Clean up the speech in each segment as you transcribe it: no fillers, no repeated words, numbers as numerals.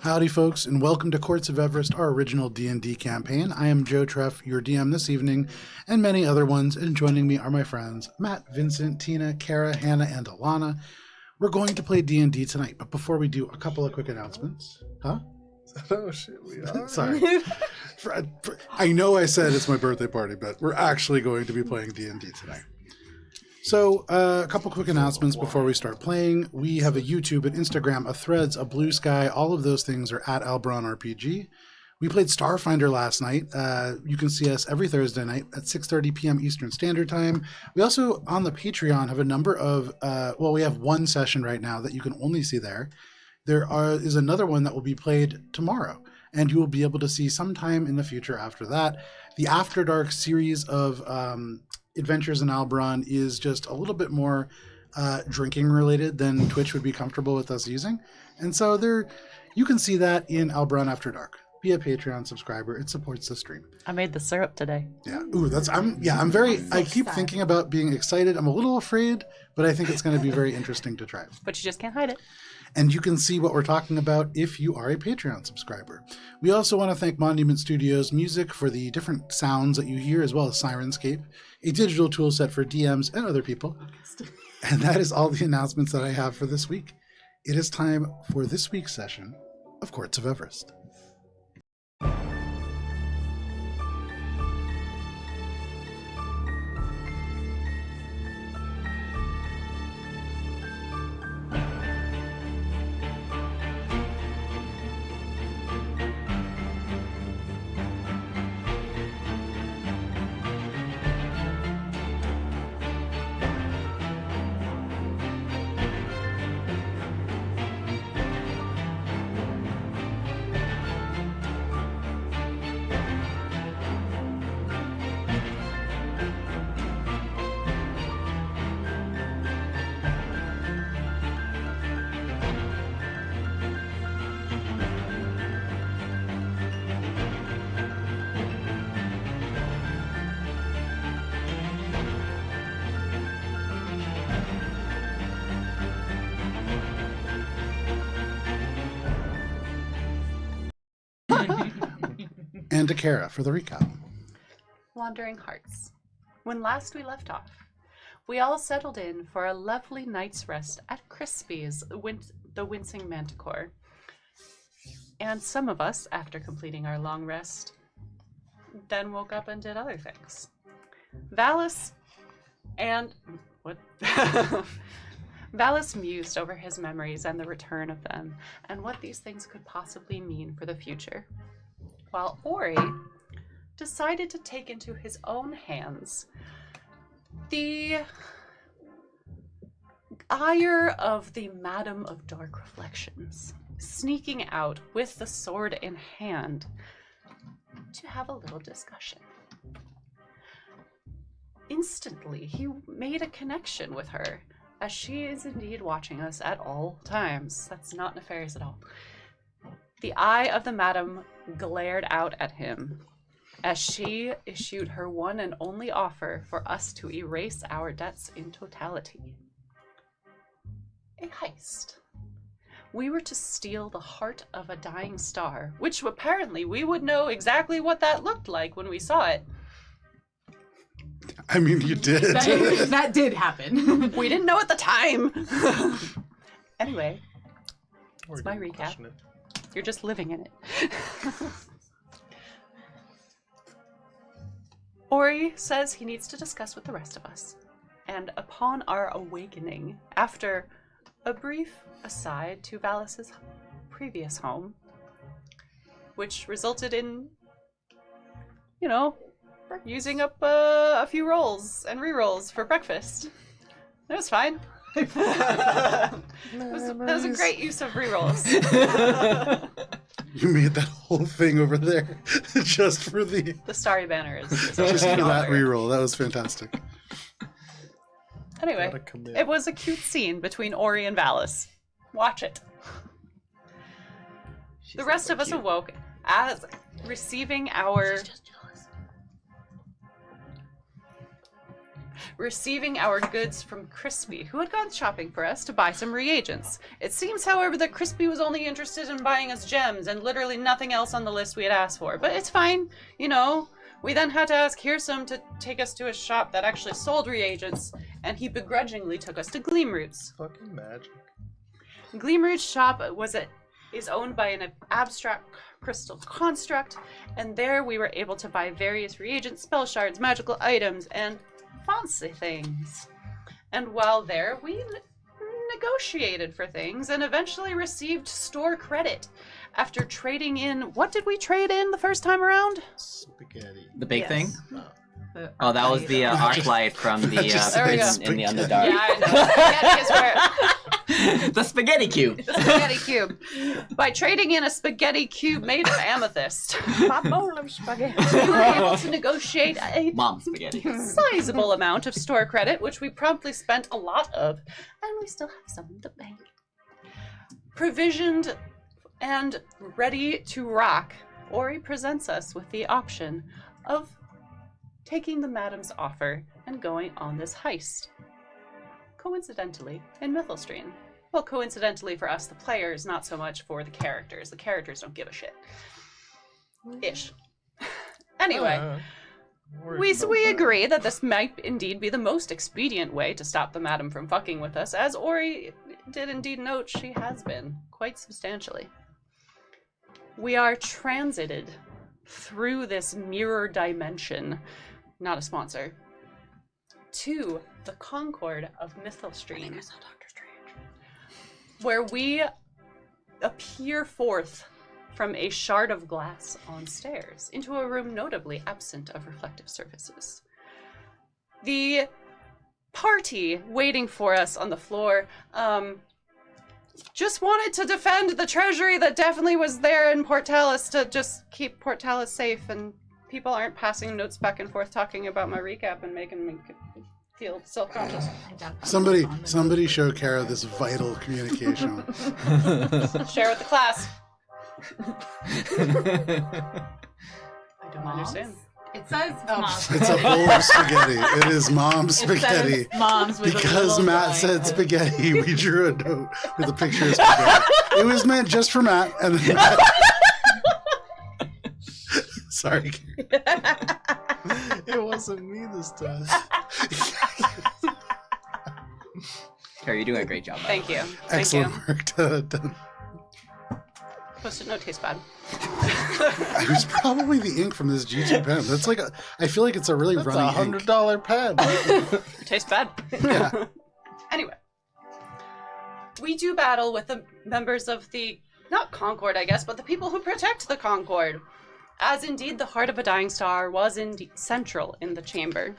Howdy, folks, and welcome to Courts of Everest, our original D&D campaign. I am Joe Treff, your DM this evening, and many other ones, and joining me are my friends Matt, Vincent, Tina, Cara, Hannah, and Alanna. We're going to play D&D tonight, but before we do, a couple of quick announcements. Huh? Oh, shit, we are. Sorry. I know I said it's my birthday party, but we're actually going to be playing D&D tonight. So, a couple quick announcements before we start playing. We have a YouTube, an Instagram, a Threads, a Blue Sky. All of those things are at AlberonRPG. We played Starfinder last night. You can see us every Thursday night at 6:30 p.m. Eastern Standard Time. We also, on the Patreon, have a number of, we have one session right now that you can only see there. There is another one that will be played tomorrow, and you will be able to see sometime in the future after that. The After Dark series of Adventures in Alberon is just a little bit more drinking related than Twitch would be comfortable with us using. And so you can see that in Alberon After Dark. Be a Patreon subscriber. It supports the stream. I made the syrup today. Yeah. Ooh, I keep thinking about being excited. I'm a little afraid, but I think it's going to be very interesting to try. But you just can't hide it. And you can see what we're talking about if you are a Patreon subscriber. We also want to thank Monument Studios Music for the different sounds that you hear, as well as Sirenscape, a digital tool set for DMs and other people. And that is all the announcements that I have for this week. It is time for this week's session of Courts of Everest. And to Cara for the recap. Wandering Hearts. When last we left off, we all settled in for a lovely night's rest at Crispy's, the Wincing Manticore. And some of us, after completing our long rest, then woke up and did other things. Valis Valis mused over his memories and the return of them, and what these things could possibly mean for the future. While Ori decided to take into his own hands the ire of the Madam of Dark Reflections, sneaking out with the sword in hand to have a little discussion. Instantly, he made a connection with her, as she is indeed watching us at all times. That's not nefarious at all. The eye of the Madam glared out at him as she issued her one and only offer for us to erase our debts in totality. A heist. We were to steal the heart of a dying star, which apparently we would know exactly what that looked like when we saw it. I mean, you did. That did happen. We didn't know at the time. Anyway, it's my recap. You're just living in it. Ori says he needs to discuss with the rest of us. And upon our awakening, after a brief aside to Valis's previous home, which resulted in, using up a few rolls and re-rolls for breakfast. It was fine. That was a great use of re-rolls. You made that whole thing over there just for the Starry Banner is just for that reroll. That was fantastic. Anyway, it was a cute scene between Ori and Valis. Watch it. The rest of us awoke as receiving our receiving our goods from Crispy, who had gone shopping for us to buy some reagents. It seems, however, that Crispy was only interested in buying us gems and literally nothing else on the list we had asked for. But it's fine, you know. We then had to ask Hearsome to take us to a shop that actually sold reagents, and he begrudgingly took us to Gleamroot's. Fucking magic. Gleamroot's shop is owned by an abstract crystal construct, and there we were able to buy various reagents, spell shards, magical items, and fancy things. And while there, we negotiated for things and eventually received store credit after trading in. What did we trade in the first time around? Spaghetti. The big thing? No. Oh, that was the arc light from the There we go. in the Underdark. Yeah, I know. Spaghetti is where The spaghetti cube. the spaghetti cube. By trading in a spaghetti cube made of amethyst, my bowl of spaghetti, we were able to negotiate a Mom spaghetti. sizable amount of store credit, which we promptly spent a lot of, and we still have some in the bank. Provisioned and ready to rock, Ori presents us with the option of taking the madam's offer and going on this heist. Coincidentally, in Mythelstream. Well, coincidentally for us, the players, not so much for the characters. The characters don't give a shit. Ish. Anyway. We agree that this might indeed be the most expedient way to stop the madam from fucking with us, as Ori did indeed note she has been, quite substantially. We are transited through this mirror dimension, not a sponsor, to the Concord of Mythelstream, where we appear forth from a shard of glass on stairs into a room notably absent of reflective surfaces. The party waiting for us on the floor just wanted to defend the treasury that definitely was there in Portalis to just keep Portalis safe, and people aren't passing notes back and forth talking about my recap and making me feel self-conscious. Somebody show Cara this vital communication. Share with the class. I don't Moms? understand. It says moms. It's a bowl of spaghetti. It is mom's It says spaghetti. moms with a Because little Matt boy. said spaghetti, we drew a note with a picture of spaghetti. It was meant just for Matt, and then Matt... Sorry. It wasn't me this time. Cara, you're doing a great job. by the Thank way. you. Thank Excellent you. work. Done. Post-it note tastes bad. It was probably the ink from this G2 pen. That's like I feel like it's a really That's running ink. $100 pen. It tastes bad. Yeah. Anyway. We do battle with the members of the, not Concord, I guess, but the people who protect the Concord. As indeed the heart of a dying star was indeed central in the chamber.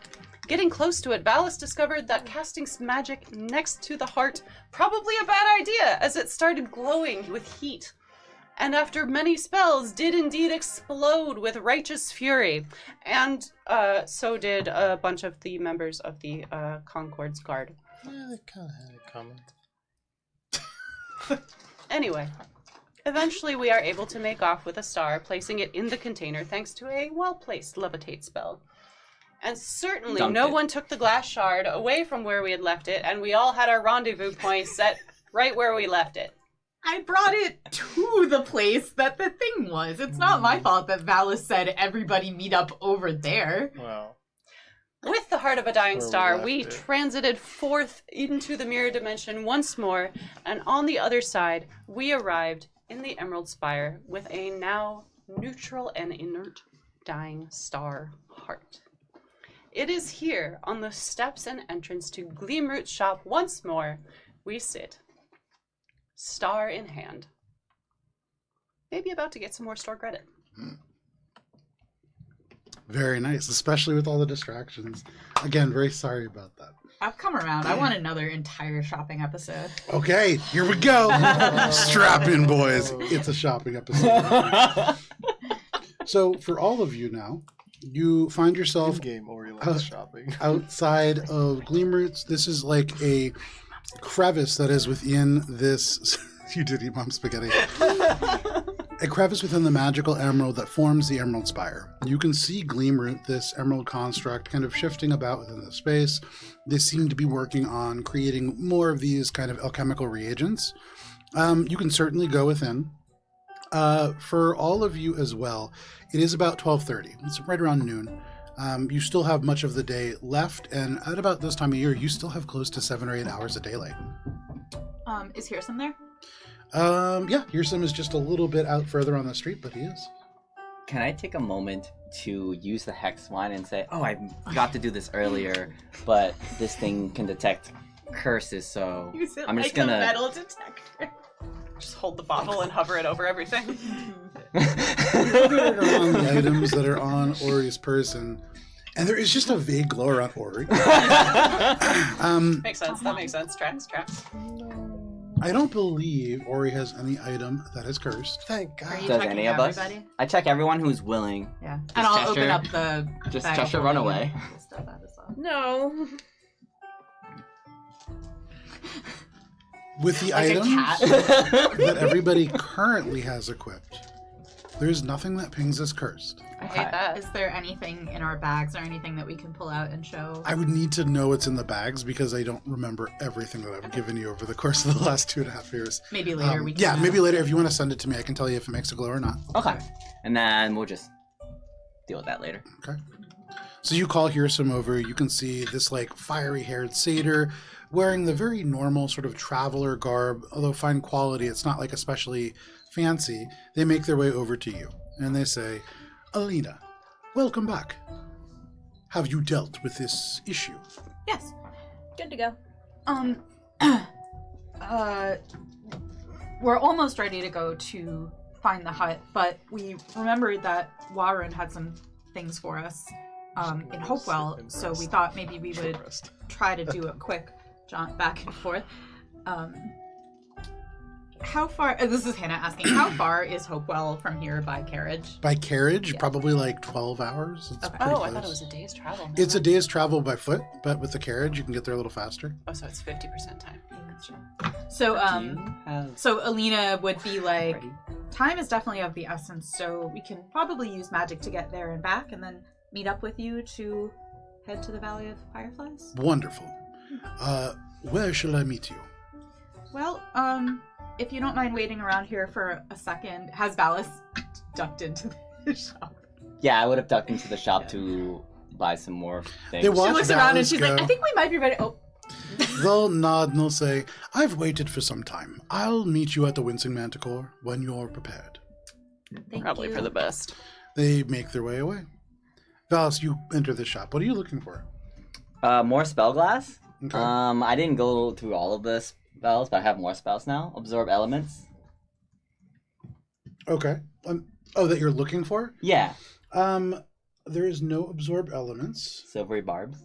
Getting close to it, Valis discovered that casting magic next to the heart probably a bad idea, as it started glowing with heat. And after many spells, did indeed explode with righteous fury. And so did a bunch of the members of the Concord's guard. Yeah, they kind of had it coming. Anyway, eventually we are able to make off with a star, placing it in the container thanks to a well-placed levitate spell. And certainly Dunked no it. one took the glass shard away from where we had left it, and we all had our rendezvous point set right where we left it. I brought it to the place that the thing was. It's not my fault that Valis said everybody meet up over there. Well, With the heart of a dying Where we star, left we it. transited forth into the mirror dimension once more, and on the other side, we arrived in the Emerald Spire with a now neutral and inert dying star heart. It is here, on the steps and entrance to Gleamroot's shop once more, we sit, star in hand. Maybe about to get some more store credit. Very nice, especially with all the distractions. Again, very sorry about that. I've come around. I want another entire shopping episode. Okay, here we go. Strap in, boys. It's a shopping episode. So, for all of you now, you find yourself in-game Ori likes shopping. outside of Gleamroots. This is like a crevice that is within this. You did eat mom spaghetti. A crevice within the magical emerald that forms the Emerald Spire. You can see Gleamroot, this emerald construct, kind of shifting about within the space. They seem to be working on creating more of these kind of alchemical reagents. You can certainly go within. For all of you as well, it is about 12:30. It's right around noon. You still have much of the day left, and at about this time of year, you still have close to 7 or 8 hours of daylight. Is Hearsome there? Yeah, Hearsome is just a little bit out further on the street, but he is. Can I take a moment to use the hex wine and say, oh, I forgot to do this earlier, but this thing can detect curses, so Use it I'm like just gonna... a metal detector. Just hold the bottle and hover it over everything. There are on the items that are on Ori's person, and there is just a vague glow around Ori. Makes sense. That makes sense. Tracks. I don't believe Ori has any item that is cursed. Thank Are God. you Does checking any of us? everybody? I check everyone who's willing. Yeah. Just And I'll Cheshire- open up the Just bag Cheshire of run holding away. the stuff out as well. No. With the Like a items cat. that everybody currently has equipped, there's nothing that pings as cursed. I hate that. Is there anything in our bags or anything that we can pull out and show? I would need to know what's in the bags because I don't remember everything that I've given you over the course of the last 2.5 years. Maybe later we can. Yeah, maybe later if you want to send it to me, I can tell you if it makes a glow or not. Okay. And then we'll just deal with that later. Okay. So you call Hearsome over. You can see this like fiery-haired satyr wearing the very normal sort of traveler garb, although fine quality. It's not like especially fancy. They make their way over to you and they say, Alina, welcome back. Have you dealt with this issue? Yes. Good to go. We're almost ready to go to find the hut, but we remembered that Warren had some things for us in Hopewell, so we thought maybe we would try to do a quick jaunt back and forth. How far, this is Hannah asking, how far is Hopewell from here by carriage? By carriage, probably like 12 hours. It's Okay. pretty Oh, close. I thought it was a day's travel. It's a day's travel by foot, but with the carriage, you can get there a little faster. Oh, so it's 50% time. So, Do you have so Alina would be like, ready? time is definitely of the essence, so we can probably use magic to get there and back, and then meet up with you to head to the Valley of Fireflies. Wonderful. Where shall I meet you? Well, if you don't mind waiting around here for a second, has Valis ducked into the shop? Yeah, I would have ducked into the shop to buy some more things. They watch She looks around and Valis she's go. like, I think we might be ready. Oh, They'll nod and they'll say, I've waited for some time. I'll meet you at the Wincing Manticore when you're prepared. thank Probably you. for the best. They make their way away. Valis, you enter the shop. What are you looking for? More spell glass. Okay. I didn't go through all of the spells, but I have more spells now. Absorb elements. Okay. That you're looking for? Yeah. There is no absorb elements. Silvery barbs.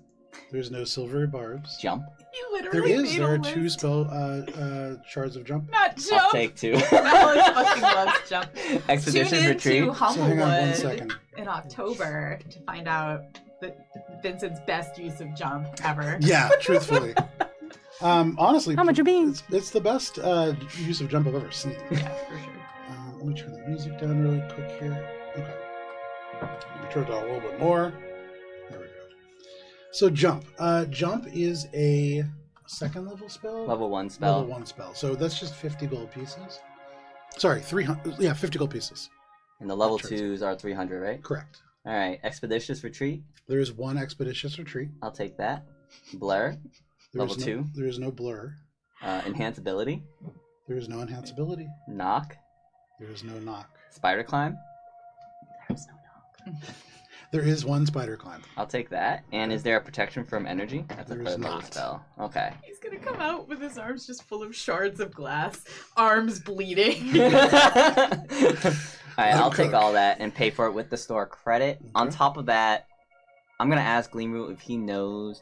There's no silvery barbs. Jump. You There literally is. made There a are list. 2 spell shards of jump. Not I'll jump. take 2. Valis fucking loves jump. Expedition Tune retreat. into So hang on 1 Humblewood second. in October to find out Vincent's best use of jump ever. Yeah, truthfully. Honestly, How much you mean? it's the best use of jump I've ever seen. Yeah, for sure. Let me turn the music down really quick here. Okay. Let me turn it down a little bit more. There we go. So jump. Jump is a 2nd level spell? Level 1 spell. Level 1 spell. So that's just 50 gold pieces. Sorry, 300. Yeah, 50 gold pieces. And the level Turns. 2s are 300, right? Correct. Alright, expeditious retreat. There is 1 expeditious retreat. I'll take that. Blur. There Level is 2. There is no blur. Enhance ability. There is no enhanceability. Knock. There is no knock. Spider climb. There's no knock. There is 1 spider climb. I'll take that. And is there a protection from energy? That's a There is 3rd level not. spell. Okay. He's gonna come out with his arms just full of shards of glass, arms bleeding. Alright, I'll Okay. take all that and pay for it with the store credit. On Okay. top of that, I'm gonna ask Gleamroot if he knows.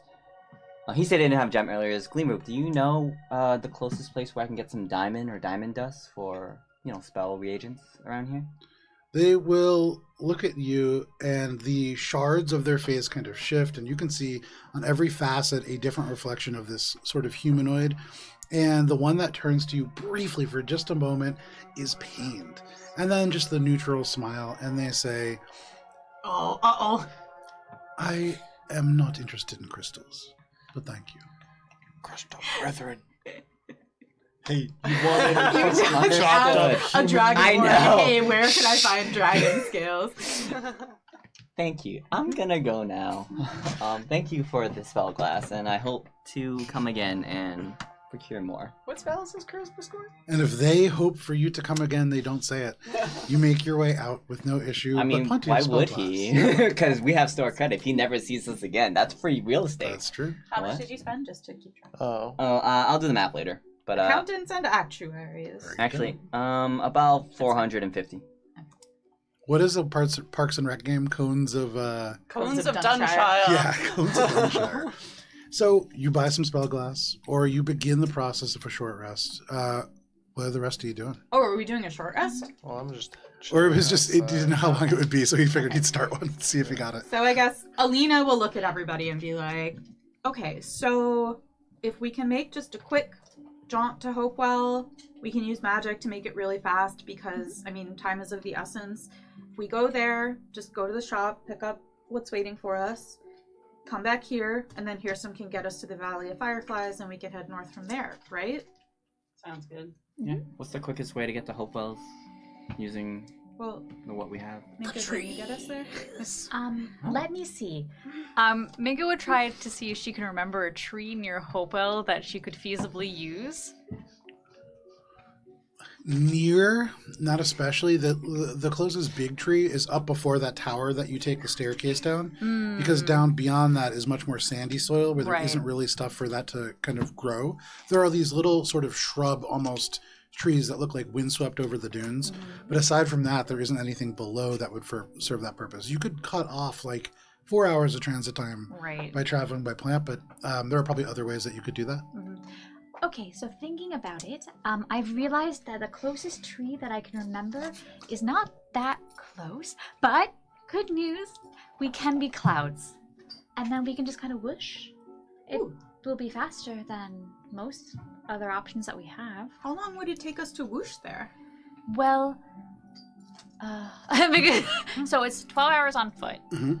He said he didn't have gem earlier. Is Gleamroot, do you know the closest place where I can get some diamond or diamond dust for, spell reagents around here? They will look at you, and the shards of their face kind of shift, and you can see on every facet a different reflection of this sort of humanoid. And the one that turns to you briefly for just a moment is pained. And then just the neutral smile, and they say, Oh, uh-oh. I am not interested in crystals, but thank you. Crystal brethren. Hey, you wanted A dragon. I boy. know. Hey, where can I find dragon scales? Thank you. I'm gonna go now. Thank you for the spell class, and I hope to come again and procure more. What spell is this charisma score? And if they hope for you to come again, they don't say it. You make your way out with no issue. I mean, but plenty why of spell would class. he? Because we have store credit. If he never sees us again, that's free real estate. That's true. How What? much did you spend just to keep track? Oh. I'll do the math later. But Accountants and actuaries. actually, about 450. What is a Parks and Rec game? Cones of Cones of Dunshire. Dunshire. yeah, Cones of Dunshire. So you buy some spell glass, or you begin the process of a short rest. What are the rest of you doing? Oh, are we doing a short rest? Well, I'm just. Or it was just it outside. didn't know how long it would be, so he figured he'd start one and see if he got it. So I guess Alina will look at everybody and be like, okay, so if we can make just a quick jaunt to Hopewell, we can use magic to make it really fast because, I mean, time is of the essence. If we go there, just go to the shop, pick up what's waiting for us, come back here, and then Hearsome can get us to the Valley of Fireflies and we can head north from there, right? Sounds good. Yeah. What's the quickest way to get to Hopewell's using Well, what we have? Minka, can you get us there? Let me see. Minka would try to see if she can remember a tree near Hopewell that she could feasibly use. Near, not especially. The closest big tree is up before that tower that you take the staircase down, because down beyond that is much more sandy soil where there Right. isn't really stuff for that to kind of grow. There are these little sort of shrub almost trees that look like windswept over the dunes, but aside from that, there isn't anything below that would serve that purpose. You could cut off like 4 hours of transit time Right. by traveling by plant, but there are probably other ways that you could do that. Okay, so thinking about it, I've realized that the closest tree that I can remember is not that close, but good news, we can be clouds. And then we can just kind of whoosh. It will be faster than most other options that we have. How long would it take us to whoosh there? Well, so it's 12 hours on foot. Mhm.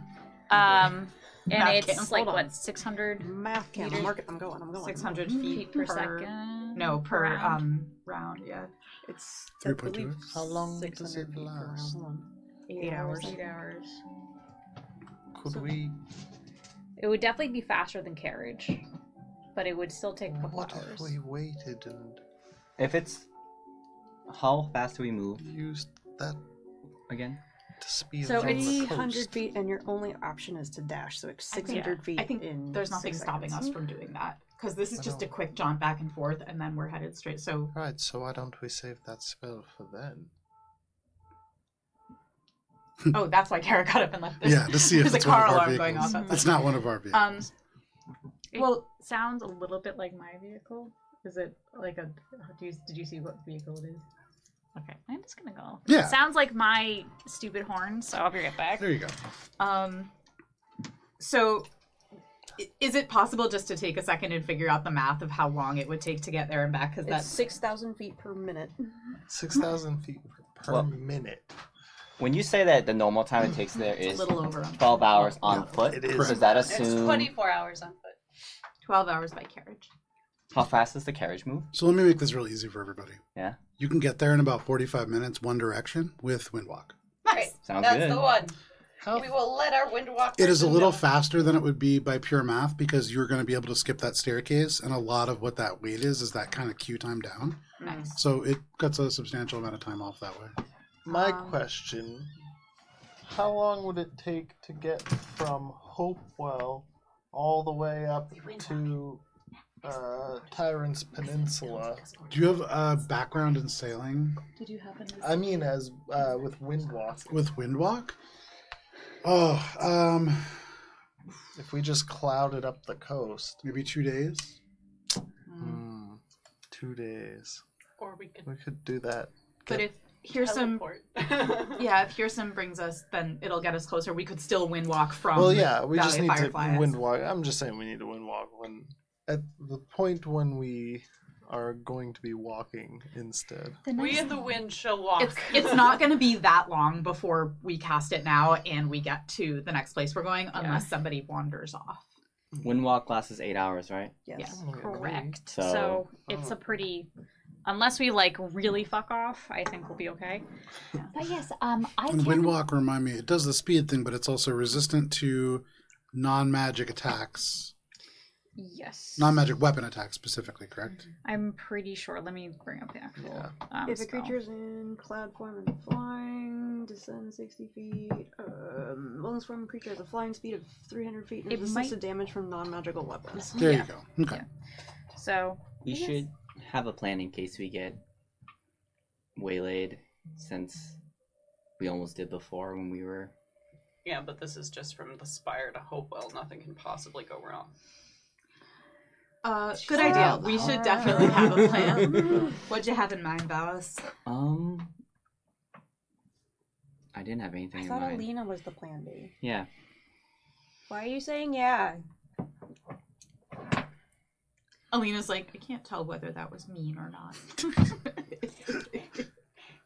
And Math it's cam, like, hold on. what, 600 Math cam. Meters. I'm going. 600 feet feet per second? No, per round. round, yeah. It's 3.2. How long does 600 it feet per round. last? Hold on. 8 hours. 8 hours. Could we? It would definitely be faster than carriage, but it would still take a couple What hours. if we waited and If it's how fast do we move used that again? to speed So us on the it's 300 coast? feet, and your only option is to dash. So it's 600 feet. I think in there's nothing 6 stopping seconds. us from doing that. Because this is I just a know. quick jaunt back and forth, and then we're headed straight. So, Right. So why don't we save that spell for then? oh, that's why Cara got up and left. Yeah, to see if There's a it's one car of our alarm going vehicles. off. It's not one of our vehicles. It Well- sounds a little bit like my vehicle. Is it like a? Did you see what vehicle it is? Okay, I'm just gonna go. Yeah. It sounds like my stupid horn, so I'll be right back. There you go. So, is it possible just to take a second and figure out the math of how long it would take to get there and back? Because It's that's 6,000 feet per minute. 6,000 feet per Well- minute. When you say that the normal time it takes there a is little over 12 hours on foot, it is. does that It's assume 24 hours on foot. 12 hours by carriage. how fast does the carriage move? So let me make this real easy for everybody. Yeah. You can get there in about 45 minutes, one direction, with Windwalk. Nice. Sounds That's good. the one. How We will let our windwalk. It is a person little know. faster than it would be by pure math because you're going to be able to skip that staircase, and a lot of what that weight is that kind of queue time down. Nice. So it cuts a substantial amount of time off that way. My question, how long would it take to get from Hopewell all the way up to Tyrant's Peninsula? Do you have a background in sailing Did you happen to? I mean, as with Windwalk. with Windwalk? Oh, If we just clouded up the coast. maybe 2 days. 2 days. Or we could We could do that. But if Hearsome, teleport. yeah, if Hearsome brings us, then it'll get us closer. We could still windwalk from. Well, yeah, we Valley just of need to Fireflies. Windwalk. I'm just saying we need to Windwalk when at the point when we are going to be walking instead. We in the wind shall walk. It's not going to be that long before we cast it now and we get to the next place we're going, unless somebody wanders off. Windwalk lasts 8 hours, right? Yes, Yeah. correct. So- So it's a pretty... Unless we, like, really fuck off, I think we'll be okay. But yes, I And can. Windwalk, remind me, it does the speed thing, but it's also resistant to non-magic attacks. Yes. Non-magic weapon attacks specifically, correct? I'm pretty sure. Let me bring up the actual If a spell. creature is in cloud form and flying, descends 60 feet. Wellness form creature has a flying speed of 300 feet and It resistance might- to damage from non-magical weapons. There Yeah. you go. Okay. Yeah. So, We should have a plan in case we get waylaid, since we almost did before when we were... yeah, but this is just from the Spire to Hopewell. Nothing can possibly go wrong. Good idea. We should definitely have a plan. What'd you have in mind, Valis? I didn't have anything I in thought mind. Alina was the plan B. Yeah. Why are you saying yeah? Alina's like, I can't tell whether that was mean or not.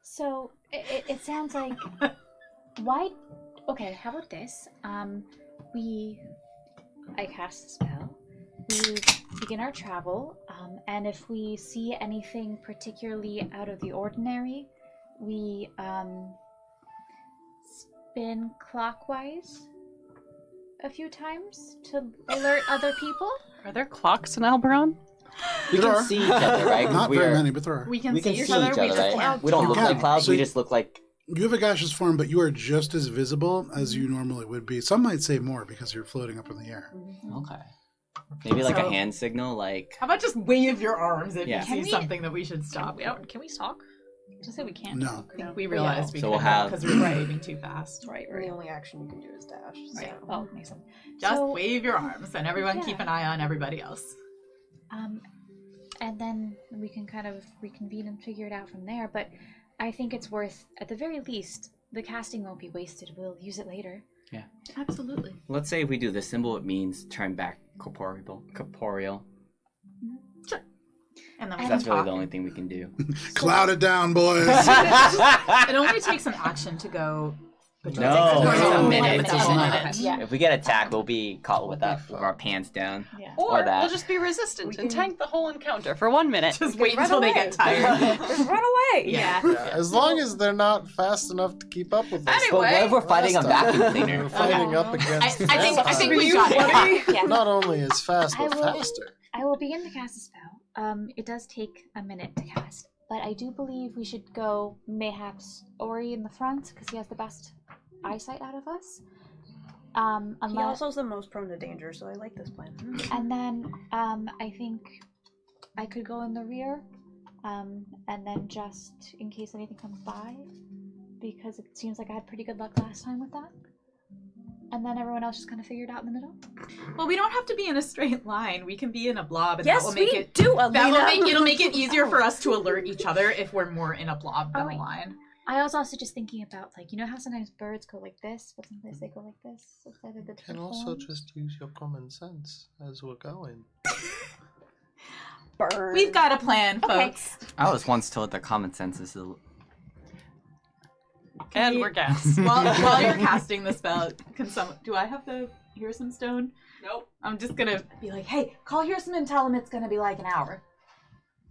So it sounds like why? Okay, how about this? I cast a spell. We begin our travel, and if we see anything particularly out of the ordinary, we spin clockwise a few times to alert other people. Are there clocks in Alberon? We There can are. see each other, right? 'Cause Not we very are- many, but there are. We can We see can each see other. each We other, just right? can't We don't look talk. like clouds, So we you- just look like... You have a gaseous form, but you are just as visible as you normally would be. Some might say more because you're floating up in the air. Okay. Maybe like So- a hand signal, like... How about just wave your arms if Yeah. you Can see we- something that we should stop? Can we talk? Just say we can't. No. talk. I think we realized we So we'll couldn't have- because we were waving too fast. Right, And the right. only action you can do is dash. Right. So. Oh, makes sense. Just So- wave your arms and everyone keep Yeah. an eye on everybody else. And then we can kind of reconvene and figure it out from there. But I think it's worth, at the very least, the casting won't be wasted. We'll use it later. Absolutely. Let's say if we do the symbol, it means turn back corporeal. And then we And- can That's really talk. the only thing we can do. Cloud it down, boys. It only takes an action to go. between No, six it's and a 12. minute. It's a minute. Yeah. If we get attacked, we'll be caught with our pants down. Yeah. Or that. we'll just be resistant We and can- tank the whole encounter for 1 minute. Just wait until they get tired. Just run away! Yeah. Yeah, as long as they're not fast enough to keep up with us. But what if we're fighting a Last time, vacuum we cleaner? were fighting up I against think we got it. Yeah. Not only is fast, but I will- faster. I will begin to cast a spell. It does take a minute to cast, but I do believe we should go mayhaps Ori in the front because he has the best eyesight out of us. He Unless, also is the most prone to danger, so I like this plan. and then I think I could go in the rear, and then just in case anything comes by, because it seems like I had pretty good luck last time with that. And then everyone else just kind of figured out in the middle. Well, we don't have to be in a straight line. We can be in a blob, and Yes, that will make we it. do, Alina! That will make it'll make it easier for us to alert each other if we're more in a blob than a Alright. line. I was also just thinking about, like, you know how sometimes birds go like this, but sometimes they go like this instead of the You can different also forms? just use your common sense as we're going. Burn. We've got a plan, Okay. folks. I was once told that common sense is the... And we're gas. While you're casting the spell, do I have the Hearsome Stone? Nope. I'm just gonna be like, hey, call Hearsome and tell him it's gonna be like an hour.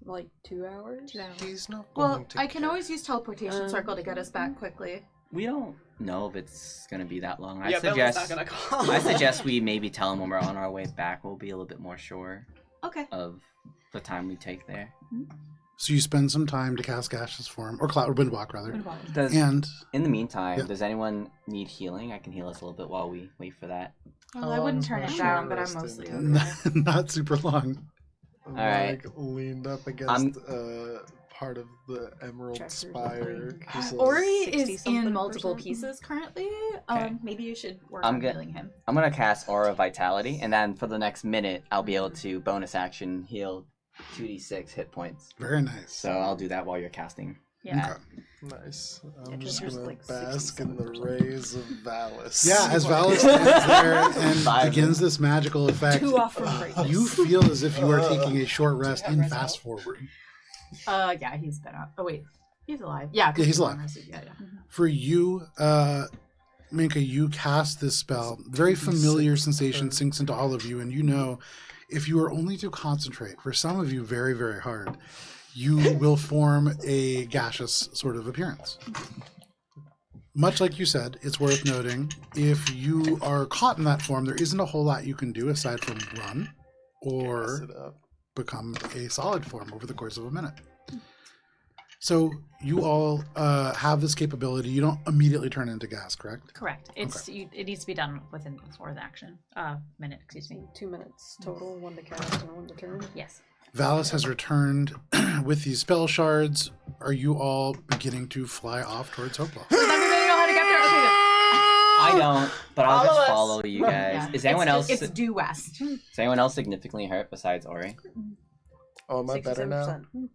Like 2 hours? 2 hours. He's not going Well, to I can care. always use teleportation circle to get us back quickly. We don't know if it's gonna be that long. Yeah, Bella's not gonna call. I suggest we maybe tell him when we're on our way back. We'll be a little bit more sure Okay. of the time we take there. So you spend some time to cast gaseous form, or cloud, or windwalk rather. Does, And in the meantime, Yeah. does anyone need healing? I can heal us a little bit while we wait for that. Well, I wouldn't turn it down, but I'm Short mostly rest okay. not super long. I'm, Alright. like leaned up against part of the Emerald Checkers Spire. or Just a Ori is 60-something in multiple percent. pieces currently. Okay. Maybe you should work I'm on good. healing him. I'm gonna cast Aura Vitality, and then for the next minute, I'll be able to bonus action heal 2d6 hit points. Very nice. So I'll do that while you're casting. Yeah. Okay. Nice. Yeah, I'm just there's gonna like bask in the 60-something. rays of Valis. Yeah, as Valis stands there and Vibing. begins this magical effect, Too off from break. you feel as if you are taking a short rest in fast forward. Yeah, he's been up. Oh wait, he's alive. Yeah, 'cause Yeah, he's alive. Yeah. For you, Minka, you cast this spell. Very familiar sensation sinks into all of you, and you know if you are only to concentrate, for some of you very, very hard, you will form a gaseous sort of appearance. Much like you said, it's worth noting, if you are caught in that form, there isn't a whole lot you can do aside from run or Gas it up. become a solid form over the course of a minute. So you all have this capability. You don't immediately turn into gas, correct? Correct. It needs to be done within before the action. Minute, excuse me. 2 minutes total, 1 to cast and 1 to turn. Yes. Valis has returned with these spell shards. Are you all beginning to fly off towards Hopewell? Does everybody know how to get there? Okay, I don't, but I'll Follow just us. follow you guys. Yeah. Is anyone else? It's due west. Is anyone else significantly hurt besides Ori? Oh, am I better now? 67%.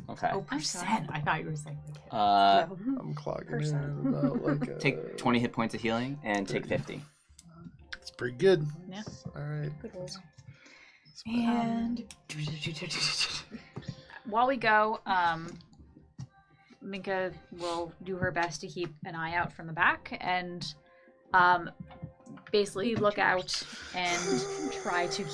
Okay. Oh, percent. I thought you were saying like Uh, Yeah. I'm clogging Percent. in about like take 20 hit points of healing and take 50. It's pretty good. Yeah. All right. Good roll. and While we go, Minka will do her best to keep an eye out from the back and basically look out and try to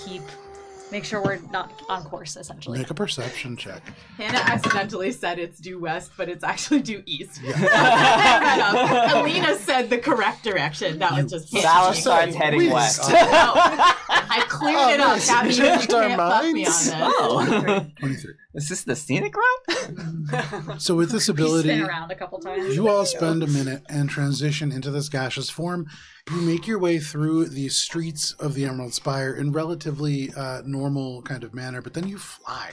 make sure we're not on course, essentially. Make a perception check. Hannah accidentally said it's due west, but it's actually due east. Yeah. Alina said the correct direction. That was just Valis starts heading We west. I cleared it up. nice. That You means you changed our can't fuck me on minds? this. Oh. 23. Is this the scenic route? So with this We ability, spin around a couple times. you all spend a minute and transition into this gaseous form. You make your way through the streets of the Emerald Spire in relatively normal kind of manner, but then you fly.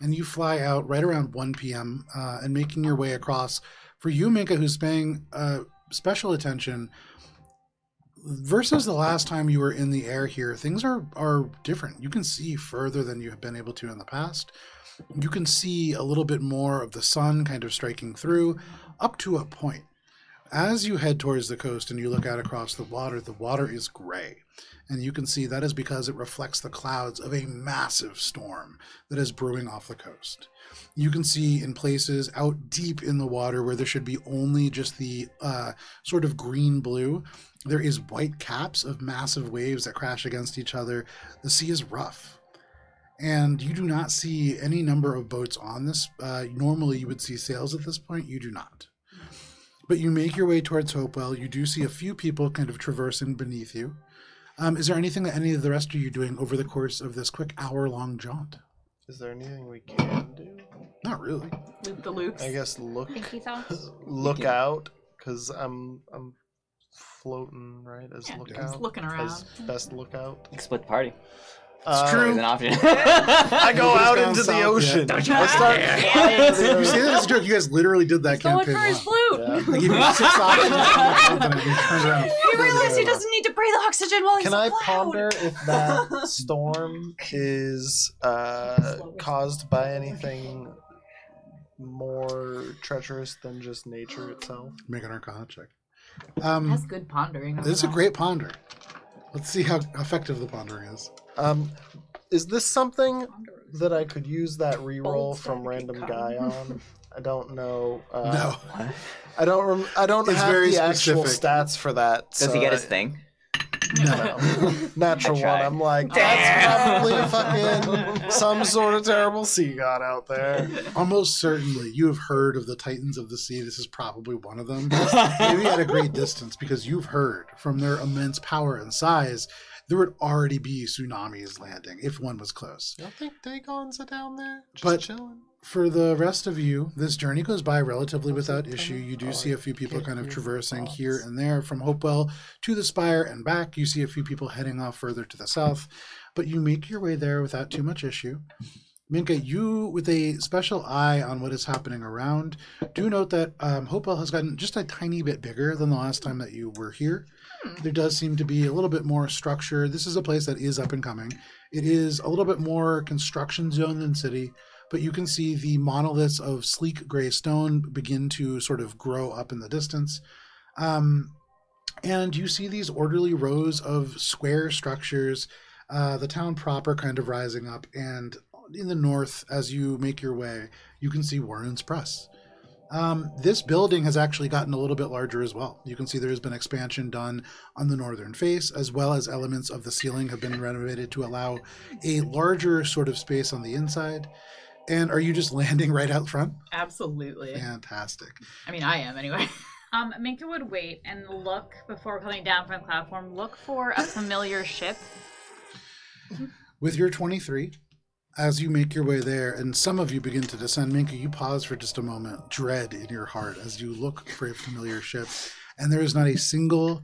And you fly out right around 1 p.m. And making your way across. For you, Minka, who's paying special attention, versus the last time you were in the air here, things are different. You can see further than you have been able to in the past. You can see a little bit more of the sun kind of striking through up to a point. As you head towards the coast and you look out across the water is gray. And you can see that is because it reflects the clouds of a massive storm that is brewing off the coast. You can see in places out deep in the water where there should be only just the sort of green-blue, there is white caps of massive waves that crash against each other. The sea is rough. And you do not see any number of boats on this. Normally you would see sails at this point. You do not. But you make your way towards Hopewell. You do see a few people kind of traversing beneath you. Is there anything that any of the rest of you doing over the course of this quick hour-long jaunt? Is there anything we can do? Not really. Loop the loops. I guess look Pinky thoughts? look out, because I'm floating right as Yeah, lookout. just looking As around. best lookout. You can split the party. It's true. Is an option. I go Nobody's out gone into south the yet. ocean. Don't I start You say that as a joke. You guys literally did that Going campaign for his once. flute! Yeah. They gave you 6 options on the continent and you turned around and He realized he doesn't need to breathe oxygen while he's Can a I cloud. ponder if that storm is caused by anything more treacherous than just nature itself? make an Arcana check. That's good pondering. This is a great ponder. Let's see how effective the pondering is. Is this something that I could use that reroll Bold from stack random become. guy on? I don't know. No. I don't It's have very the actual specific. stats for that. Does he get his thing? No. Natural I one. tried. I'm like, that's probably fucking some sort of terrible sea god out there. Almost certainly, you have heard of the Titans of the Sea. This is probably one of them. Maybe at a great distance, because you've heard from their immense power and size, there would already be tsunamis landing if one was close. You don't think Dagons are down there? Just But- chilling? For the rest of you, this journey goes by relatively without issue. You do see a few people kind of traversing here and there from Hopewell to the Spire and back. You see a few people heading off further to the south, but you make your way there without too much issue. Minka, you, with a special eye on what is happening around, do note that Hopewell has gotten just a tiny bit bigger than the last time that you were here. There does seem to be a little bit more structure. This is a place that is up and coming. It is a little bit more construction zone than city, but you can see the monoliths of sleek gray stone begin to sort of grow up in the distance. And you see these orderly rows of square structures, the town proper kind of rising up, and in the north, as you make your way, you can see Warren's Press. This building has actually gotten a little bit larger as well. You can see there has been expansion done on the northern face, as well as elements of the ceiling have been renovated to allow a larger sort of space on the inside. And are you just landing right out front? Absolutely. Fantastic. I mean, I am anyway. Minka would wait and look before coming down from the platform. Look for a familiar ship. With your 23, as you make your way there, and some of you begin to descend, Minka, you pause for just a moment, dread in your heart as you look for a familiar ship, and there is not a single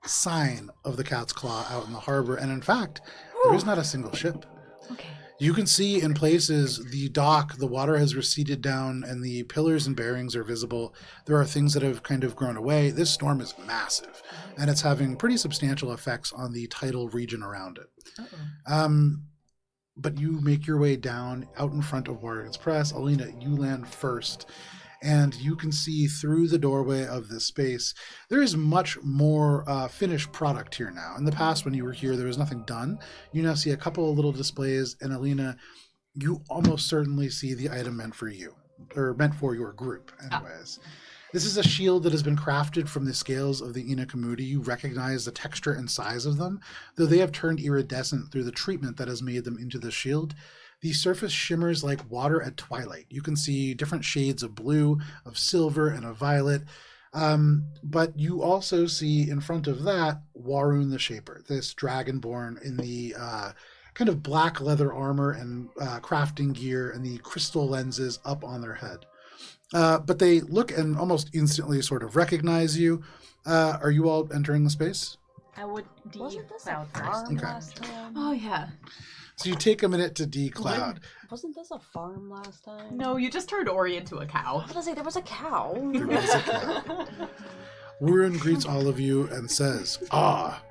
sign of the Cat's Claw out in the harbor, and in fact, there is not a single ship. Okay. You can see in places the dock, the water has receded down, and the pillars and bearings are visible. There are things that have kind of grown away. This storm is massive, and it's having pretty substantial effects on the tidal region around it. But you make your way down out in front of Warren's Press. Alina, you land first, and you can see through the doorway of this space. There is much more finished product here now. In the past, when you were here, there was nothing done. You now see a couple of little displays, and Alina, you almost certainly see the item meant for you, or meant for your group, anyways. This is a shield that has been crafted from the scales of the Inakamudi. You recognize the texture and size of them, though they have turned iridescent through the treatment that has made them into the shield. The surface shimmers like water at twilight. You can see different shades of blue, of silver, and of violet. But you also see in front of that Warun the Shaper, this dragonborn in the kind of black leather armor and crafting gear and the crystal lenses up on their head. But they look and almost instantly sort of recognize you. Are you all entering the space? I would Wasn't this a cloud first. farm Okay. last time? Oh, yeah. So you take a minute to decloud. Wasn't this a farm last time? No, you just turned Ori into a cow. I was gonna say there was a cow. Warren greets all of you and says, "Ah,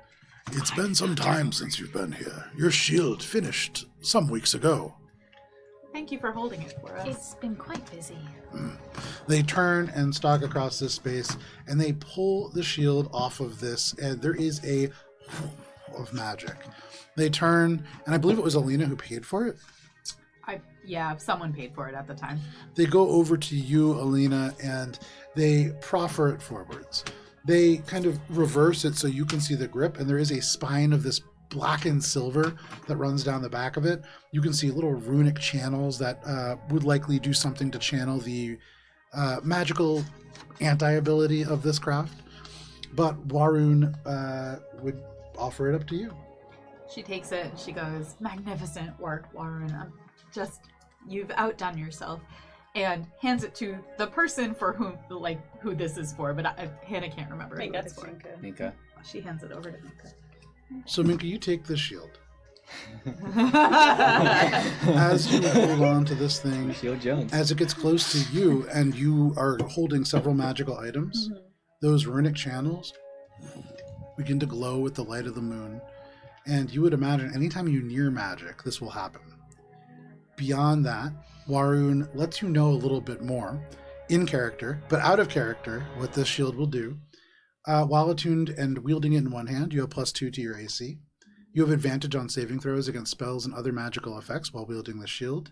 it's been some time since you've been here. Your shield finished some weeks ago." Thank you for holding it for us. It's been quite busy. They turn and stalk across this space, and they pull the shield off of this, and there is a of magic. They turn, and I believe it was Alina who paid for it. Yeah, someone paid for it at the time. They go over to you, Alina, and they proffer it forwards. They kind of reverse it so you can see the grip, and there is a spine of this blackened silver that runs down the back of it. You can see little runic channels that would likely do something to channel the magical anti-ability of this craft. But Warun would offer it up to you. She takes it and she goes, "Magnificent work, Warren. You've outdone yourself." And hands it to the person for who this is for, but Hannah can't remember who it's for. Minka. She hands it over to Minka. So, Minka, you take this shield. As you hold on to this thing, Shield Jones. as it gets close to you and you are holding several magical items, those runic channels begin to glow with the light of the moon. And you would imagine anytime you near magic, this will happen. Beyond that, Warun lets you know a little bit more in character, but out of character, what this shield will do. While attuned and wielding it in one hand, you have +2 to your AC. You have advantage on saving throws against spells and other magical effects while wielding the shield.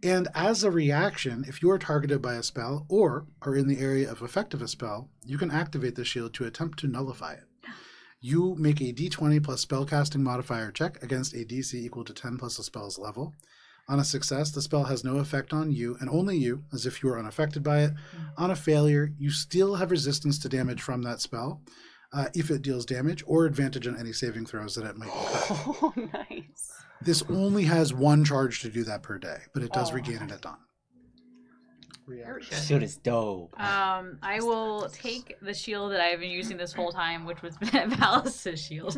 And as a reaction, if you are targeted by a spell or are in the area of effect of a spell, you can activate the shield to attempt to nullify it. You make a d20 plus spellcasting modifier check against a DC equal to 10 plus the spell's level. On a success, the spell has no effect on you, and only you, as if you were unaffected by it. On a failure, you still have resistance to damage from that spell, if it deals damage, or advantage on any saving throws that it might incur. Oh, nice. This only has one charge to do that per day, but it does regain it at dawn. Shield is dope. I will take the shield that I've been using this whole time, which was Valis' shield.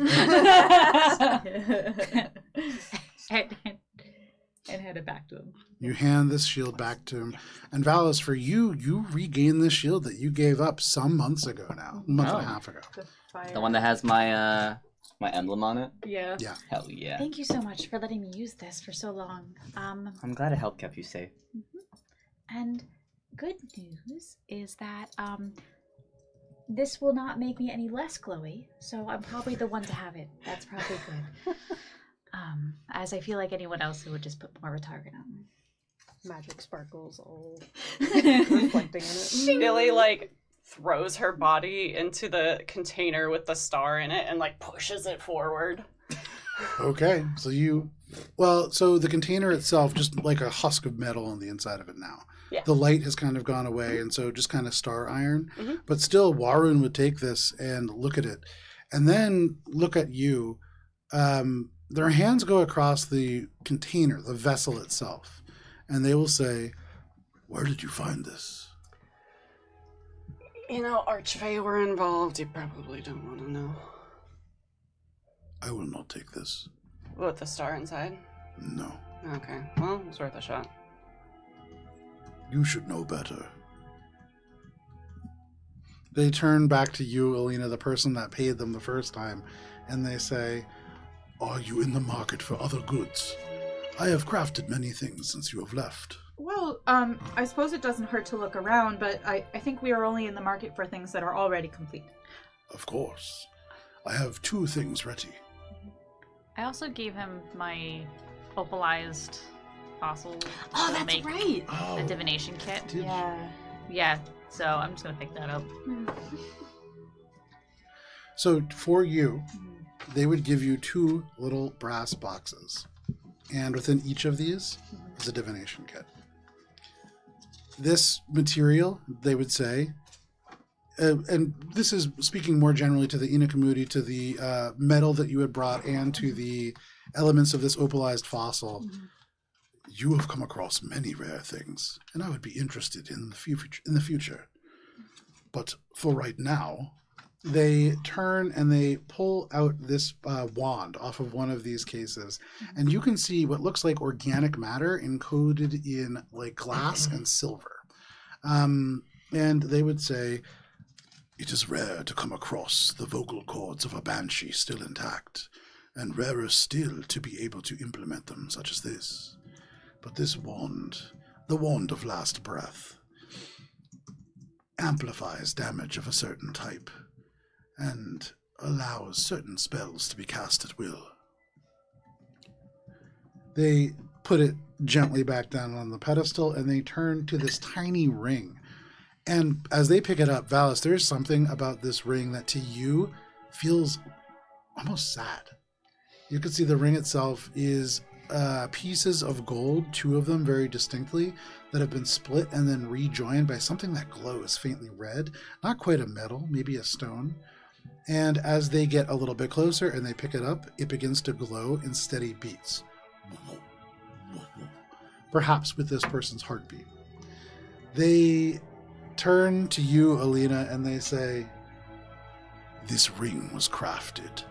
and hand it back to him. You hand this shield back to him. And Valis, for you, you regain this shield that you gave up some months ago now. A month and a half ago. The one that has my My emblem on it? Yeah. Yeah. Hell yeah. Thank you so much for letting me use this for so long. I'm glad it helped kept you safe. And good news is that this will not make me any less glowy, so I'm probably the one to have it. That's probably good. As I feel like anyone else who would just put more retardant on. Magic sparkles all reflecting in it. Billy like throws her body into the container with the star in it and like pushes it forward. Okay, so so the container itself, just like a husk of metal on the inside of it now. Yeah. The light has kind of gone away, and so just kind of star iron. Mhm. But still, Warun would take this and look at it, and then look at you. Their hands go across the container, the vessel itself, and they will say, "Where did you find this?" You know, Archfey were involved. You probably don't want to know. I will not take this. With the star inside? No. Okay, well, it's worth a shot. You should know better. They turn back to you, Alina, the person that paid them the first time, and they say, "Are you in the market for other goods? I have crafted many things since you have left." Well, I suppose it doesn't hurt to look around, but I think we are only in the market for things that are already complete. Of course. I have 2 things ready. I also gave him my opalized fossil Oh, to that's make right! Oh, the divination kit. Yeah. Yeah, so I'm just gonna pick that up. So for you, they would give you 2 little brass boxes. And within each of these is a divination kit. This material, they would say, and this is speaking more generally to the Inakamudi, to the metal that you had brought, and to the elements of this opalized fossil. You have come across many rare things, and I would be interested in the future. But for right now, they turn and they pull out this wand off of one of these cases, and you can see what looks like organic matter encoded in like glass and silver. And they would say, "It is rare to come across the vocal cords of a banshee still intact, and rarer still to be able to implement them, such as this. But this wand, the wand of last breath, amplifies damage of a certain type, and allows certain spells to be cast at will." They put it gently back down on the pedestal, and they turn to this tiny ring. And as they pick it up, Valis, there's something about this ring that to you feels almost sad. You can see the ring itself is pieces of gold, 2 of them very distinctly, that have been split and then rejoined by something that glows faintly red. Not quite a metal, maybe a stone. And as they get a little bit closer and they pick it up, it begins to glow in steady beats. Perhaps with this person's heartbeat. They turn to you, Alina, and they say, "This ring was crafted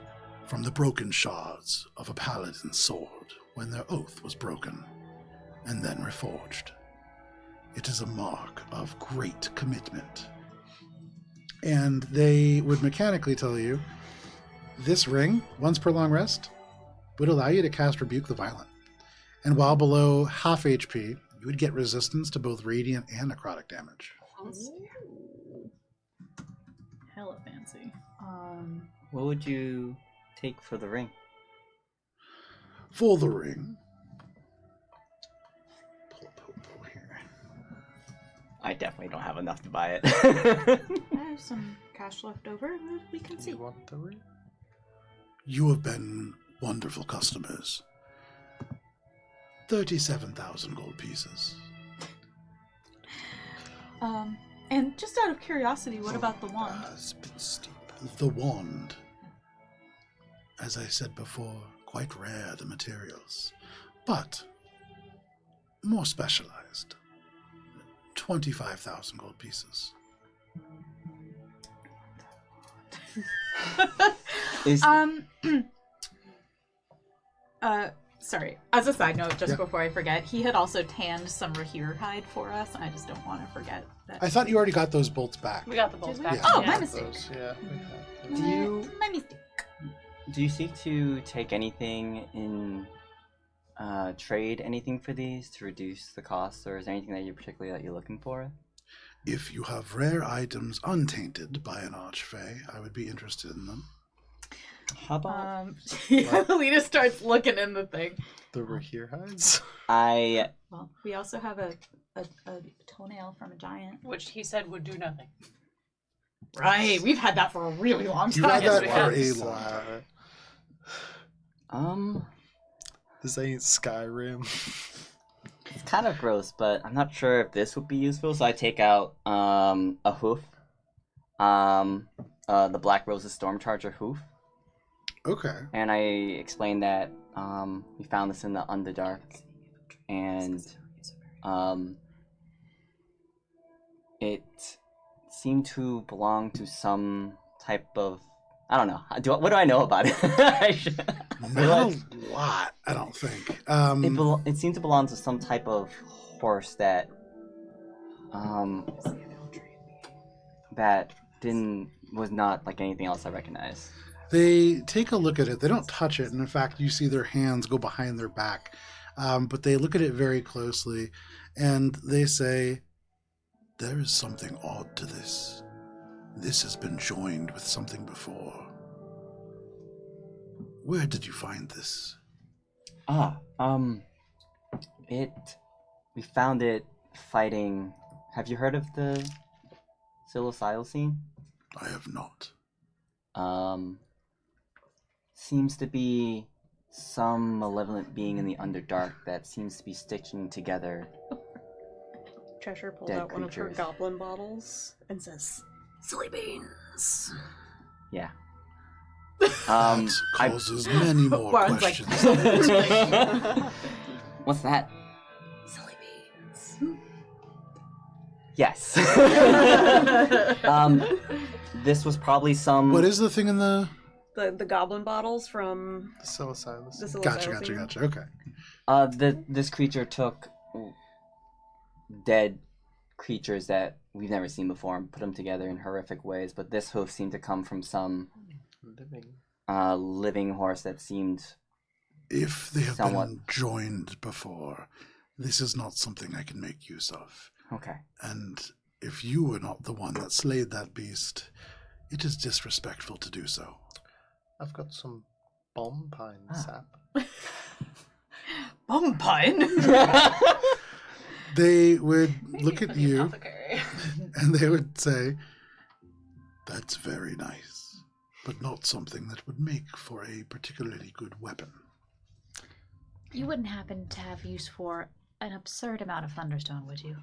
from the broken shards of a paladin's sword when their oath was broken, and then reforged. It is a mark of great commitment." And they would mechanically tell you, this ring, once per long rest, would allow you to cast Rebuke the Violent. And while below half HP, you would get resistance to both radiant and necrotic damage. Hella fancy. What would you take for the ring? For the ring, pull here. I definitely don't have enough to buy it. I have some cash left over that we can see. You want the ring? You have been wonderful customers. 37,000 gold pieces. And just out of curiosity, what about the wand? It's been steep. The wand, as I said before, quite rare, the materials, but more specialized. 25,000 gold pieces. Sorry. As a side note, just before I forget, he had also tanned some Rahir hide for us, and I just don't want to forget that. I thought you already got those bolts back. We got the bolts Did we? back. Yeah. Oh, my Yeah. mistake. Those, yeah. we have. Do you My mistake. do you seek to take anything in trade anything for these to reduce the cost, or is there anything that you're looking for? If you have rare items untainted by an archfey, I would be interested in them. How about Alina starts looking in the thing. The Rahir hides? Well, we also have a toenail from a giant. Which he said would do nothing. Right, we've had that for a really long You've had time. that for a long time. This ain't Skyrim. It's kind of gross, but I'm not sure if this would be useful, so I take out a hoof. The Black Rose's Stormcharger hoof. Okay. And I explained that we found this in the Underdark, and it seemed to belong to some type of, I don't know. What do I know about it? Not a lot, I don't think. It seemed to belong to some type of horse that was not like anything else I recognized. They take a look at it. They don't touch it, and in fact, you see their hands go behind their back. But they look at it very closely, and they say, "There is something odd to this. This has been joined with something before. Where did you find this?" We found it fighting. Have you heard of the psilocybin? I have not. Seems to be some malevolent being in the Underdark that seems to be stitching together. Cheshire pulls Dead out one of her creatures. goblin bottles and says, "Silly beans." Yeah. That causes many more Warren's like, questions. What's that? Silly beans. Yes. This was probably some. What is the thing in the... The goblin bottles from The psilocybin. the Gotcha. Okay. This creature took dead creatures that we've never seen before and put them together in horrific ways. But this hoof seemed to come from some living horse that seemed. If they have Somewhat. been joined before, this is not something I can make use of. Okay. And if you were not the one that slayed that beast, it is disrespectful to do so. I've got some bomb pine sap. Bum pun. They would look at you Apothecary. and they would say, "That's very nice, but not something that would make for a particularly good weapon." You wouldn't happen to have use for an absurd amount of thunderstone, would you?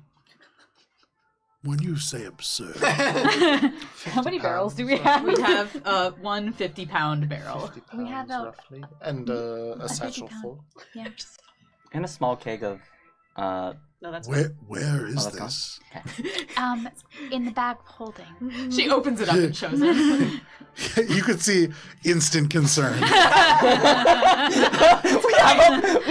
When you say absurd, How many barrels do we have? We have one 50-pound barrel. 50 We have pounds, a- roughly. And a 50 satchel pound. full. Yeah. And a small keg of. No, that's where is Oh, that's this? In the bag of holding. She opens it up and shows it. You could see instant concern. we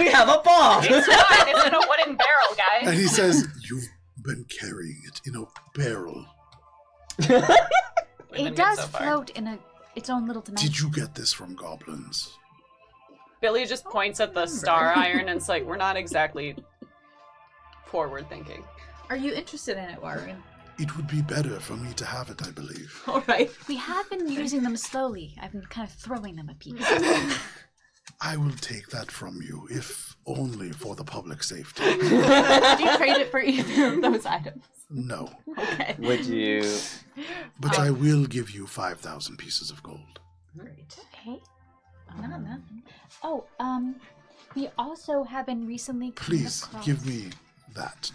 have a bomb. It's fine. It's in a wooden barrel, And guys. he says, "You've been carrying it in a barrel. We've been It good does so far. float in its own little dimension. Did you get this from goblins?" Billy just points at the star iron and it's like, we're not exactly forward thinking. Are you interested in it, Warren? It would be better for me to have it, I believe. All right. We have been using them slowly. I've been kind of throwing them at people. I will take that from you, if only for the public safety. Did you trade it for either of those items? No, Okay. Would you? but I will give you 5,000 pieces of gold. Great. Okay. Not nothing. Oh, we also have been recently coming Please across- give me that.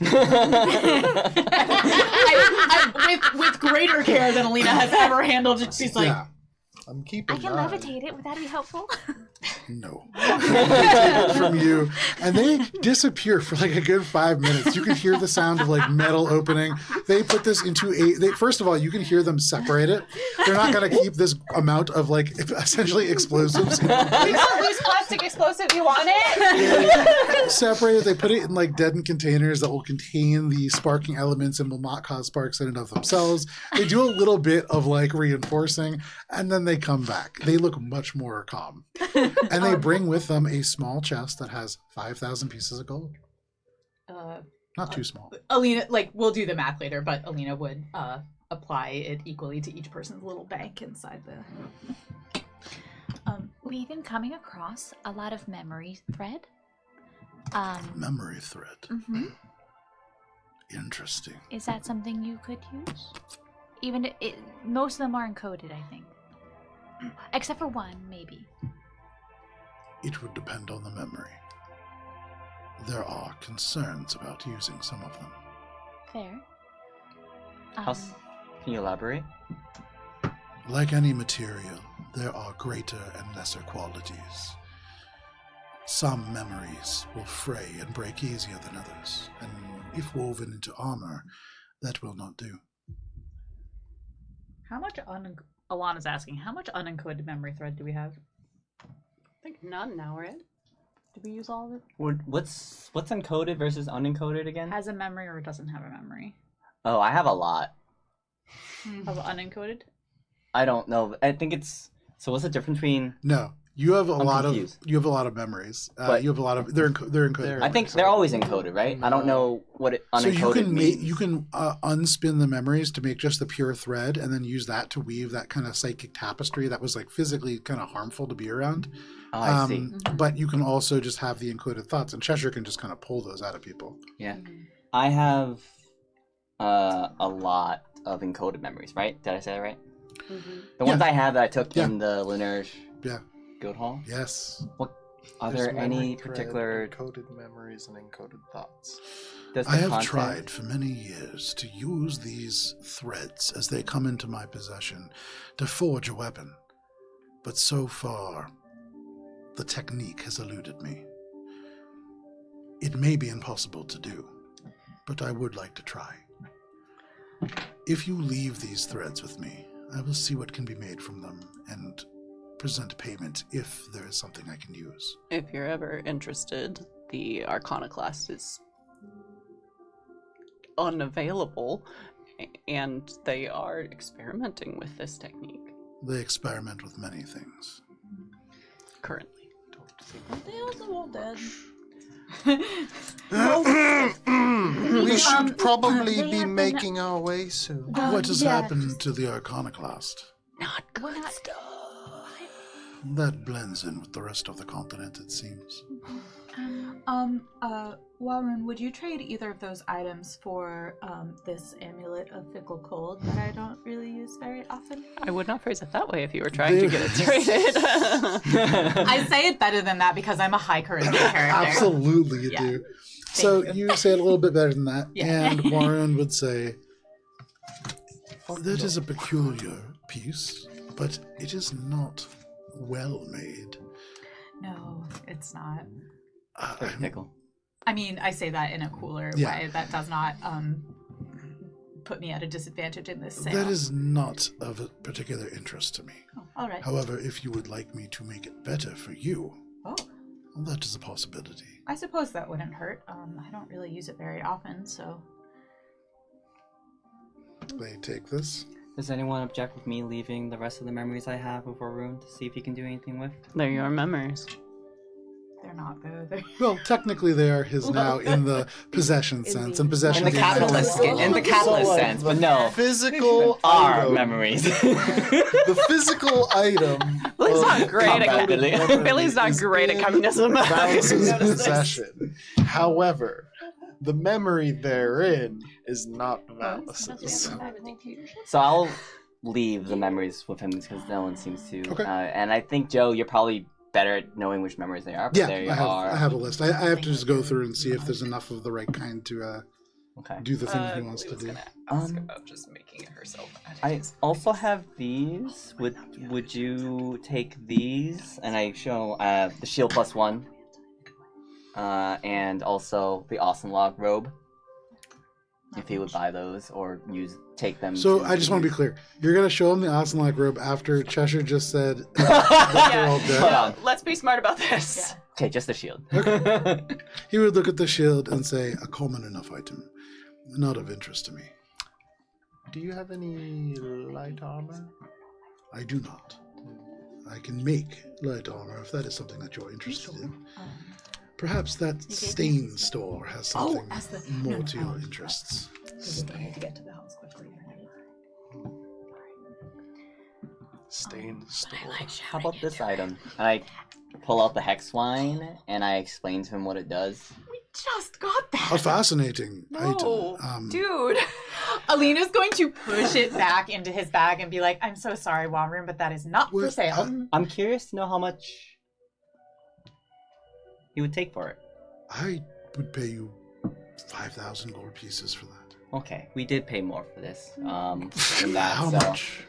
With greater care than Alina has ever handled it, she's like, Yeah. I'm keeping I can mine. levitate it. Would that be helpful? No. They take it from you, and they disappear for like a good 5 minutes. You can hear the sound of like metal opening. They put this into first of all, you can hear them separate it. They're not going to keep this amount of like essentially explosives. We don't use plastic explosive. You want it? Separate it. They put it in like deadened containers that will contain the sparking elements and will not cause sparks in and of themselves. They do a little bit of like reinforcing, and then they come back. They look much more calm. And they bring with them a small chest that has 5,000 pieces of gold. Not too small. Alina, like, we'll do the math later, but Alina would apply it equally to each person's little bank inside the... We've been coming across a lot of memory thread. Memory thread. Mm-hmm. Interesting. Is that something you could use? Even most of them are encoded, I think. Except for one, maybe. It would depend on the memory. There are concerns about using some of them. Fair. Can you elaborate? Like any material, there are greater and lesser qualities. Some memories will fray and break easier than others, and if woven into armor, that will not do. How much Alana's asking, how much unencoded memory thread do we have? I think none now, right? Did we use all of it? What's encoded versus unencoded again? Has a memory or doesn't have a memory? Oh, I have a lot. Of unencoded? I don't know. I think it's... So what's the difference between... No, you have I'm confused. you have a lot of memories. But- you have a lot of they're encoded. I think they're always encoded, right? I don't know what unencoded means. You can unspin the memories to make just the pure thread, and then use that to weave that kind of psychic tapestry that was like physically kind of harmful to be around. Oh, I see. But you can also just have the encoded thoughts, and Cheshire can just kind of pull those out of people. Yeah. I have a lot of encoded memories, right? Did I say that right? Mm-hmm. The ones I have that I took in the Lunar Yeah. Guild Hall? Yes. Are There's there any memory thread, particular... encoded memories and encoded thoughts? Does the I have content- tried for many years to use these threads as they come into my possession to forge a weapon, but so far, the technique has eluded me. It may be impossible to do, but I would like to try. If you leave these threads with me, I will see what can be made from them and present payment if there is something I can use. If you're ever interested, the Arcanoclast is unavailable, and they are experimenting with this technique They experiment with many things. currently. Aren't they also all dead? We should probably they be have been- making our way soon. What has yeah. happened to the Arcanoclast? Not We're good not- stuff. That blends in with the rest of the continent, it seems. Warren, would you trade either of those items for this amulet of fickle cold that I don't really use very often? I would not phrase it that way if you were trying to get it traded. I say it better than that because I'm a high charisma character. Absolutely, you Yeah. do. So you say it a little bit better than that, Yeah. and Warren would say, "That is a peculiar piece, but it is not well made." No, it's not. Very fickle. I mean, I say that in a cooler Yeah. way. That does not put me at a disadvantage in this sale. That is not of a particular interest to me. Oh, all right. However, if you would like me to make it better for you, Oh, well, that is a possibility. I suppose that wouldn't hurt. I don't really use it very often, so. They take this. Does anyone object with me leaving the rest of the memories I have with Varun to see if he can do anything with? They're your memories. They're not though. They're... Well, technically they are his now in the possession sense, and possession In the capitalist sense, but no. Physical Our item. memories. The physical item. Billy's of not great at Combat, Billy. Billy's not is great at in communism. Valence's Notice this. possession. However, the memory therein is not Valence's. So I'll leave the memories with him because no one seems to. Okay. And I think, Joe, you're probably better at knowing which memories they are. But Yeah, there you I are. have a list. I have to just go through and see if there's enough of the right kind to Okay. do the thing he wants Lee to was do. gonna ask about just making it herself. I also have these. Would you take these? And I show the shield +1, and also the awesome log robe. If he would buy those or take them. So I just want to be clear. You're going to show him the Ocelot robe after Cheshire just said that they're all dead? Hold on. Let's be smart about this. Okay, just the shield. He would look at the shield and say, a common enough item. Not of interest to me. Do you have any light armor? I do not. I can make light armor if that is something that you're interested in. Perhaps that stain store has something more to your interests. I need to get to the house quickly. Stain store. How about this item? And I pull out the hex wine and I explain to him what it does. We just got that. A fascinating No, item. dude. Alina's going to push it back into his bag and be like, I'm so sorry, Walrun, but that is not for Well, sale. I'm curious to know how much he would take for it. I would pay you 5,000 gold pieces for that. Okay, we did pay more for this. Than that, How so. much?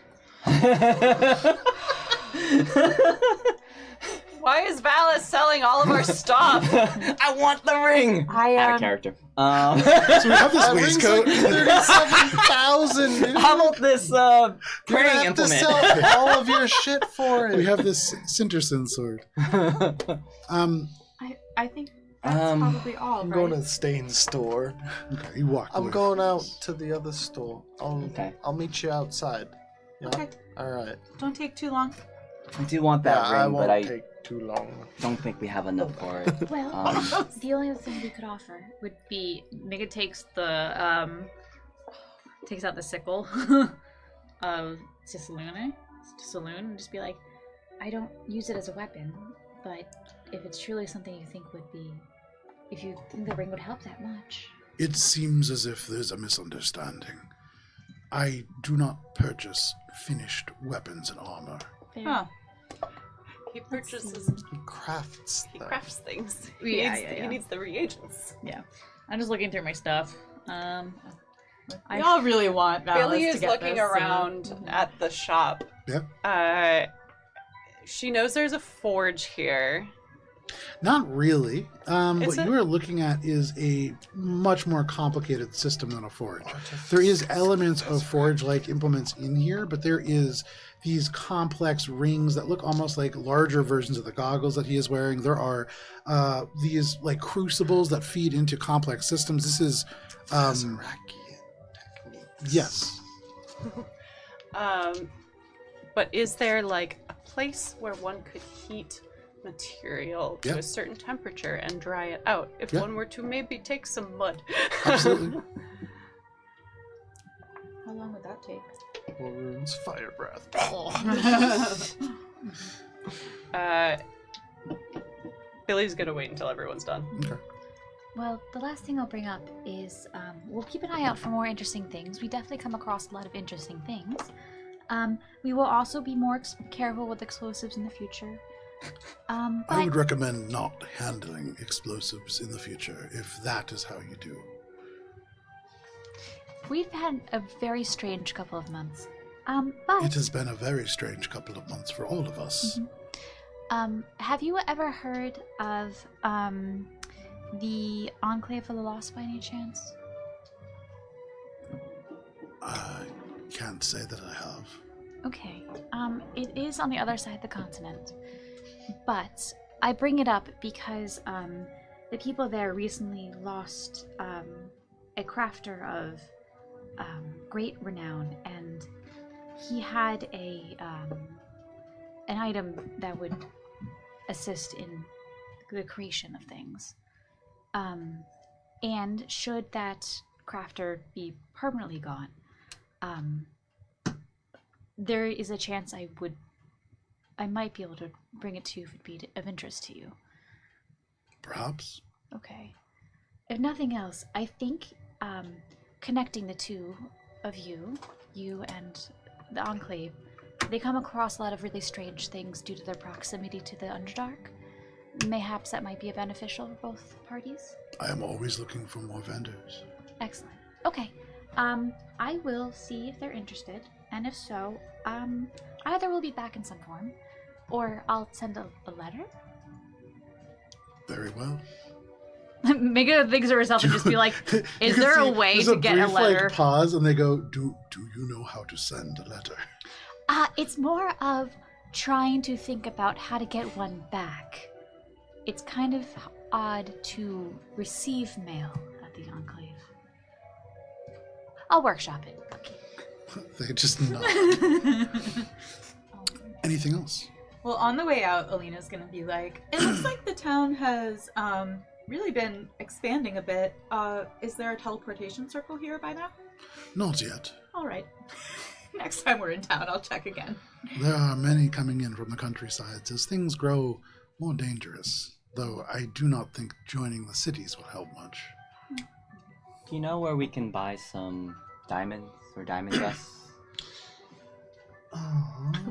Why is Valis selling all of our stuff? I want the ring. Out of character. So we have this That ring's waistcoat. like 37,000, dude. How about this You're praying gonna have to implement? sell all of your shit for We it. have this Sinterson sword. I think that's probably all, I'm right? going to the stain store. Okay, you walk I'm away going from out this. to the other store. Okay. I'll meet you outside. Yeah? Okay. All right. Don't take too long. I do want that I ring, won't but I take too long. don't think we have enough for it. Well, the only other thing we could offer Would be Nigga takes the takes out the sickle of Saloon and just be like, I don't use it as a weapon, but if it's truly something you think would be, if you think the ring would help that much. It seems as if there's a misunderstanding. I do not purchase finished weapons and armor. Huh. He purchases. He crafts He them. crafts things. Yeah, He needs the reagents. I'm just looking through my stuff. We all really want Valis Billy to is get looking this, so- around at the shop. Yeah. She knows there's a forge here. Not really. What It's you are looking at is a much more complicated system than a forge. There is elements of forge-like implements in here, but there is these complex rings that look almost like larger versions of the goggles that he is wearing. There are these like crucibles that feed into complex systems. This is yes. But is there like a place where one could heat material to Yeah. a certain temperature and dry it out if Yeah. one were to maybe take some mud? Absolutely. How long would that take? Runes fire breath. Billy's gonna wait until everyone's done. Okay. Well, the last thing I'll bring up is we'll keep an eye out for more interesting things. We definitely come across a lot of interesting things. We will also be more careful with explosives in the future. I But would recommend not handling explosives in the future if that is how you do. we've had a very strange couple of months. But It has been a very strange couple of months for all of us. have you ever heard of the Enclave of the Lost by any chance? I can't say that I have. Okay. It is on the other side of the continent. But I bring it up because the people there recently lost a crafter of great renown, and he had an item that would assist in the creation of things. And should that crafter be permanently gone, there is a chance I might be able to bring it to you if it'd be of interest to you. Perhaps. Okay. If nothing else, I think connecting the two of you and the Enclave, they come across a lot of really strange things due to their proximity to the Underdark. Mayhaps that might be beneficial for both parties. I am always looking for more vendors. Excellent. Okay. I will see if they're interested, and if so, either we'll be back in some form, or I'll send a letter. Very well. Mega thinks to herself and just be like, is there a way to get a letter? Like, pause, and they go, do you know how to send a letter? It's more of trying to think about how to get one back. It's kind of odd to receive mail at the Enclave. I'll workshop it. Okay. They just nod. Anything else? Well, on the way out, Alina's gonna be like, it looks like the town has really been expanding a bit. Is there a teleportation circle here by now? Not yet. All right. Next time we're in town, I'll check again. There are many coming in from the countrysides as things grow more dangerous, though I do not think joining the cities will help much. Do you know where we can buy some diamonds or diamond dust?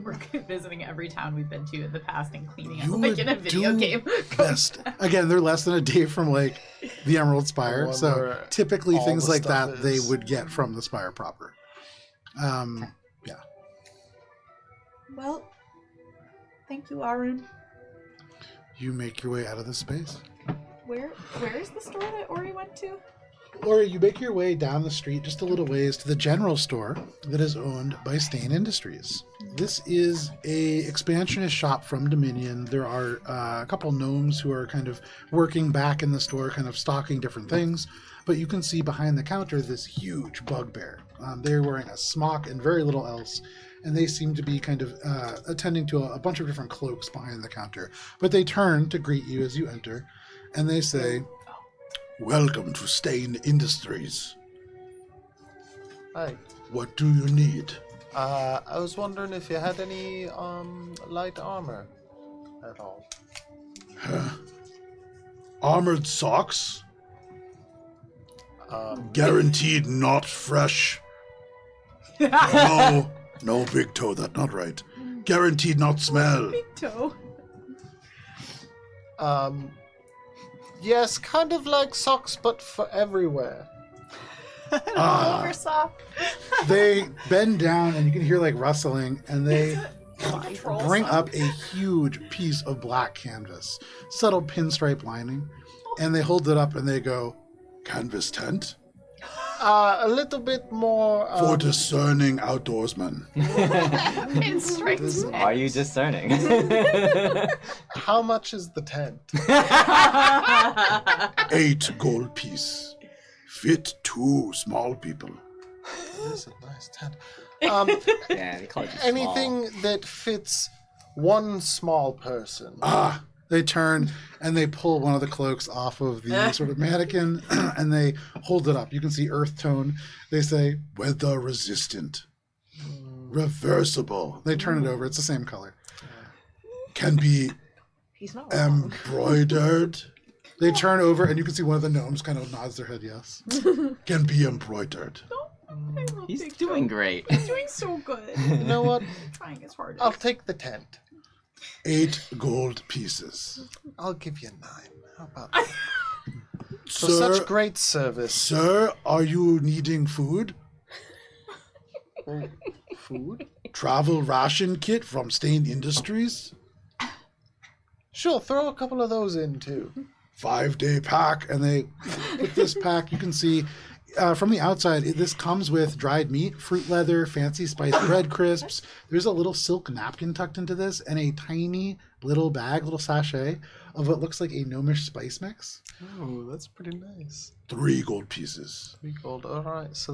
We're visiting every town we've been to in the past and cleaning You it like would in a video do game. best. Again, they're less than a day from like the Emerald Spire, so Where typically all things the like stuff that they is. would get from the Spire proper. Yeah. Well, thank you, Arun. You make your way out of this space. Where is the store that Ori went to? Or you make your way down the street just a little ways to the general store that is owned by Stain Industries. This is a expansionist shop from Dominion. There are a couple gnomes who are kind of working back in the store, kind of stocking different things. But you can see behind the counter this huge bugbear. They're wearing a smock and very little else. And they seem to be kind of attending to a bunch of different cloaks behind the counter. But they turn to greet you as you enter. And they say, "Welcome to Stain Industries. Hi. What do you need?" I was wondering if you had any light armor at all. Armored socks? Guaranteed not fresh. No, big toe, that's not right. Guaranteed not smell. Big toe. Yes, kind of like socks, but for everywhere. They bend down and you can hear like rustling, and they bring up a huge piece of black canvas, subtle pinstripe lining, and they hold it up and they go, "Canvas tent? A little bit more. For discerning outdoorsmen." Are you discerning? How much is the tent? 8 gold piece. Fit 2 small people. This is a nice tent. Yeah, they call it Anything that fits one small person. They turn and they pull one of the cloaks off of the sort of mannequin and they hold it up. You can see earth tone. They say, "Weather resistant. Reversible." They turn it over. It's the same color. Can be He's not wrong. embroidered. They turn over and you can see one of the gnomes kind of nods their head yes. Can be embroidered. He's doing great. He's doing so good. You know what? Trying his hardest. I'll take the tent. 8 gold pieces. I'll give you 9. How about that? For Sir, such great service. sir, are you needing food? Food? Travel ration kit from Stain Industries? Sure, throw a couple of those in too. 5-day pack, and they put this pack. You can see from the outside, this comes with dried meat, fruit leather, fancy spiced bread crisps. There's a little silk napkin tucked into this, and a tiny little bag, little sachet of what looks like a gnomish spice mix. Oh, that's pretty nice. 3 gold pieces. 3 gold. All right, so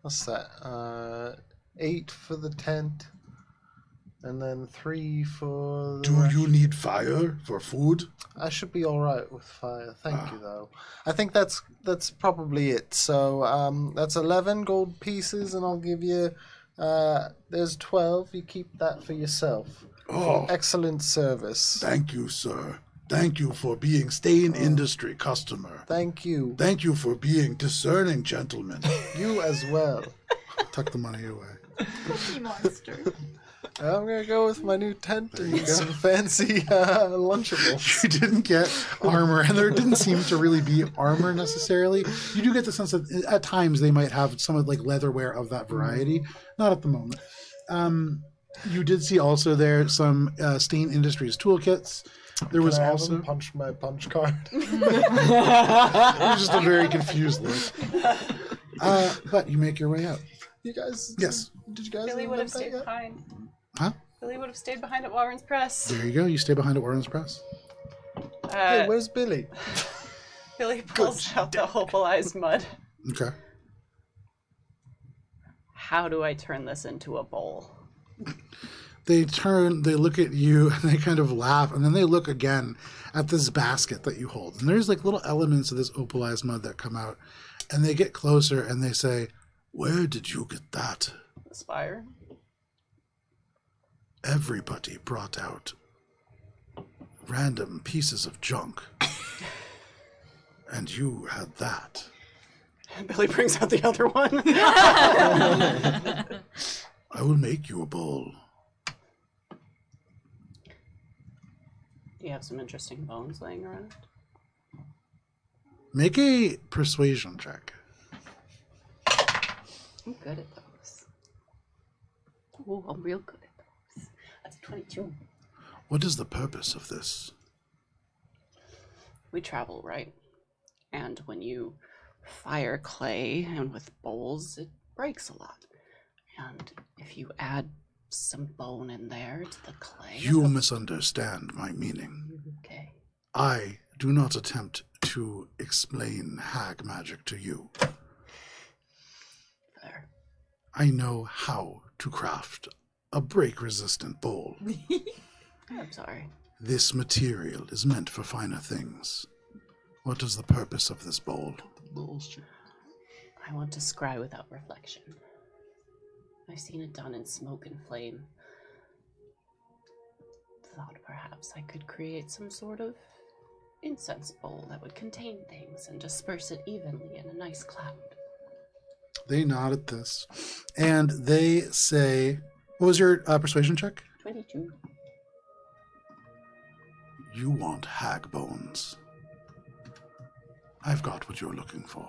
what's that? 8 for the tent, and then 3 for. Do you need fire for food? I should be all right with fire. Thank you, though. I think that's probably it. So that's 11 gold pieces, and I'll give you. There's 12. You keep that for yourself. Oh, Excellent service. thank you, sir. Thank you for being Stain Industry customer. Thank you. Thank you for being discerning gentlemen. You as well. Tuck the money away. Cookie monster. I'm gonna go with my new tent you and go. some fancy Lunchables. You didn't get armor, and there didn't seem to really be armor necessarily. You do get the sense that at times they might have some of like leatherware of that variety. Not at the moment. You did see also there some Stain Industries toolkits. There was Can I have also him punch my punch card. it was just a very confused look. But you make your way out. You guys? Yes. Did you guys? Billy would have invent stayed that yet? behind. Huh? Billy would have stayed behind at Warren's Press. There you go. You stay behind at Warren's Press. Hey, where's Billy? Billy pulls out the opalized mud. Okay. How do I turn this into a bowl? They turn, they look at you, and they kind of laugh, and then they look again at this basket that you hold. And there's like little elements of this opalized mud that come out, and they get closer, and they say, "Where did you get that?" The spire? Everybody brought out random pieces of junk. And you had that. Billy brings out the other one. I will make you a bowl. Do you have some interesting bones laying around? Make a persuasion check. I'm good at those. Oh, I'm real good at those. That's a 22. What is the purpose of this? We travel, right? And when you fire clay and with bowls, it breaks a lot. And if you add some bone in there to the clay... You misunderstand my meaning. Okay. I do not attempt to explain hag magic to you. There. I know how to craft a break-resistant bowl. I'm sorry. This material is meant for finer things. What is the purpose of this bowl? I want to scry without reflection. I've seen it done in smoke and flame. Thought perhaps I could create some sort of incense bowl that would contain things and disperse it evenly in a nice cloud. They nod at this, and they say, what was your persuasion check? 22. You want hag bones. I've got what you're looking for.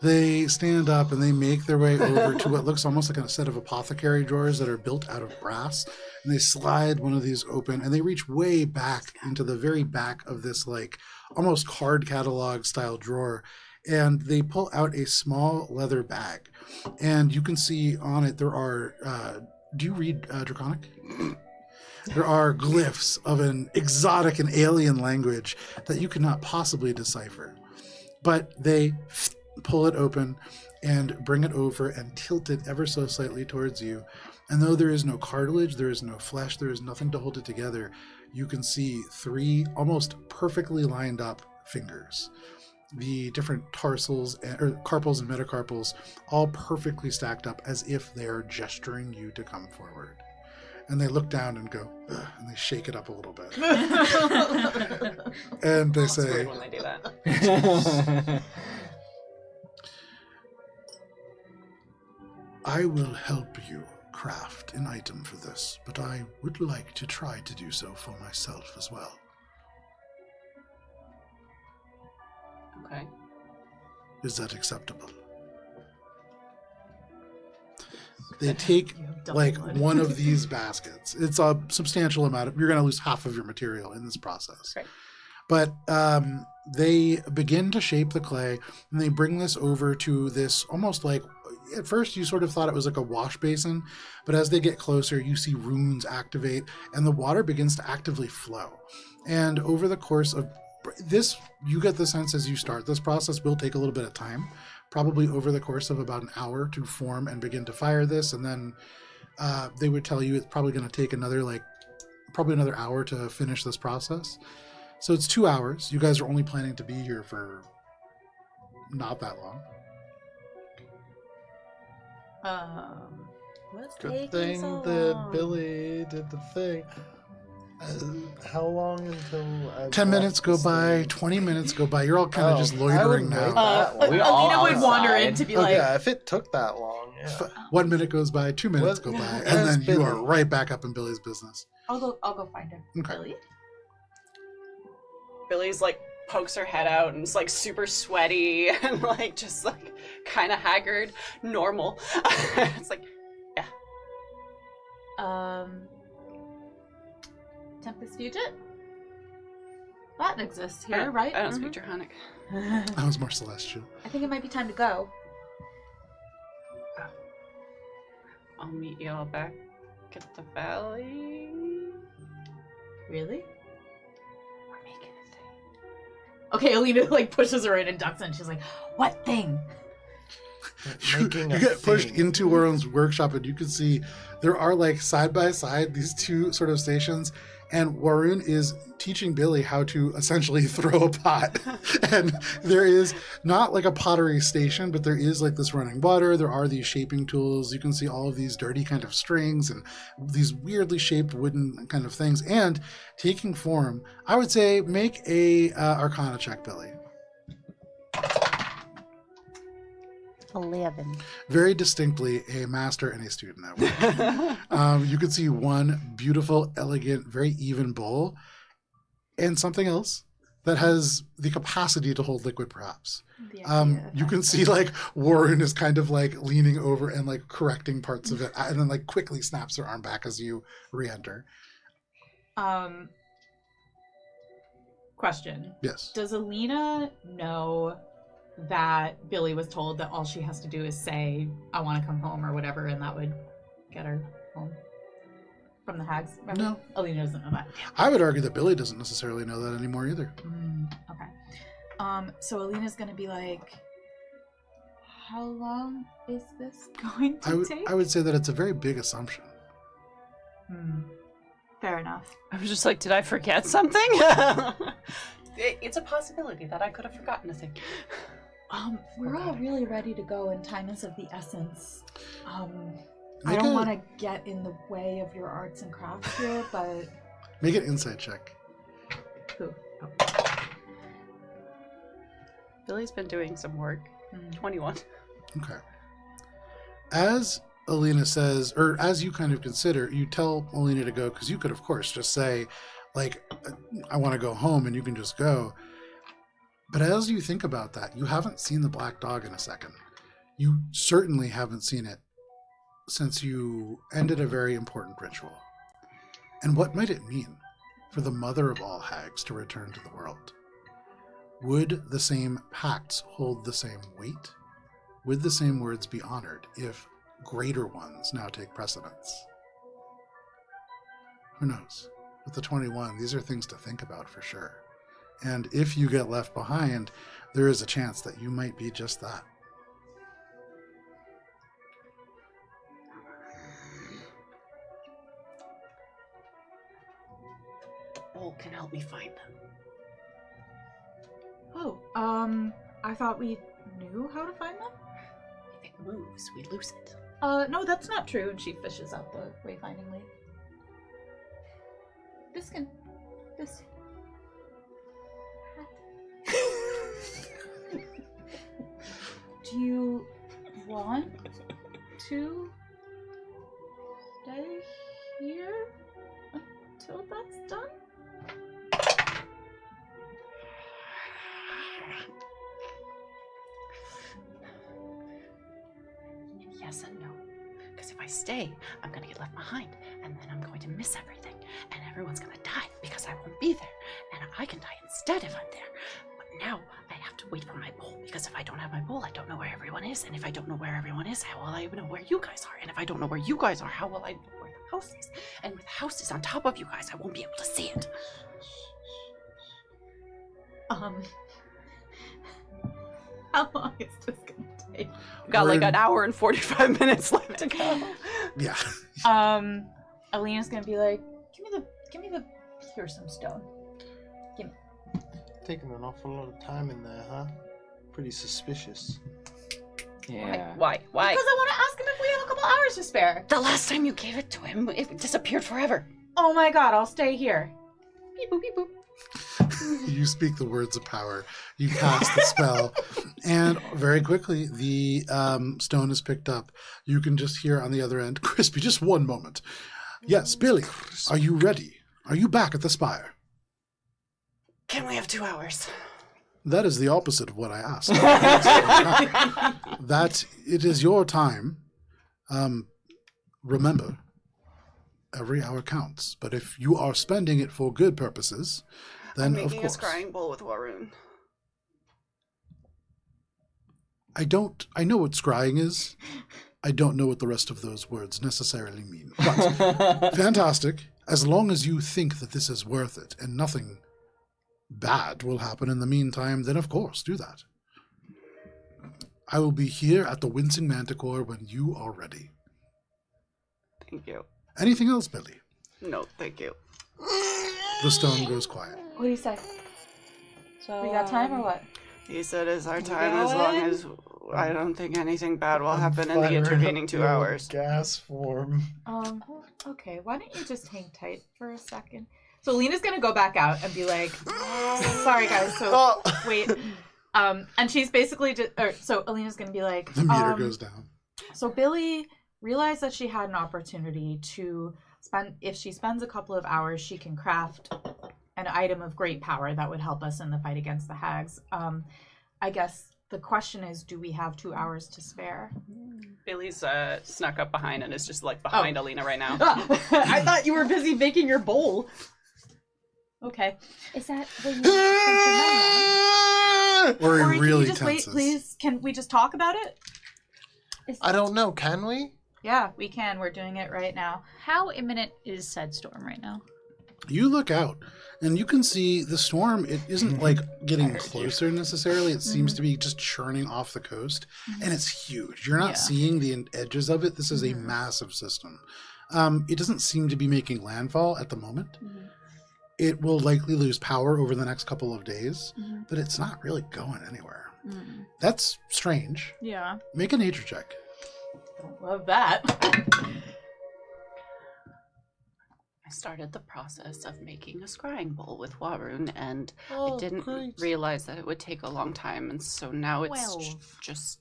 They stand up and they make their way over to what looks almost like a set of apothecary drawers that are built out of brass. And they slide one of these open and they reach way back into the very back of this like almost card catalog style drawer. And they pull out a small leather bag. And you can see on it there are, do you read Draconic? There are glyphs of an exotic and alien language that you cannot possibly decipher. But they pull it open and bring it over and tilt it ever so slightly towards you. And though there is no cartilage, there is no flesh, there is nothing to hold it together, you can see 3 almost perfectly lined up fingers. The different tarsals, or carpals and metacarpals, all perfectly stacked up as if they are gesturing you to come forward. And they look down and go, ugh, and they shake it up a little bit. And they say, It's weird when they do that. I will help you craft an item for this, but I would like to try to do so for myself as well. Okay. Is that acceptable? They take like one of these baskets. It's a substantial amount of, you're going to lose half of your material in this process. Great. But they begin to shape the clay and they bring this over to this almost like, at first you sort of thought it was like a wash basin, but as they get closer, you see runes activate and the water begins to actively flow. And over the course of this, you get the sense as you start, this process will take a little bit of time, probably over the course of about an hour to form and begin to fire this. And then they would tell you it's probably going to take another hour to finish this process. So it's 2 hours. You guys are only planning to be here for not that long. What's Good taking thing so that long? Billy did the thing. How long until 10 minutes go by, 20 minutes go by. You're all kind of just loitering now. We all Alina would wander outside. in to be Oh, like, yeah, if it took that long. 1 minute goes by, 2 minutes go by, and then you are right back up in Billy's business. I'll go find her. Okay. Billy? Billy's like pokes her head out and is like super sweaty and like just like kind of haggard, normal. It's like, yeah. Tempest Fugit? That exists here, right? I don't speak Draconic. I was more celestial. I think it might be time to go. I'll meet y'all back at the valley. Really? We're making a thing. Okay, Alina like pushes her in and ducks in. She's like, "What thing?" You get pushed into Warren's workshop, and you can see there are like side by side these two sort of stations, and Warren is teaching Billy how to essentially throw a pot. And there is not like a pottery station, but there is like this running water. There are these shaping tools. You can see all of these dirty kind of strings and these weirdly shaped wooden kind of things. And taking form, I would say make a Arcana check, Billy. 11. Very distinctly a master and a student at work. You could see one beautiful, elegant, very even bowl, and something else that has the capacity to hold liquid, perhaps. You can see like Warren is kind of like leaning over and like correcting parts of it, and then like quickly snaps her arm back as you re-enter. Question. Yes. Does Alina know that Billy was told that all she has to do is say, "I want to come home," or whatever, and that would get her home from the hags? Remember? No. Alina doesn't know that. I would argue that Billy doesn't necessarily know that anymore either. Okay. So Alina's gonna be like, how long is this going to take? I would say that it's a very big assumption. Fair enough. I was just like, did I forget something? It's a possibility that I could have forgotten a thing. We're all really ready to go, and time is of the essence. I don't want to get in the way of your arts and crafts here, but... Make an insight check. Who? Billy's been doing some work. 21. Okay. As Alina says, or as you kind of consider, you tell Alina to go, because you could, of course, just say, like, I want to go home, and you can just go. But as you think about that, you haven't seen the black dog in a second. You certainly haven't seen it since you ended a very important ritual. And what might it mean for the mother of all hags to return to the world? Would the same pacts hold the same weight? Would the same words be honored if greater ones now take precedence? Who knows? With the 21, these are things to think about for sure. And if you get left behind, there is a chance that you might be just that. The bowl can help me find them. Oh, I thought we knew how to find them? If it moves, we lose it. No, that's not true. And she fishes out the wayfinding leaf. This. Do you want to stay here until that's done? Yes and no. Because if I stay, I'm going to get left behind, and then I'm going to miss everything, and everyone's going to die because I won't be there, and I can die instead if I'm there. But now I have to wait for my bowl, because if I don't have my bowl, I don't know where everyone is, and if I don't know where everyone is, how will I know where you guys are? And if I don't know where you guys are, how will I know where the house is? And with the house is on top of you guys, I won't be able to see it. How long is this going to take? Got like an hour and 45 minutes left to go. Yeah. Alina's gonna be like, give me the fearsome stone. Give me. Taking an awful lot of time in there, huh? Pretty suspicious. Yeah. Why? Because I want to ask him if we have a couple hours to spare. The last time you gave it to him, it disappeared forever. Oh my god, I'll stay here. Beep boop, beep boop. You speak the words of power. You cast the spell, And very quickly, the stone is picked up. You can just hear on the other end, Crispy, just one moment. Yes, Billy, are you ready? Are you back at the spire? Can we have 2 hours? That is the opposite of what I asked. That it is your time. Remember, every hour counts. But if you are spending it for good purposes, then I'm of making course. a scrying bowl with Waroon. I know what scrying is. I don't know what the rest of those words necessarily mean. But fantastic. As long as you think that this is worth it and nothing bad will happen in the meantime, then of course, do that. I will be here at the Wincing Manticore when you are ready. Thank you. Anything else, Billy? No, thank you. The stone goes quiet. What do you say? So We got time or what? He said it's our time as long as I don't think anything bad will happen in the Firing intervening up 2 the old hours. Gas form. Okay, why don't you just hang tight for a second? So Lena's gonna go back out and be like, sorry guys, so wait. And she's basically just, so Alina's gonna be like, The meter goes down. So Billy realized that she had an opportunity to spend, if she spends a couple of hours, she can craft an item of great power that would help us in the fight against the hags. I guess the question is, do we have 2 hours to spare? Billy's snuck up behind and is just like behind Alina right now. I thought you were busy making your bowl. Okay. Is that what you spent your money Or Or really can you just wait, tenses. please? Can we just talk about it? on? I don't know, can we? Yeah, we can. We're doing it right now. How imminent is said storm right now? You look out, and you can see the storm. It isn't like getting closer necessarily. It seems to be just churning off the coast, and it's huge. You're not seeing the edges of it. This is a massive system. It doesn't seem to be making landfall at the moment. It will likely lose power over the next couple of days, but it's not really going anywhere. That's strange. Yeah. Make a nature check. Love that. I started the process of making a scrying bowl with Waroon, and Oh, I didn't great. realize that it would take a long time, and so now it's just...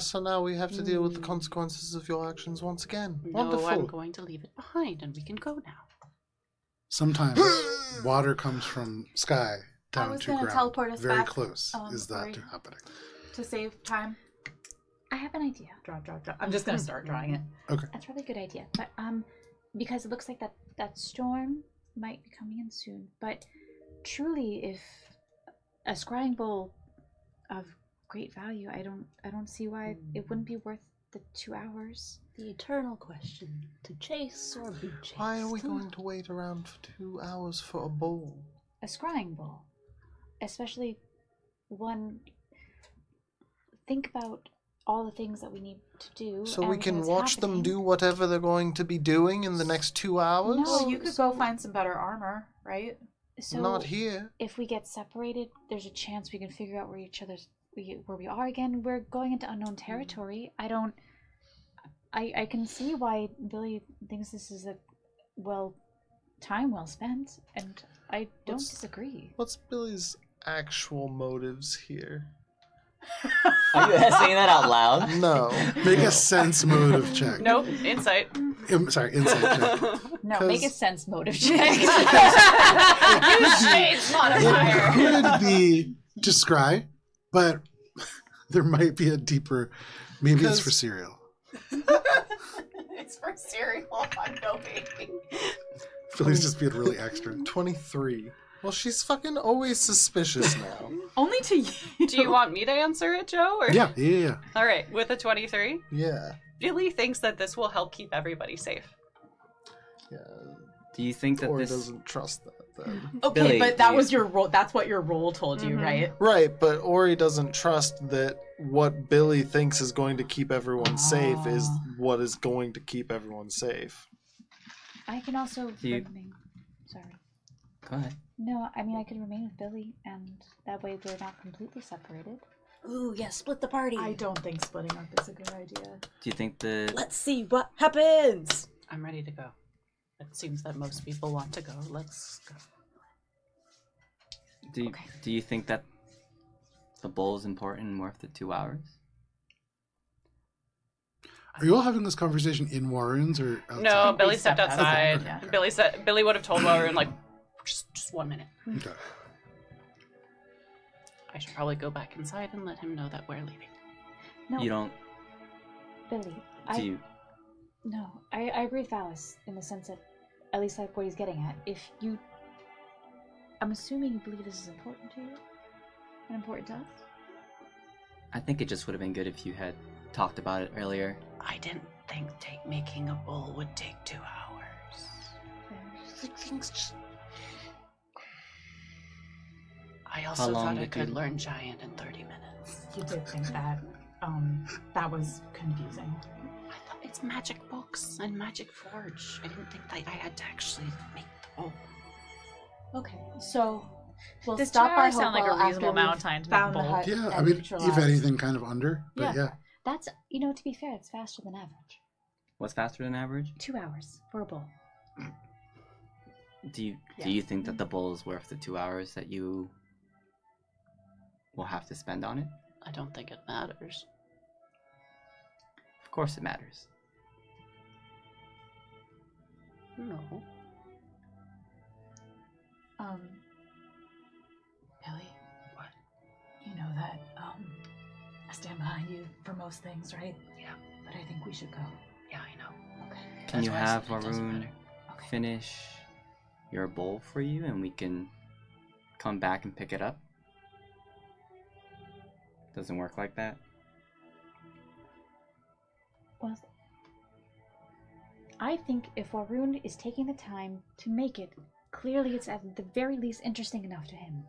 So now we have to deal with the consequences of your actions once again. No, Wonderful. I'm going to leave it behind, and we can go now. Sometimes water comes from sky I down was to gonna ground. teleport us Very back, close is that Ori. happening. To save time. I have an idea. Draw. I'm just gonna start drawing it. That's probably a good idea. But because it looks like that storm might be coming in soon. But truly, if a scrying bowl of great value, I don't see why it wouldn't be worth the 2 hours. the eternal question: to chase or be chased? Why are we going to wait around for 2 hours for a bowl? A scrying bowl, especially one. Think about all the things that we need to do. So we everything can that's watch them happening. do whatever they're going to be doing in the next 2 hours? No. Well, you could go so- find some better armor, right? So Not here. if we get separated, there's a chance we can figure out where we are again. We're going into unknown territory. I can see why Billy thinks this is time well spent, and I don't disagree. What's Billy's actual motives here? Are you saying that out loud? No. Make a sense motive check. Nope, insight. Sorry, insight check. No, 'Cause- make a sense motive check. Use shades modifier. It could be to scry, but there might be a deeper. Maybe it's for cereal. It's for cereal. I'm no baby. Billy's just being really extra. 23. Well, she's fucking always suspicious now. Only to you. Do you want me to answer it, Joe? Or... Yeah. All right, with a 23, Yeah. Billy thinks that this will help keep everybody safe. Yeah. Do you think that Or this? doesn't trust that then. Okay, Billy, but that do you- was your role. That's what your role told you, right? Right, but Ori doesn't trust that what Billy thinks is going to keep everyone safe is what is going to keep everyone safe. I can also You- remain. Sorry. Go ahead. No, I mean I could remain with Billy, and that way we're not completely separated. Ooh, yeah, split the party. I don't think splitting up is a good idea. Do you think the? Let's see what happens. I'm ready to go. It seems that most people want to go. Let's go. Do you think that the bowl's important and worth the 2 hours? Are you all having this conversation in Warren's or outside? No, Billy We stepped stepped outside. outside, yeah. Billy would have told Warren like, just 1 minute. Okay. I should probably go back inside and let him know that we're leaving. No, You don't... Billy. Do you... No, I agree with Alice in the sense that, at least like what he's getting at. If you, I'm assuming you believe this is important to you, and important to us. I think it just would have been good if you had talked about it earlier. I didn't think making a bowl would take 2 hours. I also long thought I did could you- learn giant in 30 minutes. You did think that. That was confusing. I thought it's magic books and magic forge. I didn't think that I had to actually make the bowl. Okay, so we'll Does stop 2 by hours sound like a Hopewell reasonable after amount of we've time to make a found the bowl? hut Yeah, I and mean, if neutralized. anything, kind of under. But yeah. That's, to be fair, it's faster than average. What's faster than average? 2 hours for a bowl. Do you think that the bowl is worth the 2 hours that you will have to spend on it? I don't think it matters. Of course it matters. No. Billy. What? You know that, I stand behind you for most things, right? Yeah. But I think we should go. Yeah, I know. Okay. Can you That's why I have said it doesn't Varun matter. Okay. finish your bowl for you and we can come back and pick it up? Doesn't work like that? Well, I think if Warun is taking the time to make it, clearly it's at the very least interesting enough to him.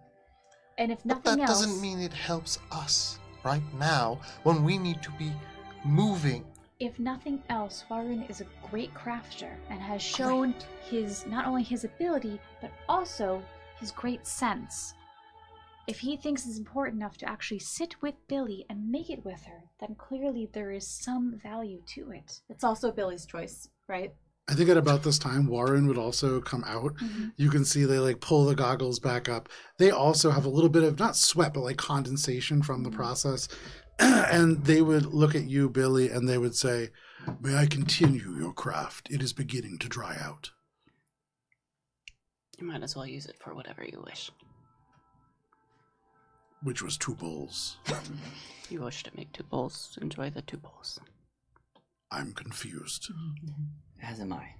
And if But nothing that else, doesn't mean it helps us right now when we need to be moving. if nothing else, Warun is a great crafter and has shown his not only his ability but also his great sense. If he thinks it's important enough to actually sit with Billy and make it with her, then clearly there is some value to it. It's also Billy's choice, right? I think at about this time, Warren would also come out. You can see they like pull the goggles back up. They also have a little bit of not sweat, but like condensation from the process. And they would look at you, Billy, and they would say, "May I continue your craft? It is beginning to dry out." You might as well use it for whatever you wish. Which was 2 bowls. You wish to make 2 bowls, enjoy the 2 bowls. I'm confused. As am I.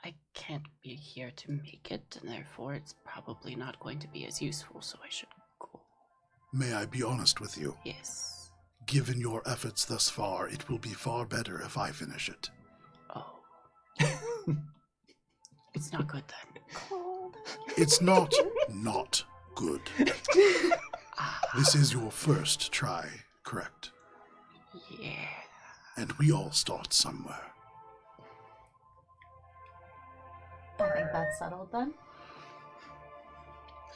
I can't be here to make it, and therefore it's probably not going to be as useful, so I should go. May I be honest with you? Yes. Given your efforts thus far, it will be far better if I finish it. Oh. It's not good then. It's not good. This is your first try, correct? Yeah. And we all start somewhere. I think that's settled then.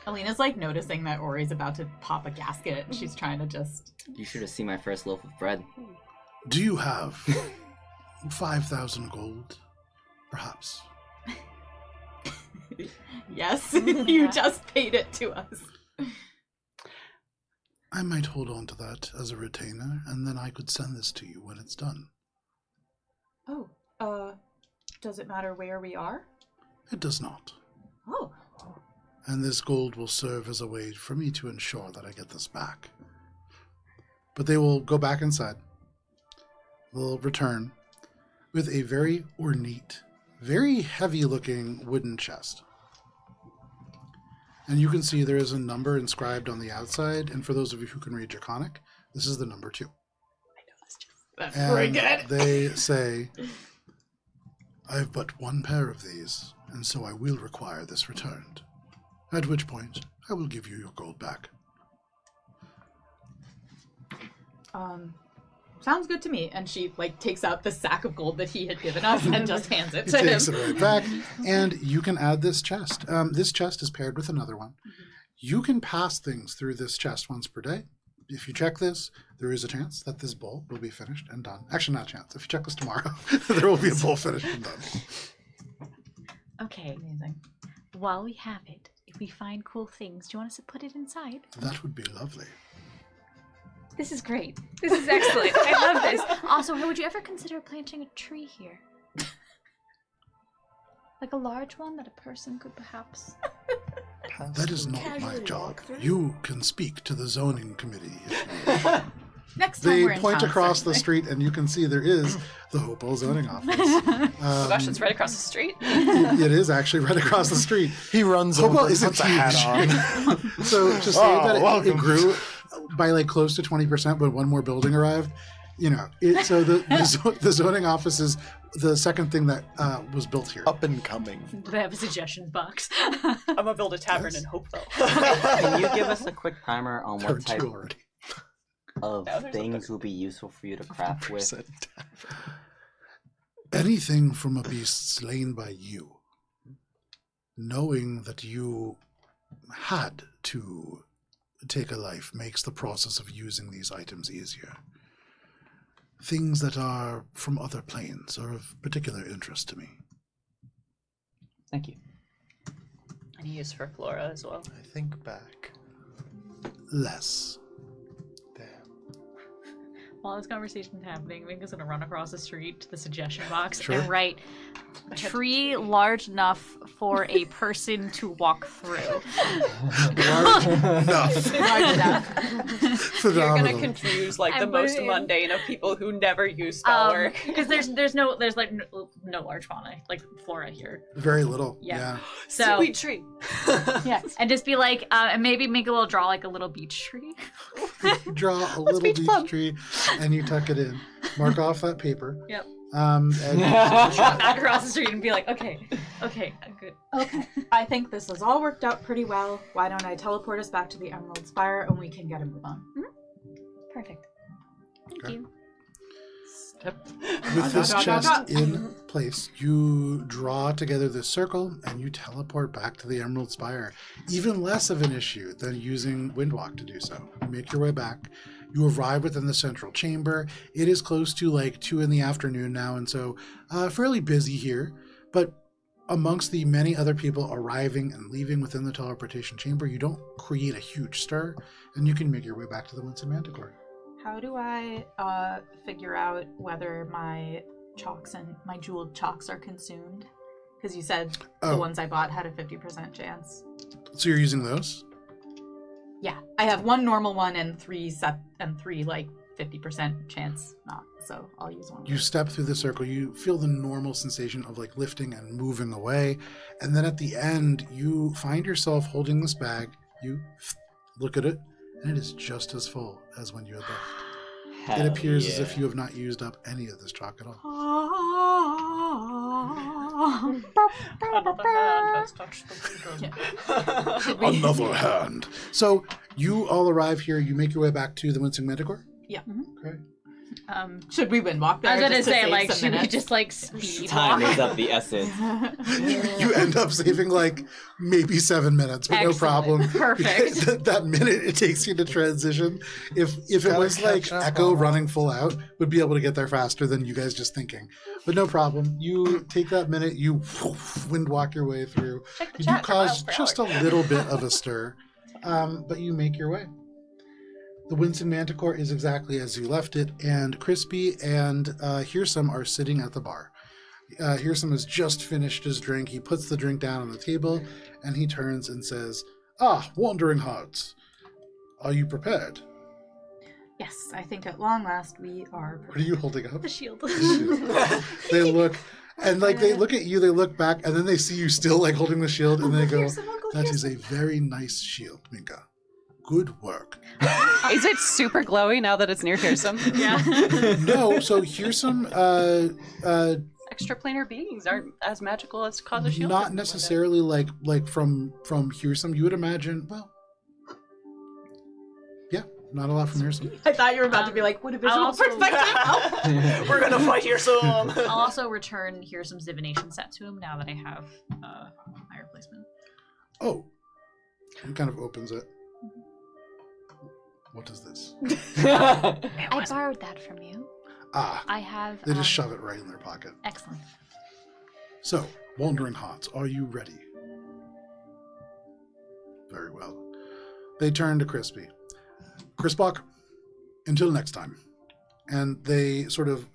Alina's like noticing that Ori's about to pop a gasket and she's trying to just... You should have seen my first loaf of bread. Do you have 5,000 gold? Perhaps. Yes, you just paid it to us. I might hold on to that as a retainer, and then I could send this to you when it's done. Oh, does it matter where we are? It does not. Oh. And this gold will serve as a way for me to ensure that I get this back. But they will go back inside. They'll return with a very ornate, very heavy-looking wooden chest. And you can see there is a number inscribed on the outside, and for those of you who can read Draconic, this is the number 2. That's And very good. they say, "I have but 1 pair of these, and so I will require this returned. At which point, I will give you your gold back." Sounds good to me. And she like takes out the sack of gold that he had given us and just hands it He to him. takes it right back, and you can add this chest. This chest is paired with another one. You can pass things through this chest once per day. If you check this, there is a chance that this bowl will be finished and done. Actually, not a chance. If you check this tomorrow, there will be a bowl finished and done. Okay, Amazing. while we have it, if we find cool things, do you want us to put it inside? That would be lovely. This is great. This is excellent. I love this. Also, would you ever consider planting a tree here? Like a large one that a person could perhaps... That is not my Casually job. walk through. You can speak to the zoning committee. If you wish. Next time They we're in point town, across the certainly. street, and you can see there is the Hopewell zoning office. Oh gosh, it's right across the street. It is actually right across the street. He runs Hopewell over, isn't puts a hat huge. on. So to say Oh, that it welcome. grew by like close to 20% when one more building arrived, so the zoning office is the second thing that was built here. Up and coming. Do they have a suggestions box? I'm gonna build a tavern Yes. in Hopeville. Can you give us a quick primer on There are what type two already. of No, there's things will be useful for you to craft with? 100% Anything from a beast slain by you, knowing that you had to take a life makes the process of using these items easier. Things that are from other planes are of particular interest to me. Thank you. Any use for flora as well? I think back. Less. Damn. While this conversation's happening, Minka's gonna run across the street to the suggestion box Sure. and write tree large enough for a person to walk through. Large enough. Large enough. You're Phenomenal. gonna confuse like the I'm most putting- mundane of people who never use spell work. Because there's no large fauna like flora here. Very little. Yeah. Yeah. So Sweet tree. yeah, and just be like, and maybe make a little draw like a little beech tree. Draw a little beach beech club. tree and you tuck it in. Mark off that paper. Yep. And Back across the street and be like, okay, I'm good. Okay, I think this has all worked out pretty well. Why don't I teleport us back to the Emerald Spire and we can get a move on? Perfect. Thank Okay. you. with this Dot, dot, chest dot, dot. in place, you draw together this circle and you teleport back to the Emerald Spire. Even less of an issue than using Windwalk to do so. You make your way back. You arrive within the central chamber. It is close to like 2 in the afternoon now, and so fairly busy here. But amongst the many other people arriving and leaving within the teleportation chamber, you don't create a huge stir, and you can make your way back to the Winsome Manticore. How do I figure out whether my chalks and my jeweled chalks are consumed? Because you said the Oh. ones I bought had a 50% chance. So you're using those? Yeah, I have one normal one and three like 50% chance not. So I'll use one. of You those. step through the circle, you feel the normal sensation of like lifting and moving away, and then at the end you find yourself holding this bag. You look at it, and it is just as full as when you had left. It appears as if you have not used up any of this chalk at all. Another hand has touched the freedom. Another hand. So you all arrive here, you make your way back to the Winsome Manticore? Yeah. Okay. Should we walk there? I was gonna just to say, save like, some should we minutes? just like speed Time walk? is of the essence. You end up saving like maybe 7 minutes, but no Excellent. problem. Perfect. That minute it takes you to transition, if it Gotta was like catch up Echo on running full out, would be able to get there faster than you guys just thinking. But no problem. You take that minute, you wind walk your way through. Check the You do chat for miles cause per just hour. a little bit of a stir, but you make your way. The Winsome Manticore is exactly as you left it, and Crispy and Hearsome are sitting at the bar. Hearsome has just finished his drink. He puts the drink down on the table, and he turns and says, "Ah, Wandering Hearts, are you prepared?" Yes, I think at long last we are. What are you holding up? The shield. They look, and like they look at you, they look back, and then they see you still like holding the shield, and they go, "That is a very nice shield, Minka. Good work." Is it super glowy now that it's near Fearsome? Yeah. No, so Hearsome, Extraplanar beings aren't as magical as cause a shield. not necessarily like from Hearsome. You would imagine, well, yeah, not a lot from Hearsome. I thought you were about to be like, what a visual I'll also- perspective. We're gonna fight Fearsome. I'll also return here some divination set to him now that I have my replacement. Oh, he kind of opens it. What is this? I borrowed that from you. Ah, I have. they just shove it right in their pocket. Excellent. So, Wandering Hearts, are you ready? Very well. They turn to Crispy. Crispbach, until next time. And they sort of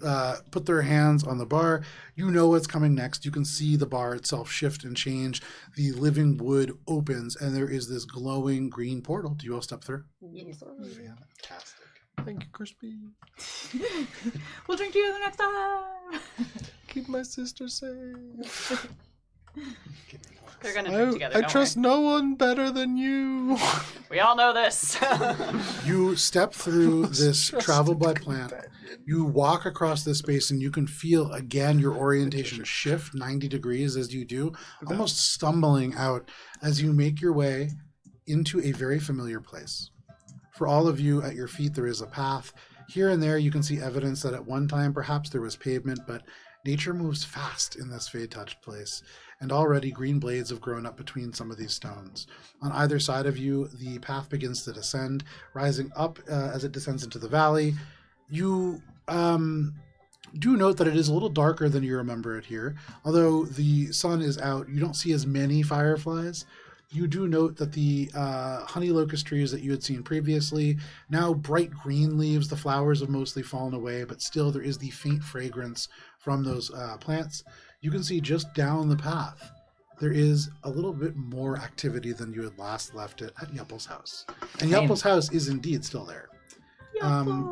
put their hands on the bar. You know what's coming next. You can see the bar itself shift and change. The living wood opens, and there is this glowing green portal. Do you all step through? Yes. Fantastic. Thank you, Crispy. We'll drink together next time. Keep my sister safe. They're gonna drink together. I don't trust worry. no one better than you. We all know this. You step through this travel by plant. You walk across this space, and you can feel again your orientation shift 90 degrees as you do, almost stumbling out as you make your way into a very familiar place. For all of you at your feet, there is a path. Here and there, you can see evidence that at one time perhaps there was pavement, but nature moves fast in this fade-touched place, and already green blades have grown up between some of these stones. On either side of you, the path begins to descend, rising up as it descends into the valley. You do note that it is a little darker than you remember it here. Although the sun is out, you don't see as many fireflies. You do note that the honey locust trees that you had seen previously, now bright green leaves, the flowers have mostly fallen away, but still there is the faint fragrance from those plants. You can see just down the path, there is a little bit more activity than you had last left it at Yupple's house. And Yupple's house is indeed still there.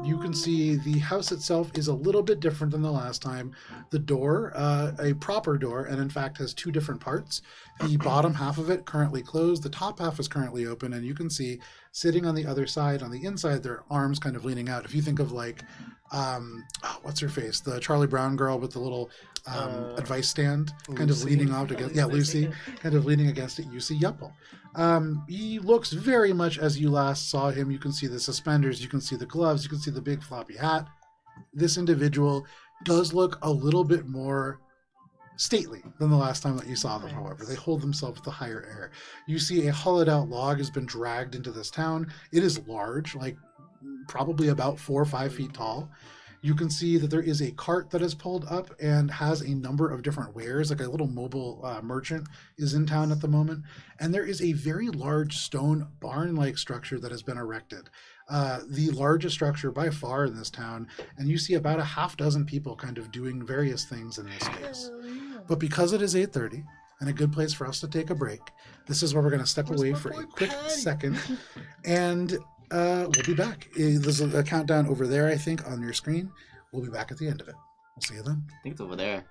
You can see the house itself is a little bit different than the last time. The door, a proper door, and in fact has two different parts. The bottom half of it currently closed. The top half is currently open, and you can see sitting on the other side, on the inside, their arms kind of leaning out. If you think of like, what's her face? The Charlie Brown girl with the little advice stand, kind of leaning out against. Yeah, Lucy, kind of leaning against it. You see Yupple. He looks very much as you last saw him. You can see the suspenders, you can see the gloves, you can see the big floppy hat. This individual does look a little bit more stately than the last time that you saw them, however. They hold themselves with a higher air. You see a hollowed out log has been dragged into this town. It is large, like probably about 4 or 5 feet tall. You can see that there is a cart that is pulled up and has a number of different wares, like a little mobile merchant is in town at the moment. And there is a very large stone barn-like structure that has been erected. The largest structure by far in this town, and you see about a half dozen people kind of doing various things in this space. But because it is 8:30 and a good place for us to take a break, this is where we're going to step away for a quick second, and we'll be back. There's a countdown over there, I think, on your screen. We'll be back at the end of it. We'll see you then. I think it's over there.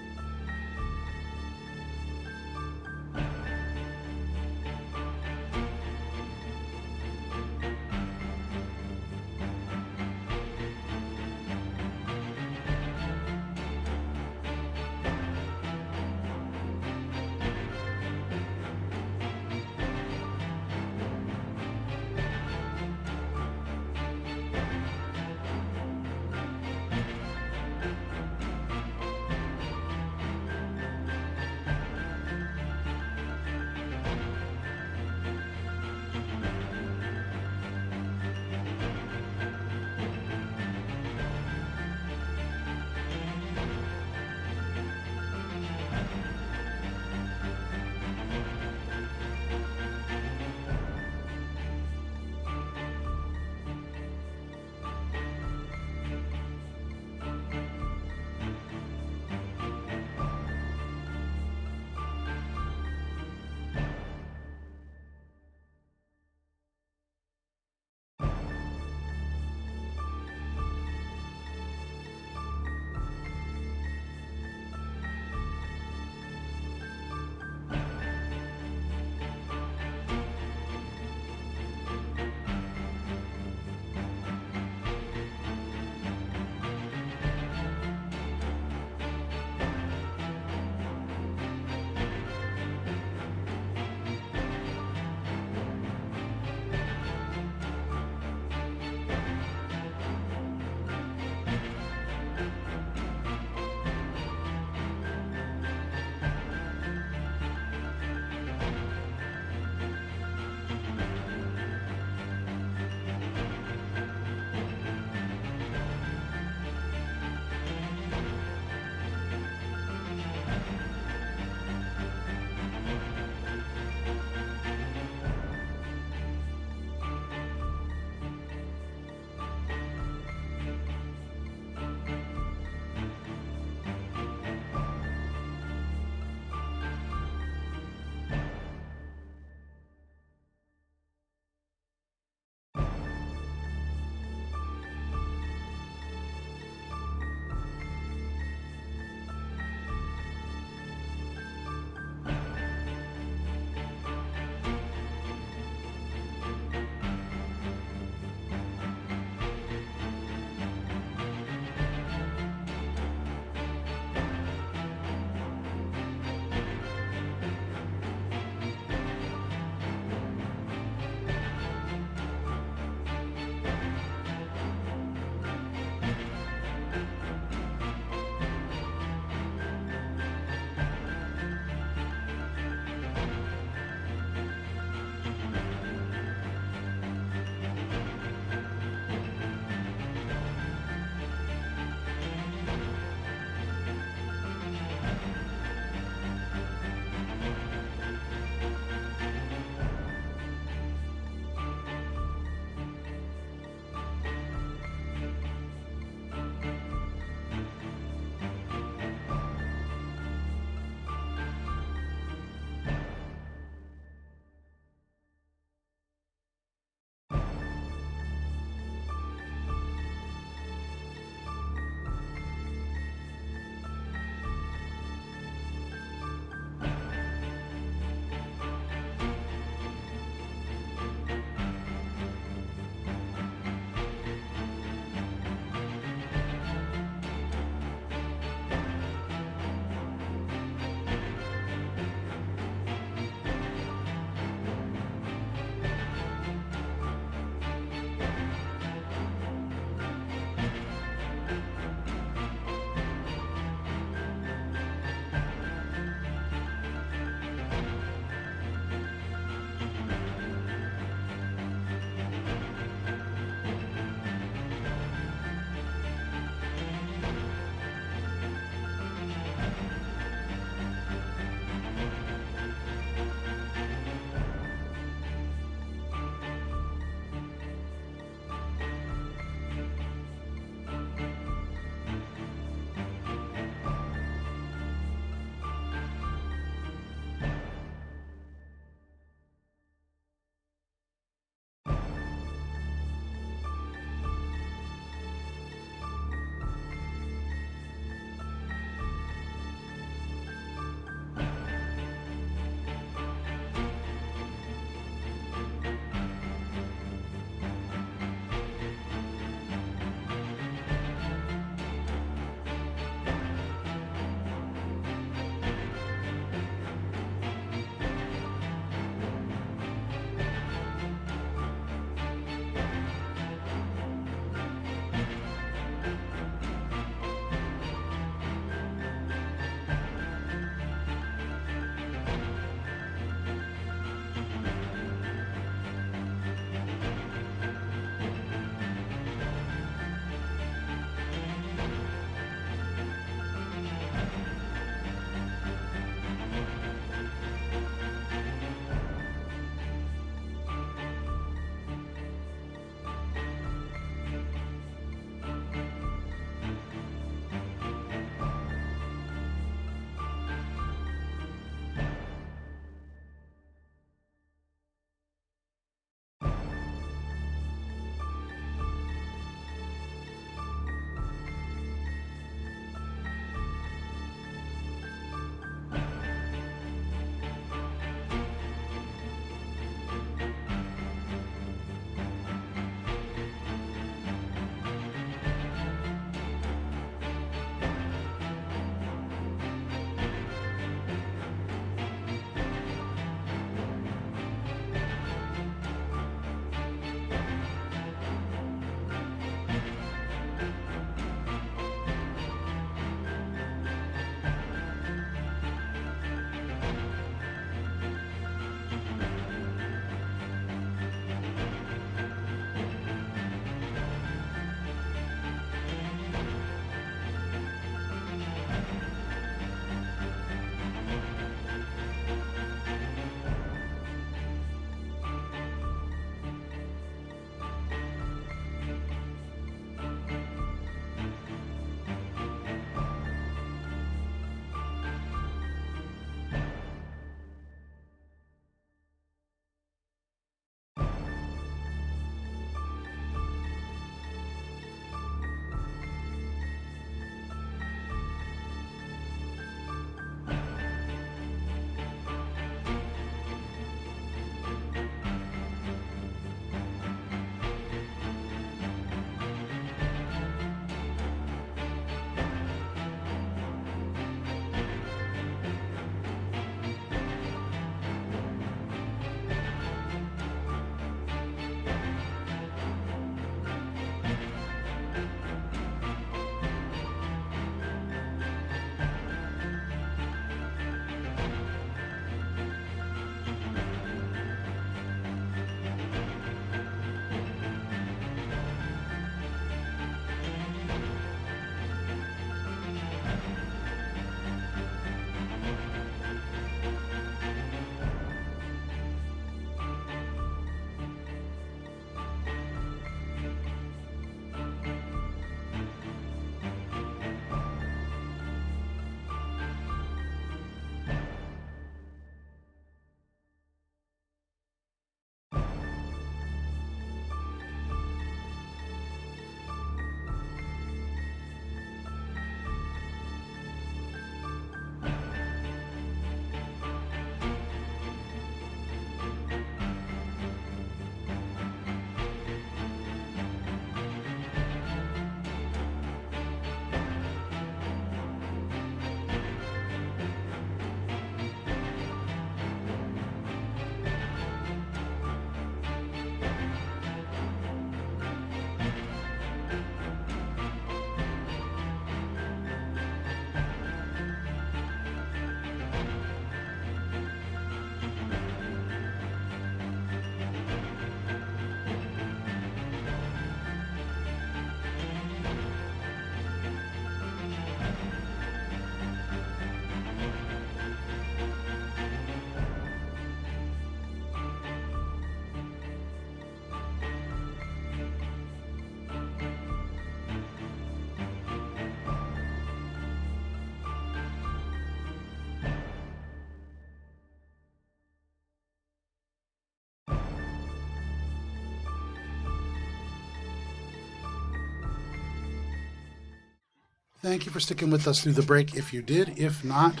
Thank you for sticking with us through the break. If you did, if not,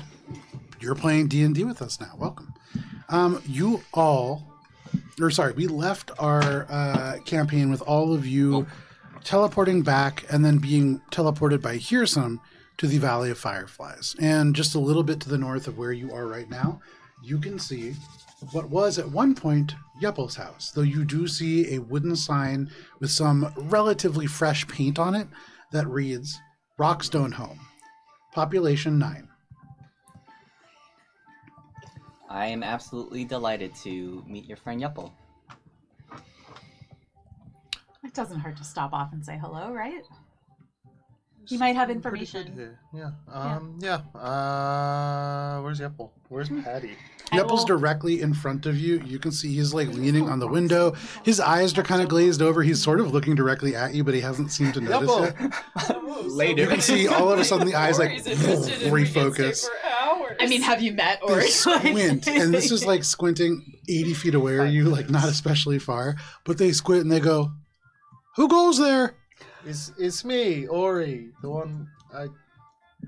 you're playing D&D with us now. Welcome. We left our campaign with all of you teleporting back and then being teleported by Hearsome to the Valley of Fireflies. And just a little bit to the north of where you are right now, you can see what was at one point Yeppel's house, though you do see a wooden sign with some relatively fresh paint on it that reads Rockstonehome, population 9. I am absolutely delighted to meet your friend Yeppel. It doesn't hurt to stop off and say hello, right? He might have information. Here. Yeah. Where's Yeppel? Where's Patty? Yeppel's directly in front of you. You can see he's like leaning on the window. His eyes are kind of glazed over. He's sort of looking directly at you, but he hasn't seemed to notice it. Later. You can see all of a sudden the eyes like refocus. I mean, have you met or They squint, and this is like squinting 80 feet away from you, like not especially far, but they squint and they go, "Who goes there?" It's me, Ori, the one I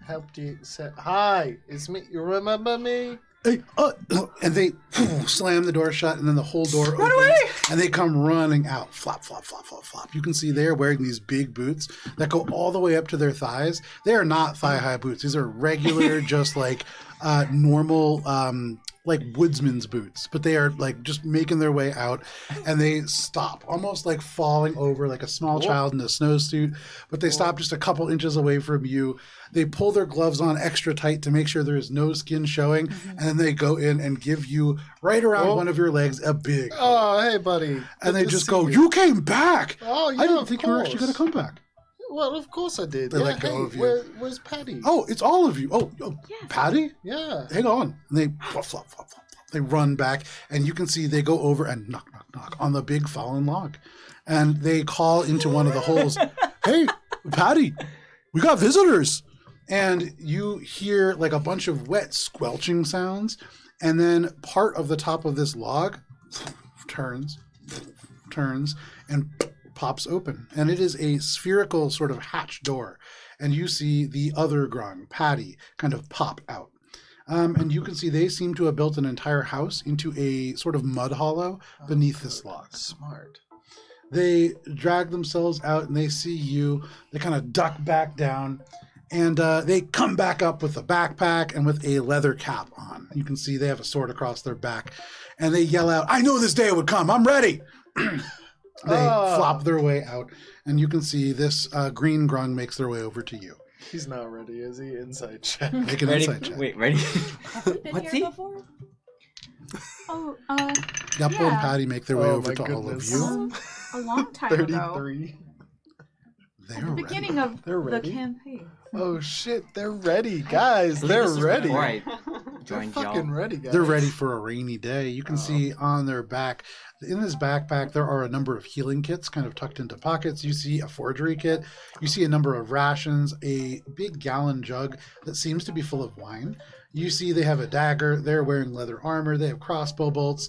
helped you say hi. It's me. You remember me? Hey, and they slam the door shut, and then the whole door opens, and they come running out. Flop, flop, flop, flop, flop. You can see they're wearing these big boots that go all the way up to their thighs. They are not thigh-high boots. These are regular, just like normal, like woodsman's boots. But they are like just making their way out, and they stop, almost like falling over like a small child in a snowsuit. But they stop just a couple inches away from you. They pull their gloves on extra tight to make sure there is no skin showing, and then they go in and give you right around one of your legs a big hug. Oh, hey, buddy. And they just go, "You came back!" Oh, yeah, I didn't of think you were actually going to course. come back. Well, of course I did. They yeah, let go hey, of you. Where's Patty? Oh, it's all of you. Oh, Patty? Yeah. Hang on. And they flop, flop, flop, flop. They run back, and you can see they go over and knock, knock, knock on the big fallen log. And they call into one of the holes, "Hey, Patty, we got visitors." And you hear like a bunch of wet squelching sounds, and then part of the top of this log turns, and pops open. And it is a spherical sort of hatch door. And you see the other grung, Patty, kind of pop out. And you can see they seem to have built an entire house into a sort of mud hollow beneath this log. Smart. They drag themselves out and they see you. They kind of duck back down. And they come back up with a backpack and with a leather cap on. You can see they have a sword across their back. And they yell out, "I knew this day would come. I'm ready." They flop their way out. And you can see this green grung makes their way over to you. He's not ready, is he? Inside check. Make an Ready? insight check. Wait, ready? been What's here he? before? Oh, Yeppel and Patty make their way over my to all of goodness. you. a long time ago. 33. They're At the beginning ready. of They're the ready? campaign. Oh shit, they're ready, guys. They're This is ready. before I They're joined fucking y'all. ready, guys. They're ready for a rainy day. You can see on their back, in this backpack, there are a number of healing kits kind of tucked into pockets. You see a forgery kit. You see a number of rations, a big gallon jug that seems to be full of wine. You see they have a dagger. They're wearing leather armor. They have crossbow bolts.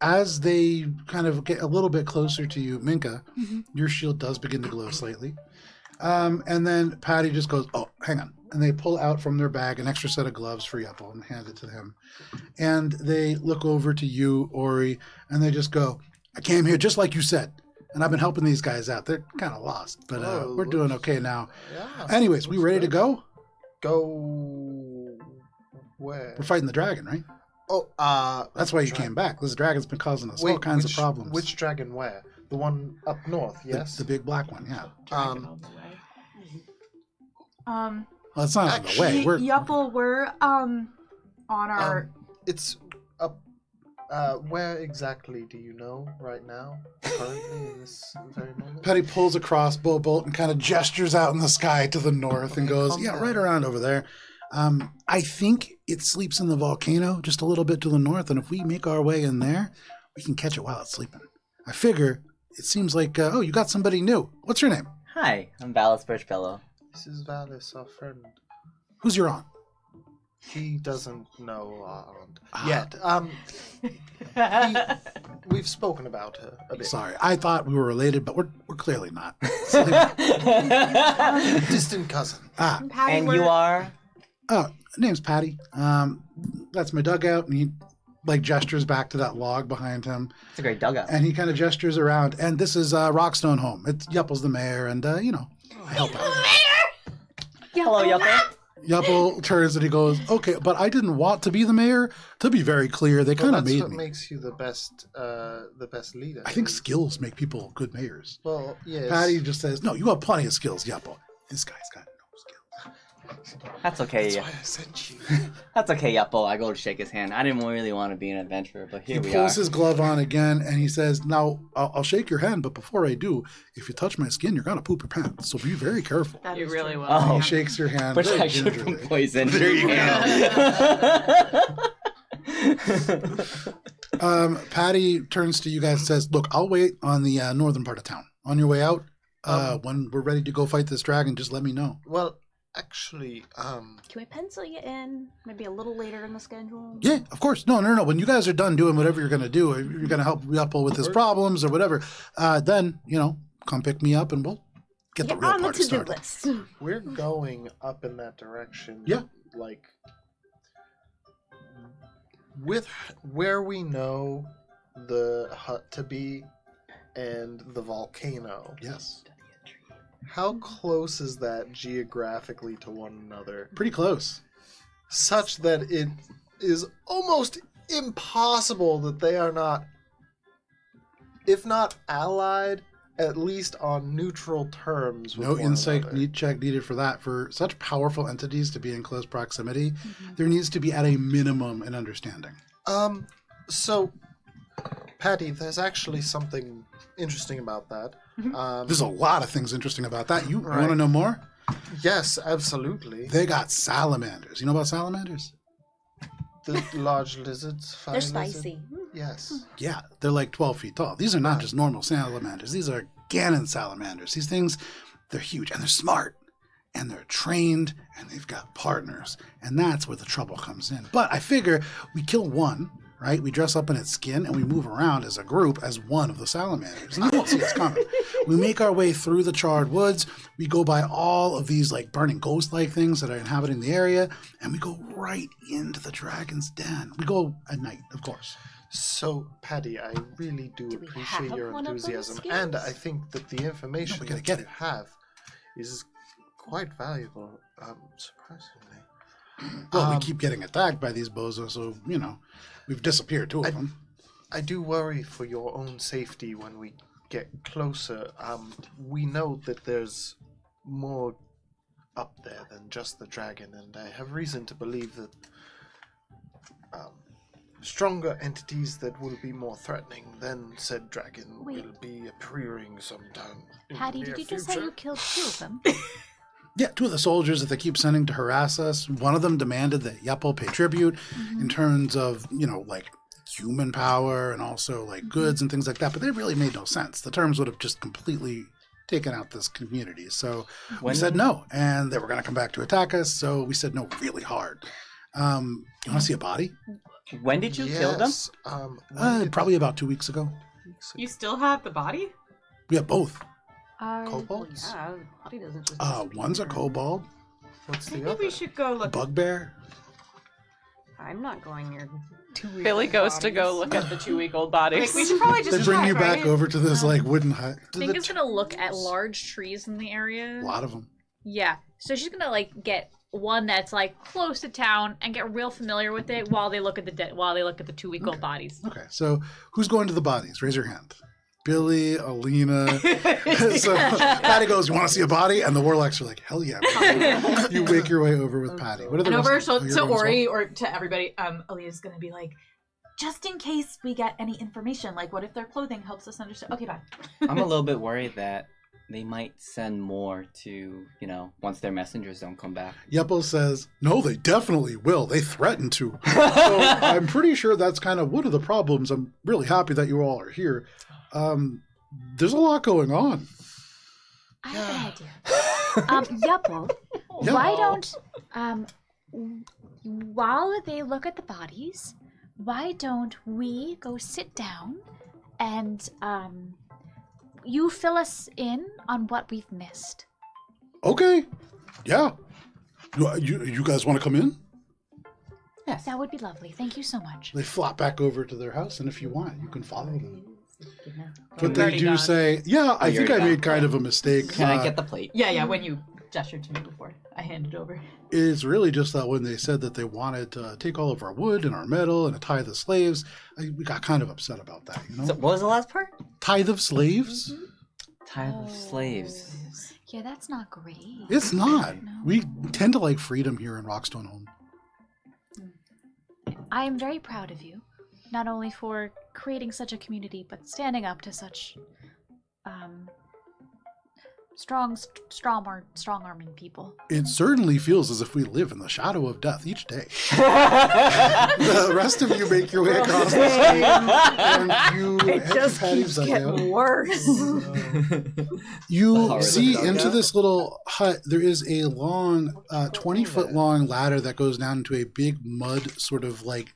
As they kind of get a little bit closer to you, Minka, your shield does begin to glow slightly. And then Patty just goes, "Oh, hang on." And they pull out from their bag an extra set of gloves for Yeppel and hand it to him. And they look over to you, Ori, and they just go, "I came here just like you said. And I've been helping these guys out. They're kind of lost, but we're doing okay now. Yeah. Anyways, we ready to go? Go where? We're fighting the dragon, right? Oh, That's why you came back. This dragon's been causing us all kinds of problems. Which dragon where? The one up north, The- yes? The big black one, yeah. Well, it's not on the way. We're Yeppel, we're on our It's up. Where exactly do you know right now? Currently, in this very moment? Patty pulls a crossbow bolt and kind of gestures out in the sky to the north and goes, calm "Yeah, down. right around over there. I think it sleeps in the volcano just a little bit to the north, and if we make our way in there, we can catch it while it's sleeping. I figure it seems like, you got somebody new. What's your name? Hi, I'm Valis Birchbellow. This is Valis, our friend. Who's your aunt? He doesn't know our aunt Ah. yet. we've spoken about her a bit. Sorry, I thought we were related, but we're clearly not. Distant cousin. Ah, Patty, And you are? oh, name's Patty. That's my dugout, and he like gestures back to that log behind him, It's a great dugout. and he kind of gestures around. And this is Rockstonehome. It's Yupple's the mayor, and I help out. Hello, Yuppie. Yupple turns and he goes, "Okay, but I didn't want to be the mayor. To be very clear, they kind of That's made what me. makes you the best leader. I think skills make people good mayors." Well, yes. Patty just says, "No, you have plenty of skills, Yupple. This guy's got no skills." That's okay. That's why I sent you. That's okay, Yupple. I go to shake his hand. I didn't really want to be an adventurer, but here He we pulls are. his glove on again and he says, "Now, I'll shake your hand, but before I do, if you touch my skin, you're going to poop your pants. So be very careful." That You is really true. will. Oh. He shakes your hand. very Protection from gingerly. poison. There you Patty turns to you guys and says, "Look, I'll wait on the northern part of town. On your way out, when we're ready to go fight this dragon, just let me know." Well, actually, Can we pencil you in? Maybe a little later in the schedule? Yeah, of course. No. When you guys are done doing whatever you're going to do, if you're going to help Yupple with his problems or whatever, then, come pick me up and we'll get the real on the party to-do started. list. we're going up in that direction. Yeah. Like, with where we know the hut to be and the volcano, Yes. how close is that geographically to one another? Pretty close. Such that it is almost impossible that they are not, if not allied, at least on neutral terms with No one insight another. check needed for that. For such powerful entities to be in close proximity, there needs to be at a minimum an understanding. So, Patty, there's actually something interesting about that. There's a lot of things interesting about that. You Right. want to know more? Yes, absolutely. They got salamanders. You know about salamanders? The large lizards. Fire They're lizard? spicy. Yes. Yeah, they're like 12 feet tall. These are not just normal salamanders. These are Ganon salamanders. These things, they're huge and they're smart and they're trained and they've got partners. And that's where the trouble comes in. But I figure we kill one, right? We dress up in its skin and we move around as a group as one of the salamanders. And you won't see us coming. We make our way through the charred woods. We go by all of these like burning ghost-like things that are inhabiting the area. And we go right into the dragon's den. We go at night, of course. So, Patty, I really do we appreciate have your one of those enthusiasm, skills? and I think that the information No, we gotta that get you it. have is quite valuable. Surprisingly. Well, we keep getting attacked by these bozos, so, we've disappeared two of them. I do worry for your own safety when we get closer. We know that there's more up there than just the dragon, and I have reason to believe that stronger entities that will be more threatening than said dragon Wait. will be appearing sometime. in the Patty, near did you just say future. you killed two of them? Yeah, two of the soldiers that they keep sending to harass us. One of them demanded that Yupple pay tribute in terms of, like human power and also like goods and things like that. But they really made no sense. The terms would have just completely taken out this community. So we said no, and they were going to come back to attack us. So we said no really hard. You want to see a body? When did you kill them? Yes, when did Probably about 2 weeks ago. You still have the body? We have both. kobolds? Yeah, body doesn't just. One's a kobold, What's the Maybe other? we should go look. bugbear. I'm not going near 2 weeks. Billy goes to go look at the 2-week-old bodies. We should probably just They bring check, you back right? over to this like wooden hut. I think it's gonna look at large trees in the area. A lot of them. Yeah. So she's gonna get one that's close to town and get real familiar with it while they look at the 2-week-old bodies. Okay, so who's going to the bodies? Raise your hand. Billy, Alina. So Patty goes, "You want to see a body?" And the warlocks are like, "Hell yeah!" You make your way over with Patty. What are the And rest over of them? Oh, you're to going as Ori or to everybody, Alina's gonna be like, just in case we get any information, what if their clothing helps us understand? Okay, bye. I'm a little bit worried that they might send more to, once their messengers don't come back. well? Yupple says, "No, they definitely will. They threaten to." So I'm pretty sure that's kind of one of the problems. I'm really happy that you all are here. There's a lot going on. I have an idea. Yupple, Yeah. why don't, while they look at the bodies, why don't we go sit down and you fill us in on what we've missed. Okay. Yeah. You guys want to come in? Yes. That would be lovely. Thank you so much. They flop back over to their house, and if you want, you can follow them. But We've they already do gone. say, yeah, I you're think I already made kind of a mistake. Can I get the plate? Yeah, when you gestured to me before, I handed over. It's really just that when they said that they wanted to take all of our wood and our metal and tie the slaves, we got kind of upset about that, you know? So, what was the last part? Tithe of slaves? Tithe of slaves. Yeah, that's not great. It's not. No. We tend to like freedom here in Rockstonehome. I am very proud of you, not only for creating such a community, but standing up to such strong-arming people. It certainly feels as if we live in the shadow of death each day. The rest of you make your way across the street, and you It head just to Patty's keeps dugout. getting worse. You Horror see dugout. into this little hut, there is a long, 20-foot long ladder that goes down into a big mud sort of like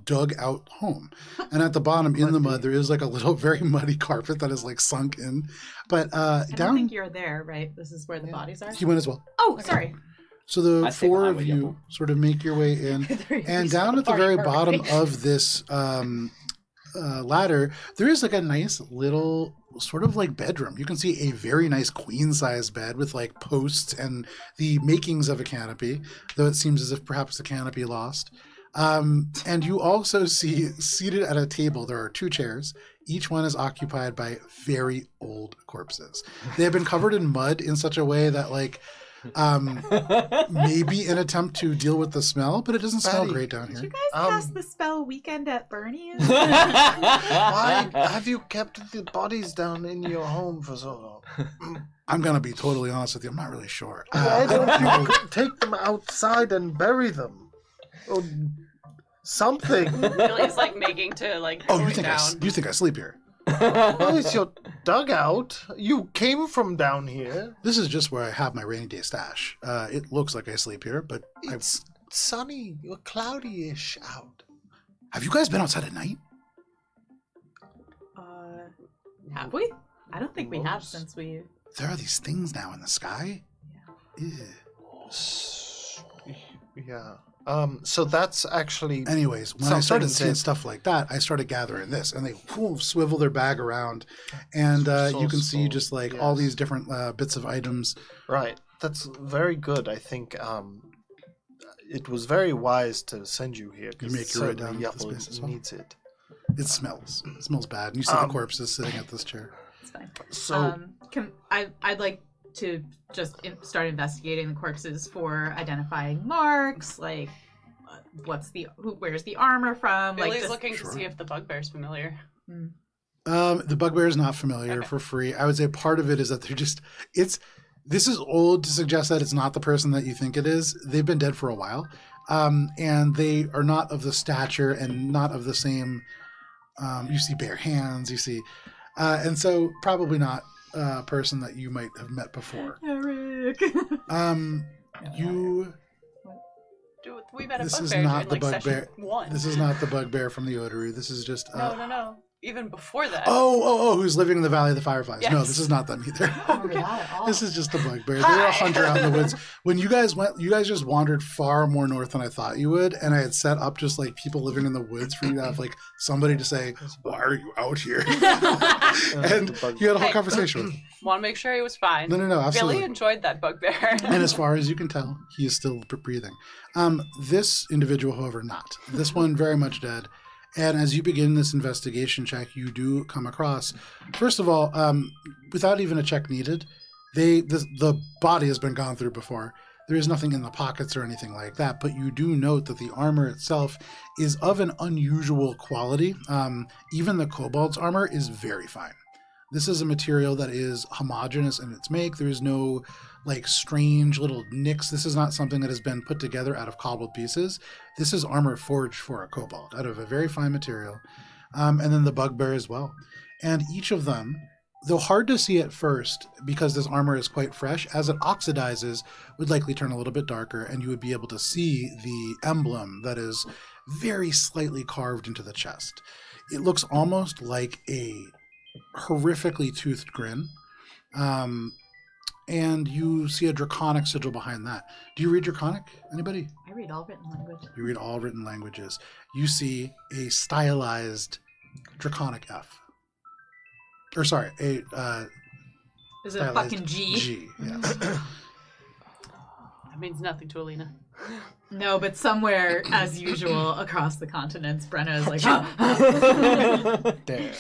dug out home. And at the bottom in the mud, there is like a little very muddy carpet that is like sunk in. But I don't down, think you're there, right? This is where the bodies are? you went as well. Oh, sorry. So the I stay four behind of with you you. sort of make your way in. And down at the very bottom of this ladder, there is like a nice little sort of like bedroom. You can see a very nice queen-size bed with like posts and the makings of a canopy, though it seems as if perhaps the canopy lost. And you also see seated at a table, there are 2 chairs. Each one is occupied by very old corpses. They have been covered in mud in such a way that like maybe an attempt to deal with the smell, but it doesn't smell Patty, great down Did here. you guys cast the spell Weekend at Bernie's? Why have you kept the bodies down in your home for so long? I'm gonna be totally honest with you. I'm not really sure. Why don't you take them outside and bury them? Or something. Billy's like making to like Oh, go you think down. you think I sleep here? Well, it's your dugout. You came from down here. This is just where I have my rainy day stash. It looks like I sleep here, but It's sunny or cloudy-ish out. have you guys been outside at night? Have we? I don't think we have Most. since we... There are these things now in the sky. Ew. Yeah. So that's actually Anyways, when I started Something seeing that- stuff like that, I started gathering this, and they swivel their bag around, and you can see just like all yes. these different bits of items. right. That's very good. I think it was very wise to send you here. 'Cause You make your way certainly down to the Yellow space as well? needs it. It smells bad, and you see the corpses sitting at this chair. It's fine. So I'd like to just start investigating the corpses for identifying marks, like where's the armor from? Billy's like just, looking Sure. to see if the bugbear's familiar. The bugbear is not familiar Okay. for free. I would say part of it is that they're just this is old to suggest that it's not the person that you think it is. They've been dead for a while. And they are not of the stature and not of the same you see bare hands, you see and so probably not a person that you might have met before. Eric. You Dude, we met a This is bugbear not in the like bugbear. session 1. This is not the bugbear from the Otaru. This is just No. Even before that. who's living in the Valley of the Fireflies. No, Yes. this is not them either. Remember that at all. This is just a bugbear. They're a hunter out in the woods. When you guys went, you guys just wandered far more north than I thought you would, and I had set up just like people living in the woods for you to have like somebody to say, "Why are you out here?" And you had a whole Hey. conversation with him. Want to make sure he was fine. No, absolutely. Billy enjoyed that bugbear. And as far as you can tell, he is still breathing. This individual, however, not. This one very much dead. And as you begin this investigation check, you do come across, first of all, without even a check needed, the body has been gone through before. There is nothing in the pockets or anything like that, but you do note that the armor itself is of an unusual quality. Even the kobold's armor is very fine. This is a material that is homogeneous in its make. There is no like strange little nicks. This is not something that has been put together out of cobbled pieces. This is armor forged for a kobold out of a very fine material. And then the bugbear as well. And each of them, though hard to see at first because this armor is quite fresh, as it oxidizes, would likely turn a little bit darker, and you would be able to see the emblem that is very slightly carved into the chest. It looks almost like a horrifically toothed grin. And you see a draconic sigil behind that. Do you read draconic? Anybody? I read all written language. You read all written languages. You see a stylized draconic F. Or sorry, a Is it a fucking G? G, yes. That means nothing to Alina. No, but somewhere, as usual, across the continents, Brenna is like, Damn,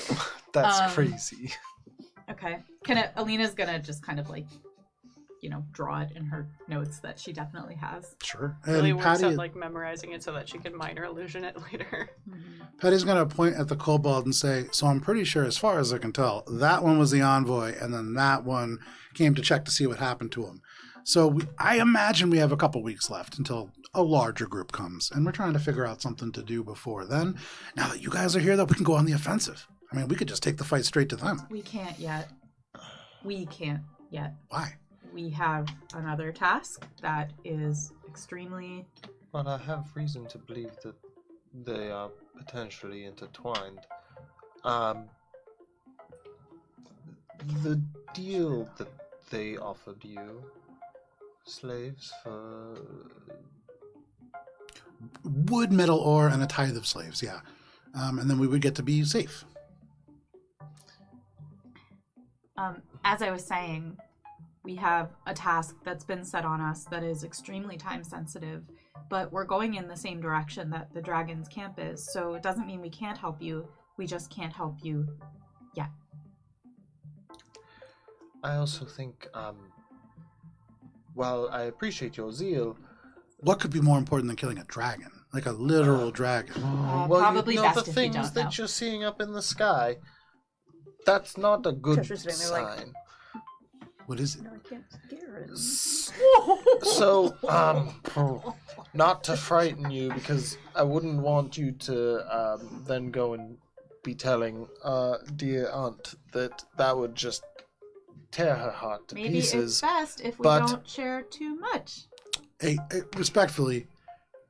that's crazy. Okay. Alina's gonna just kind of like, draw it in her notes that she definitely has. Sure. Really And works Patty, at like memorizing it so that she can minor illusion it later. Patty's going to point at the kobold and say, so I'm pretty sure, as far as I can tell, that one was the envoy, and then that one came to check to see what happened to him. So I imagine we have a couple weeks left until a larger group comes, and we're trying to figure out something to do before then. Now that you guys are here, though, we can go on the offensive. I mean, we could just take the fight straight to them. We can't yet. Why? We have another task that is extremely... But I have reason to believe that they are potentially intertwined. The deal that they offered you, slaves for... Wood, metal, ore, and a tithe of slaves, yeah. And then we would get to be safe. As I was saying, we have a task that's been set on us that is extremely time sensitive, but we're going in the same direction that the dragon's camp is, so it doesn't mean we can't help you. We just can't help you yet. I also think, while I appreciate your zeal... What could be more important than killing a dragon? Like a literal dragon. Well, probably the best if we things don't that know. you're seeing up in the sky, that's not a good Cheshire's sitting there like- sign. What is it? No, I can't scare him. So, not to frighten you, because I wouldn't want you to then go and be telling dear aunt that would just tear her heart to Maybe pieces. it's best if we but- don't share too much. Hey, respectfully,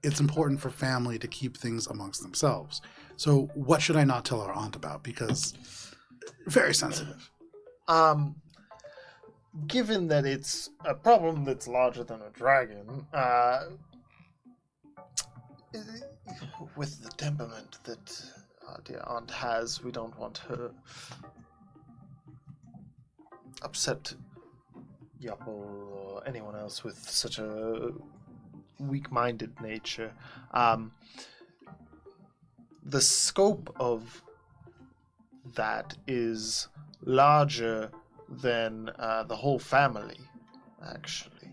it's important for family to keep things amongst themselves. So what should I not tell our aunt about? Because very sensitive. Given that it's a problem that's larger than a dragon, with the temperament that our dear aunt has, we don't want her upset Yapple or anyone else with such a weak-minded nature. The scope of that is larger than the whole family, actually.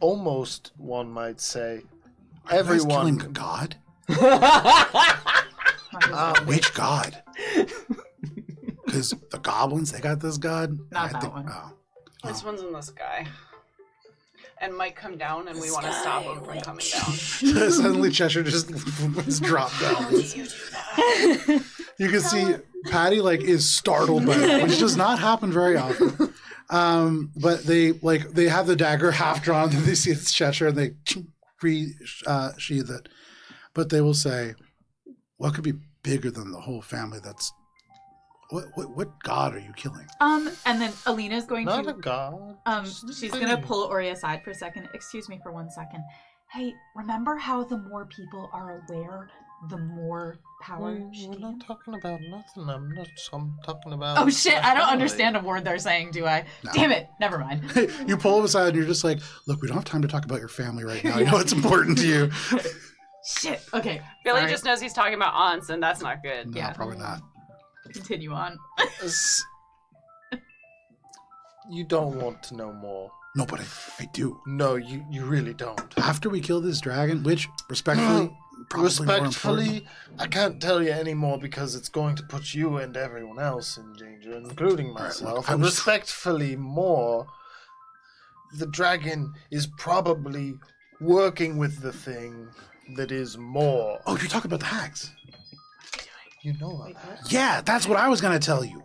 Almost, one might say, Are you guys everyone... killing a god? Which god? Because the goblins, they got this god? Not that one. Oh. This one's in the sky. And might come down, and we want to stop him from coming down. Suddenly Cheshire just was dropped down. You can see Patty is startled by it, which does not happen very often. But they have the dagger half drawn, and they see it's Cheshire, and they sheath it. But they will say, "What could be bigger than the whole family? That's what god are you killing?" And then Alina's going Not to a god. she's gonna pull Ori aside for a second. Excuse me for 1 second. Hey, remember how the more people are aware, the more power she We're can? not talking about nothing. I'm talking about... Oh shit, I don't family. understand a word they're saying, do I? No. Damn it, never mind. You pull them aside, and you're just like, "Look, we don't have time to talk about your family right now. I know it's important to you." Shit, okay. Billy sorry. just knows he's talking about aunts, and that's not good. No, Yeah. probably not. Continue on. You don't want to know more. No, but I do. No, you really don't. After we kill this dragon, which respectfully, probably more important. Respectfully, I can't tell you anymore because it's going to put you and everyone else in danger, including right, myself. look, I and was- respectfully more, the dragon is probably working with the thing that is more. Oh, you're talking about the hags. You know about that. Yeah, that's what I was going to tell you.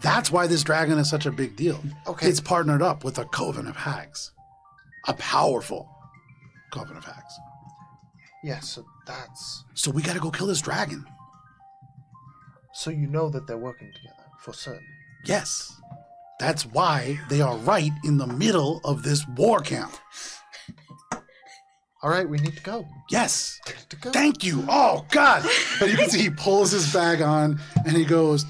That's why this dragon is such a big deal. Okay. It's partnered up with a coven of hags. A powerful Coven of Hags. Yeah, so that's... So we gotta go kill this dragon. So you know that they're working together, for certain. Yes. That's why they are right in the middle of this war camp. All right, we need to go. Yes. We need to go. Thank you. Oh, God. And you can see he pulls his bag on and he goes,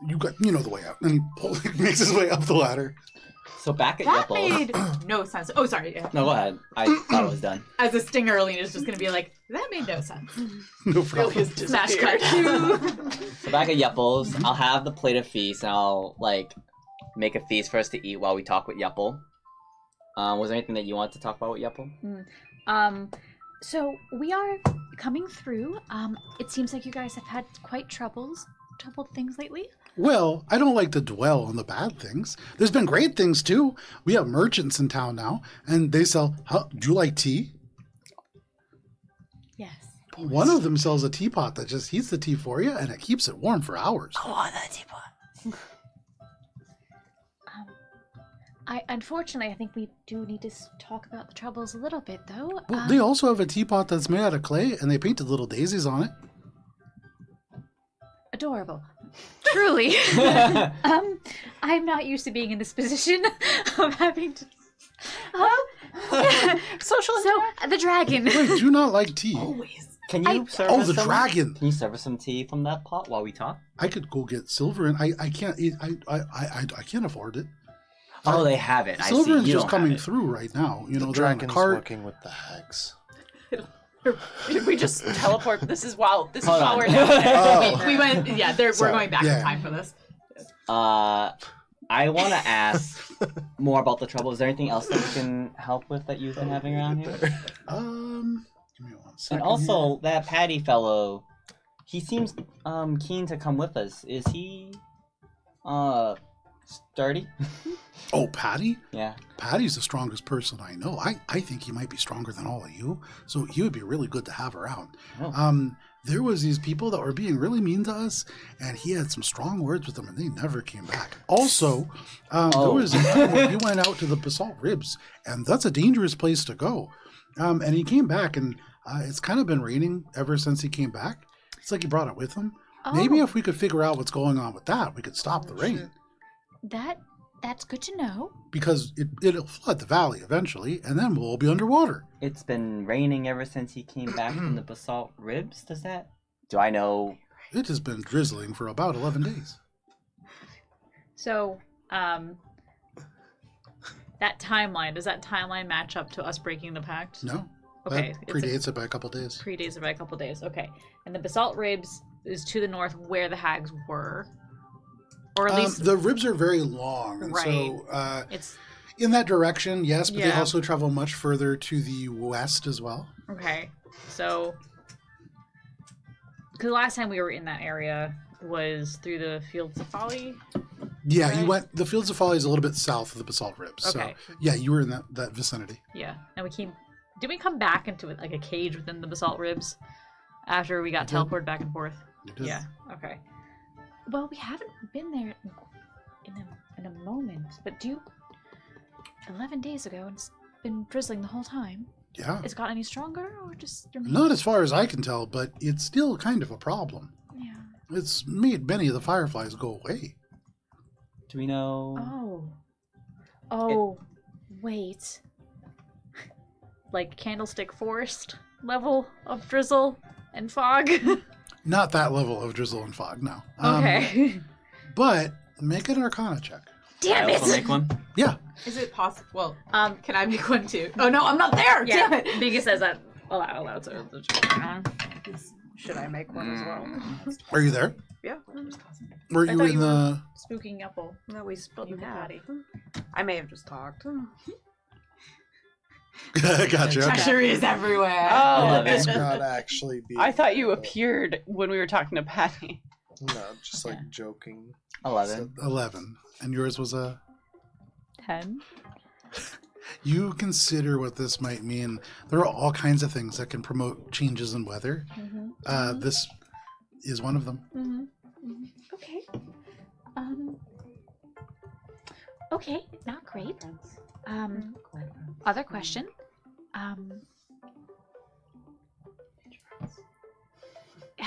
you know the way out. And he makes his way up the ladder. So back at That Yupples. made no sense. Oh, sorry. Yeah. No, go ahead. I thought it was done. As a stinger, Alina's just gonna be like, that made no sense. No problem. Smash cut. So back at Yupples, I'll have the plate of feast, and I'll make a feast for us to eat while we talk with Yuppel. Was there anything that you wanted to talk about with Yuppel? So we are coming through. It seems like you guys have had quite troubled things lately. Well, I don't like to dwell on the bad things. There's been great things, too. We have merchants in town now, and they sell... do you like tea? Yes. One of them sells a teapot that just heats the tea for you, and it keeps it warm for hours. I want that teapot. Unfortunately, I think we do need to talk about the troubles a little bit, though. Well, they also have a teapot that's made out of clay, and they painted little daisies on it. Adorable. Truly. I'm not used to being in this position of having to... Social So, the dragon. Wait, do you not like tea? Always. Can you serve Oh, us the some? dragon! Can you serve us some tea from that pot while we talk? I could go get silver, and I can't eat... I can't afford it. Oh, they have it. I see. Silver's You just don't coming have it. through right now. You know, The they're on the dragon's cart. working with the hags. Did we just teleport? This is while Hold on. we're down there. Oh. We went. Yeah, we're Sorry. going back Yeah. in time for this. I want to ask more about the trouble. Is there anything else that we can help with that you've been having around here? Give me 1 second. And also, that Patty fellow, he seems keen to come with us. Is he sturdy? Oh, Patty? Yeah. Patty's the strongest person I know. I think he might be stronger than all of you. So he would be really good to have around. Oh. There was these people that were being really mean to us, and he had some strong words with them, and they never came back. Also, there was a time where he went out to the Basalt Ribs, and that's a dangerous place to go. And he came back, and it's kind of been raining ever since he came back. It's like he brought it with him. Maybe if we could figure out what's going on with that, we could stop the rain. That's good to know. Because it'll flood the valley eventually, and then we'll all be underwater. It's been raining ever since he came back from the Basalt Ribs. Do I know? It has been drizzling for about 11 days. So, that timeline, does that timeline match up to us breaking the pact? No. Okay. That predates it by a couple days. Predates it by a couple days. Okay. And the Basalt Ribs is to the north where the hags were. Or at least... the ribs are very long. And Right. So it's... in that direction, yes, but they Yeah. also travel much further to the west as well. Okay. So... Because the last time we were in that area was through the Fields of Folly. Yeah, Right. you went. The Fields of Folly is a little bit south of the Basalt Ribs. Okay. So, yeah, you were in that vicinity. Yeah. And we came... Did we come back into like a cage within the Basalt Ribs after we got did. teleported back and forth? You did. Yeah. Okay. Well, we haven't been there in a moment, but 11 days ago, and it's been drizzling the whole time. Yeah. Has it got any stronger, or just remained? Not as far as I can tell, but it's still kind of a problem. Yeah. It's made many of the fireflies go away. Do we know? Oh, wait. Like Candlestick Forest level of drizzle and fog. Not that level of drizzle and fog, no. Okay. But make an Arcana check. Damn I it! also make one. Yeah. Is it possible? Well, can I make one too? Oh no, I'm not there. Yeah, Damn it. Biga says that allowed to should I make one as well? Are you there? Yeah. Were I you thought in you the? Spooking Apple. No, we split You in half. patty. I may have just talked. Gotcha. Okay. Treasure is everywhere. Oh, It's not actually being... I thought you appeared when we were talking to Patty. No, just like joking. 11. 11, and yours was a. 10. You consider what this might mean. There are all kinds of things that can promote changes in weather. This is one of them. Okay. Okay, not great. Other question.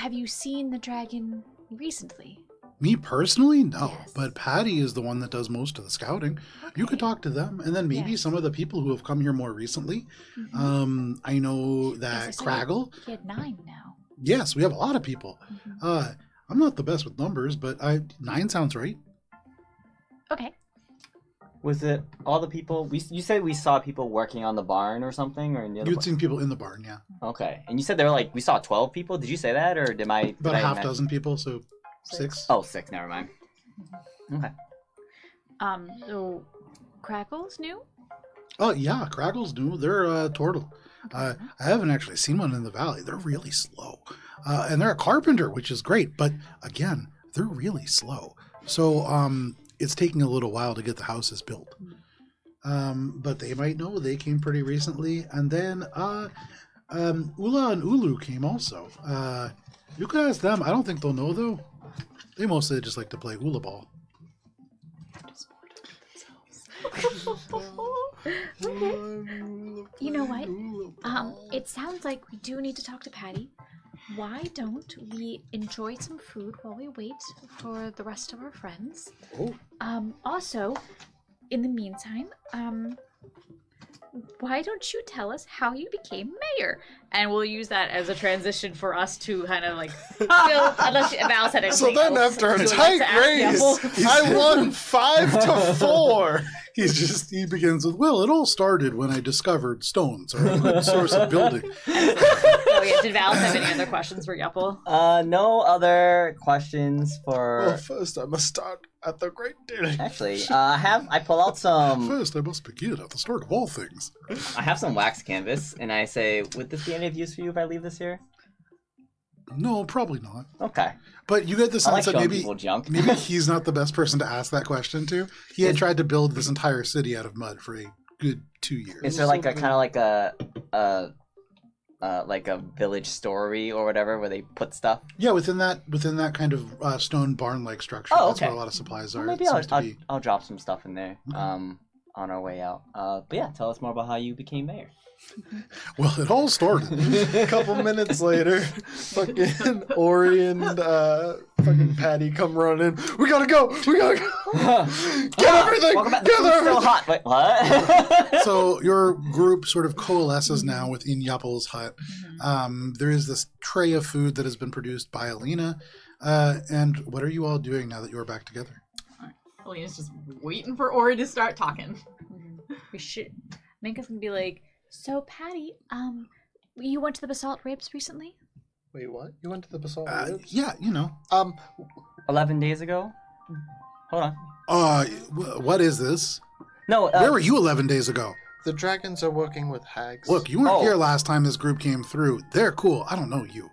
have you seen the dragon recently? Me personally, no. Yes. But Patty is the one that does most of the scouting. You could Okay. talk to them, and then maybe Yes. some of the people who have come here more recently. Mhm. I know Yes, that I saw Craggle. He had 9 now. Yes, we have a lot of people. Mhm. I'm not the best with numbers, but 9 sounds right. Okay. Was it all the people? You said we saw people working on the barn or something, or in the other You'd seen people in the barn, yeah. Okay, and you said there were like we saw 12 people. Did you say that, or did I? About did a I half imagine- dozen people, so 6. Oh, 6. Never mind. Okay. So Crackle's new? Oh, yeah, Craggle's new. They're turtle. I haven't actually seen one in the valley. They're really slow. And they're a carpenter, which is great. But again, they're really slow. So it's taking a little while to get the houses built. But they might know. They came pretty recently. And then Ula and Ulu came also. You could ask them. I don't think they'll know, though. They mostly just like to play hula ball. You know what? It sounds like we do need to talk to Patty. Why don't we enjoy some food while we wait for the rest of our friends? Oh. Also, in the meantime, why don't you tell us how you became mayor? And we'll use that as a transition for us to kind of like build, unless Val said anything So then, else. after a Would you tight like to ask race, Yepple? I won 5-4. He begins with, well, it all started when I discovered stones are a good source of building. Oh yeah, did Val have any other questions for Yepple? No other questions for. Well, first I must start at the great dinner. Actually, I pull out some. First, I must begin at the start of all things. I have some wax canvas, and I say, would this be any of use for you if I leave this here? No, probably not. Okay. But you get the I like sense that showing maybe people junk. maybe he's not the best person to ask that question to. He had tried to build this entire city out of mud for a good 2 years. Is there like a kind of like a village story or whatever where they put stuff? Yeah, within that kind of stone barn-like structure. Oh, That's okay. where a lot of supplies Well, are. maybe It seems to be. I'll drop some stuff in there Okay. on our way out. But yeah, tell us more about how you became mayor. Well, it all started. A couple minutes later, fucking Ori and fucking Patty come running. We gotta go! We gotta go! Get everything! Welcome back. Get The food's still everything! hot. Wait, what? So your group sort of coalesces now within Yapple's hut. There is this tray of food that has been produced by Alina. And what are you all doing now that you are back together? Alina's just waiting for Ori to start talking. We should. Minka's gonna be like, So, Patty, you went to the Basalt Rapes recently? Wait, what? You went to the Basalt Woods? Yeah, you know. 11 days ago. Hold on. What is this? No. Where were you 11 days ago? The dragons are working with hags. Look, you weren't Oh. here last time this group came through. They're cool. I don't know you.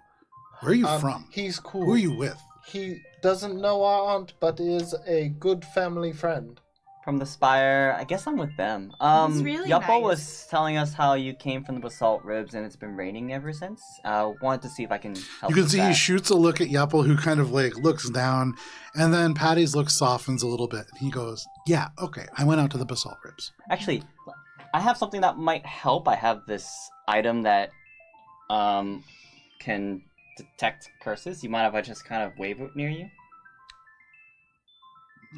Where are you from? He's cool. Who are you with? He doesn't know our aunt, but is a good family friend. From the Spire. I guess I'm with them. He's really Yuppo nice. was telling us how you came from the Basalt Ribs and it's been raining ever since. Wanted to see if I can help You can with see that. he shoots a look at Yapple, who kind of like looks down, and then Patty's look softens a little bit. He goes, "Yeah, okay. I went out to the Basalt Ribs." Actually, I have something that might help. I have this item that can detect curses. You mind if I just kind of wave it near you?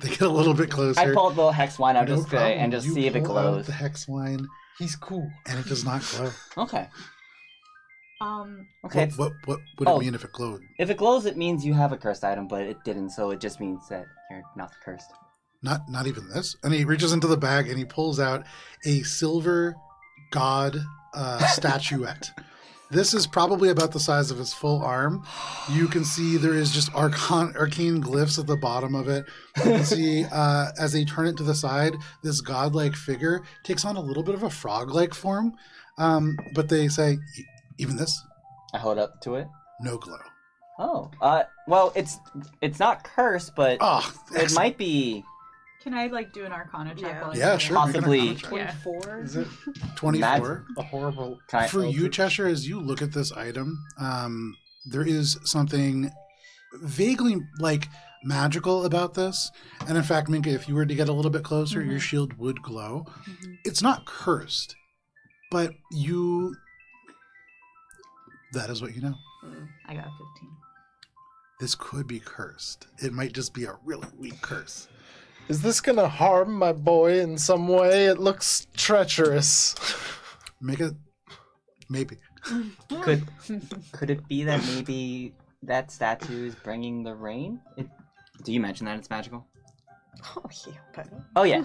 They get a little bit closer. I pull the little hex wine out No just problem. and just You see if it pull out glows. the hex wine, He's cool. and it does not glow. Okay. Okay. Okay. What would Oh. it mean if it glowed? If it glows, it means you have a cursed item, but it didn't, so it just means that you're not cursed. Not even this. And he reaches into the bag and he pulls out a silver god statuette. This is probably about the size of his full arm. You can see there is just arcane glyphs at the bottom of it. You can see as they turn it to the side, this godlike figure takes on a little bit of a frog-like form. But they say, even this, I hold up to it. no glow. Oh. Well, it's not cursed, but Oh, it might be. Can I like do an Arcana check? Yeah. while I Yeah, do it? sure. Possibly. Make an Arcana check. 24? Is it 24. a horrible... Can I, For you, Cheshire, as you look at this item, there is something vaguely like magical about this. And in fact, Minka, if you were to get a little bit closer, your shield would glow. It's not cursed, but that is what you know. I got a 15. this could be cursed. It might just be a really weak curse. Is this gonna harm my boy in some way? It looks treacherous. Make it... Maybe. Could it be that maybe that statue is bringing the rain? Do you mention that it's magical? Oh, yeah, but... Oh yeah,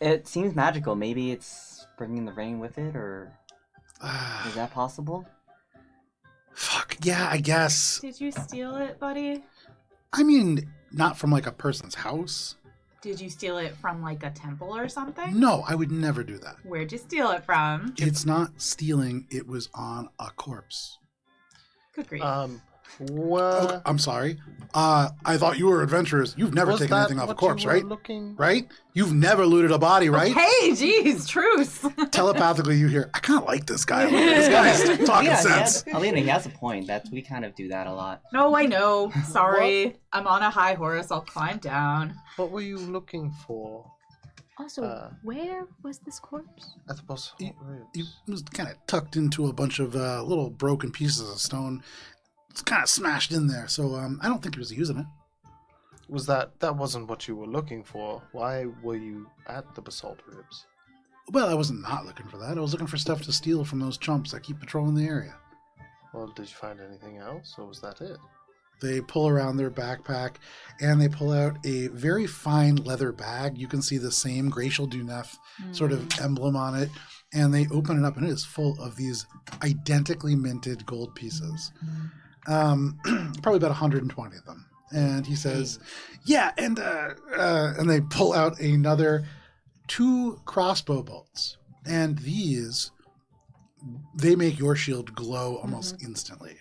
it seems magical. Maybe it's bringing the rain with it, or is that possible? Fuck, yeah, I guess. Did you steal it, buddy? I mean, not from like a person's house. Did you steal it from like a temple or something? No, I would never do that. Where'd you steal it from? It's not stealing, it was on a corpse. Good grief. What? Oh, I'm sorry. I thought you were adventurers. You've never taken anything off a corpse, right? Right? You've never looted a body, right? Hey, geez, truce. Telepathically, you hear, I kind of like this guy. This guy's talking sense. Alina, he has a point. We kind of do that a lot. No, I know. Sorry. I'm on a high horse. I'll climb down. What were you looking for? Also, where was this corpse? At the boss It was kind of tucked into a bunch of little broken pieces of stone. It's kind of smashed in there, so I don't think he was using it. Was that wasn't what you were looking for? Why were you at the basalt ribs? Well, I wasn't not looking for that. I was looking for stuff to steal from those chumps that keep patrolling the area. Well, did you find anything else, or was that it? They pull around their backpack, and they pull out a very fine leather bag. You can see the same Glacial Dunef sort of emblem on it, and they open it up, and it is full of these identically minted gold pieces. Probably about 120 of them. And he says, yeah, and they pull out another 2 crossbow bolts. And these, they make your shield glow almost instantly.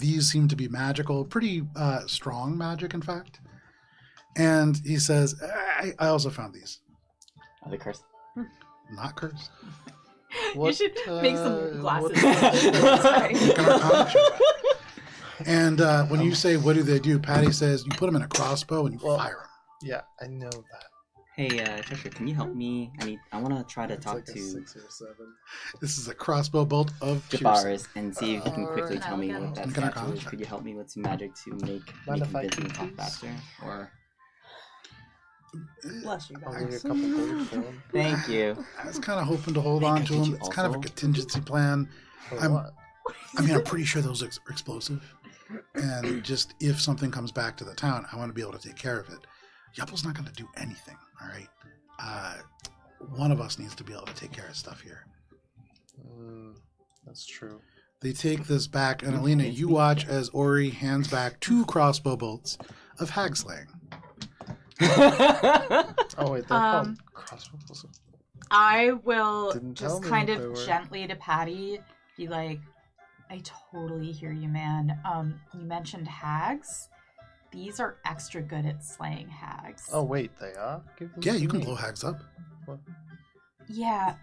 These seem to be magical, pretty strong magic, in fact. And he says, I also found these. Are they cursed? Not cursed. You should make some glasses. And when you say, what do they do? Patty says, you put them in a crossbow and you fire them. Yeah, I know that. Hey, Trisha, can you help me? I want to try to talk to 6 or 7. This is a crossbow bolt of Jabbaris and see if you can quickly tell me what that Can I statue is. Could you help me with some magic to make if I Vincent can, talk please? faster? Or Bless you I'll guys. give you a couple gold for him. thank you. I was kind of hoping to hold on to Could them. you It's kind of a also- contingency plan. For I'm- what? I'm pretty sure those are explosive. And just if something comes back to the town, I want to be able to take care of it. Yupple's not going to do anything, all right? One of us needs to be able to take care of stuff here. That's true. They take this back, and Alina, you watch as Ori hands back 2 crossbow bolts of hag slaying. Oh wait, they're called crossbows. I will Didn't tell just me kind what of they were. gently to Patty be like, I totally hear you, man. You mentioned hags. These are extra good at slaying hags. Oh wait, they are? Give them Yeah, to you can me. blow hags up. Yeah,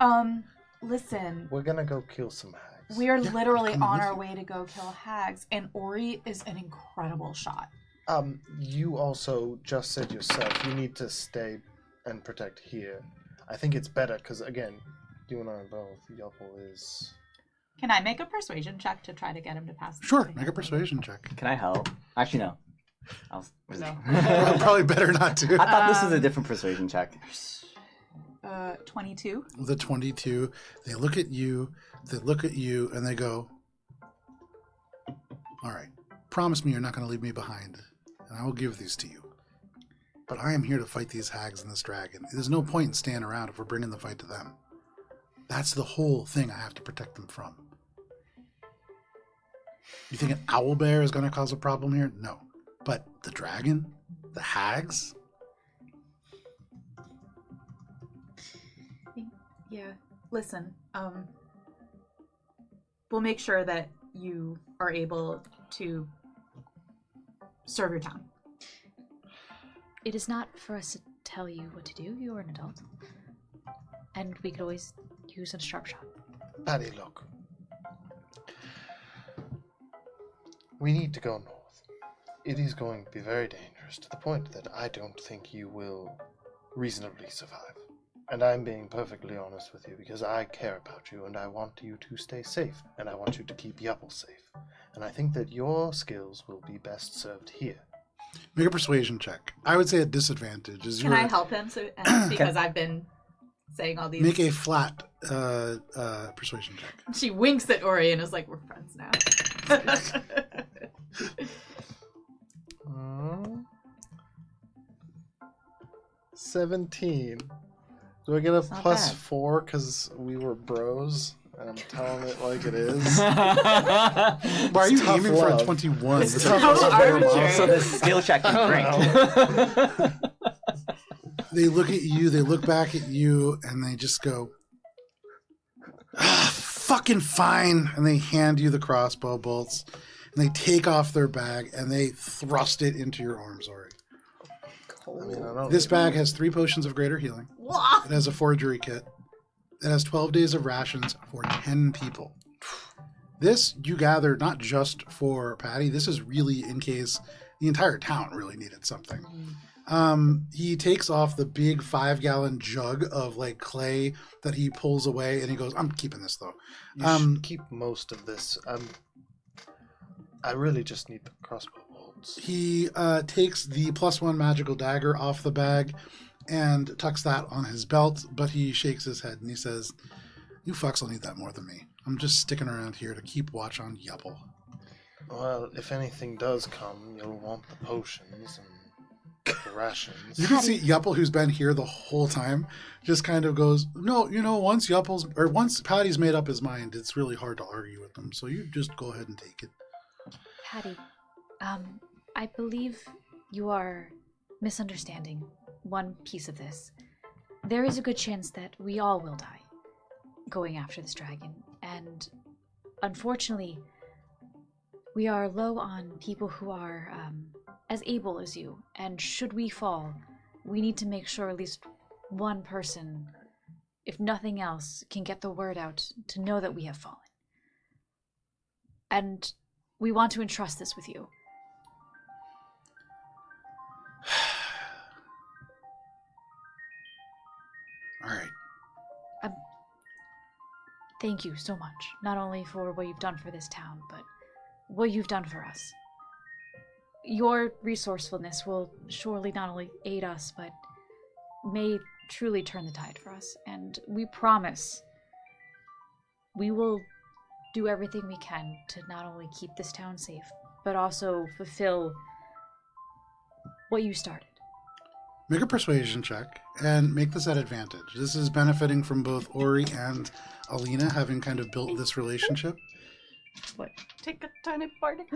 listen. We're gonna go kill some hags. We are Yeah, literally come on with our you. way to go kill hags, and Ori is an incredible shot. You also just said yourself you need to stay and protect here. I think it's better because again, you and I both. Yuppel is. Can I make a persuasion check to try to get him to pass? the Sure, thing? make a persuasion check. Can I help? Actually, no. No. Probably better not to. I thought this was a different persuasion check. 22. The 22, they look at you, and they go, all right, promise me you're not going to leave me behind, and I will give these to you. But I am here to fight these hags and this dragon. There's no point in staying around if we're bringing the fight to them. That's the whole thing I have to protect them from. You think an owl bear is going to cause a problem here? No. But the dragon? The hags? Yeah. Listen, we'll make sure that you are able to serve your town. It is not for us to tell you what to do. You are an adult. And we could always use a sharp shot. Patty, look. We need to go north. It is going to be very dangerous to the point that I don't think you will reasonably survive. And I'm being perfectly honest with you because I care about you and I want you to stay safe and I want you to keep Yuppel safe. and I think that your skills will be best served here. Make a persuasion check. I would say at disadvantage. Can I help him? Because I've been saying all these. Make a flat persuasion check. She winks at Ori and is like, "We're friends now." 17. Do I get a not plus bad. 4 because we were bros? And I'm telling it like it is. Why are you tough aiming for a love. 21? It's With tough a plus love. four Arbitrary. model? So the skill check is great. They look at you, they look back at you, and they just go, fucking fine. And they hand you the crossbow bolts, and they take off their bag, and they thrust it into your arms, Ori. I mean, I don't This bag has 3 potions of greater healing. It has a forgery kit. It has 12 days of rations for 10 people. This, you gather, not just for Patty. This is really in case the entire town really needed something. He takes off the big 5-gallon jug of like clay that he pulls away, and he goes, "I'm keeping this though." You should keep most of this. I really just need the crossbow bolts. He takes the +1 magical dagger off the bag and tucks that on his belt, but he shakes his head and he says, "You fucks will need that more than me. I'm just sticking around here to keep watch on Yupple." Well, if anything does come, you'll want the potions and the rations. You can see Yupple, who's been here the whole time, just kind of goes, "No, once Patty's made up his mind, it's really hard to argue with them. So you just go ahead and take it." Patty, I believe you are misunderstanding one piece of this. There is a good chance that we all will die going after this dragon, and unfortunately, we are low on people who are as able as you, and should we fall, we need to make sure at least one person, if nothing else, can get the word out to know that we have fallen. And we want to entrust this with you. All right. Thank you so much, not only for what you've done for this town, but what you've done for us. Your resourcefulness will surely not only aid us, but may truly turn the tide for us. And we promise we will do everything we can to not only keep this town safe, but also fulfill what you started. Make a persuasion check and make this at advantage. This is benefiting from both Ori and Alina having kind of built this relationship. What? Take a tiny Bardic.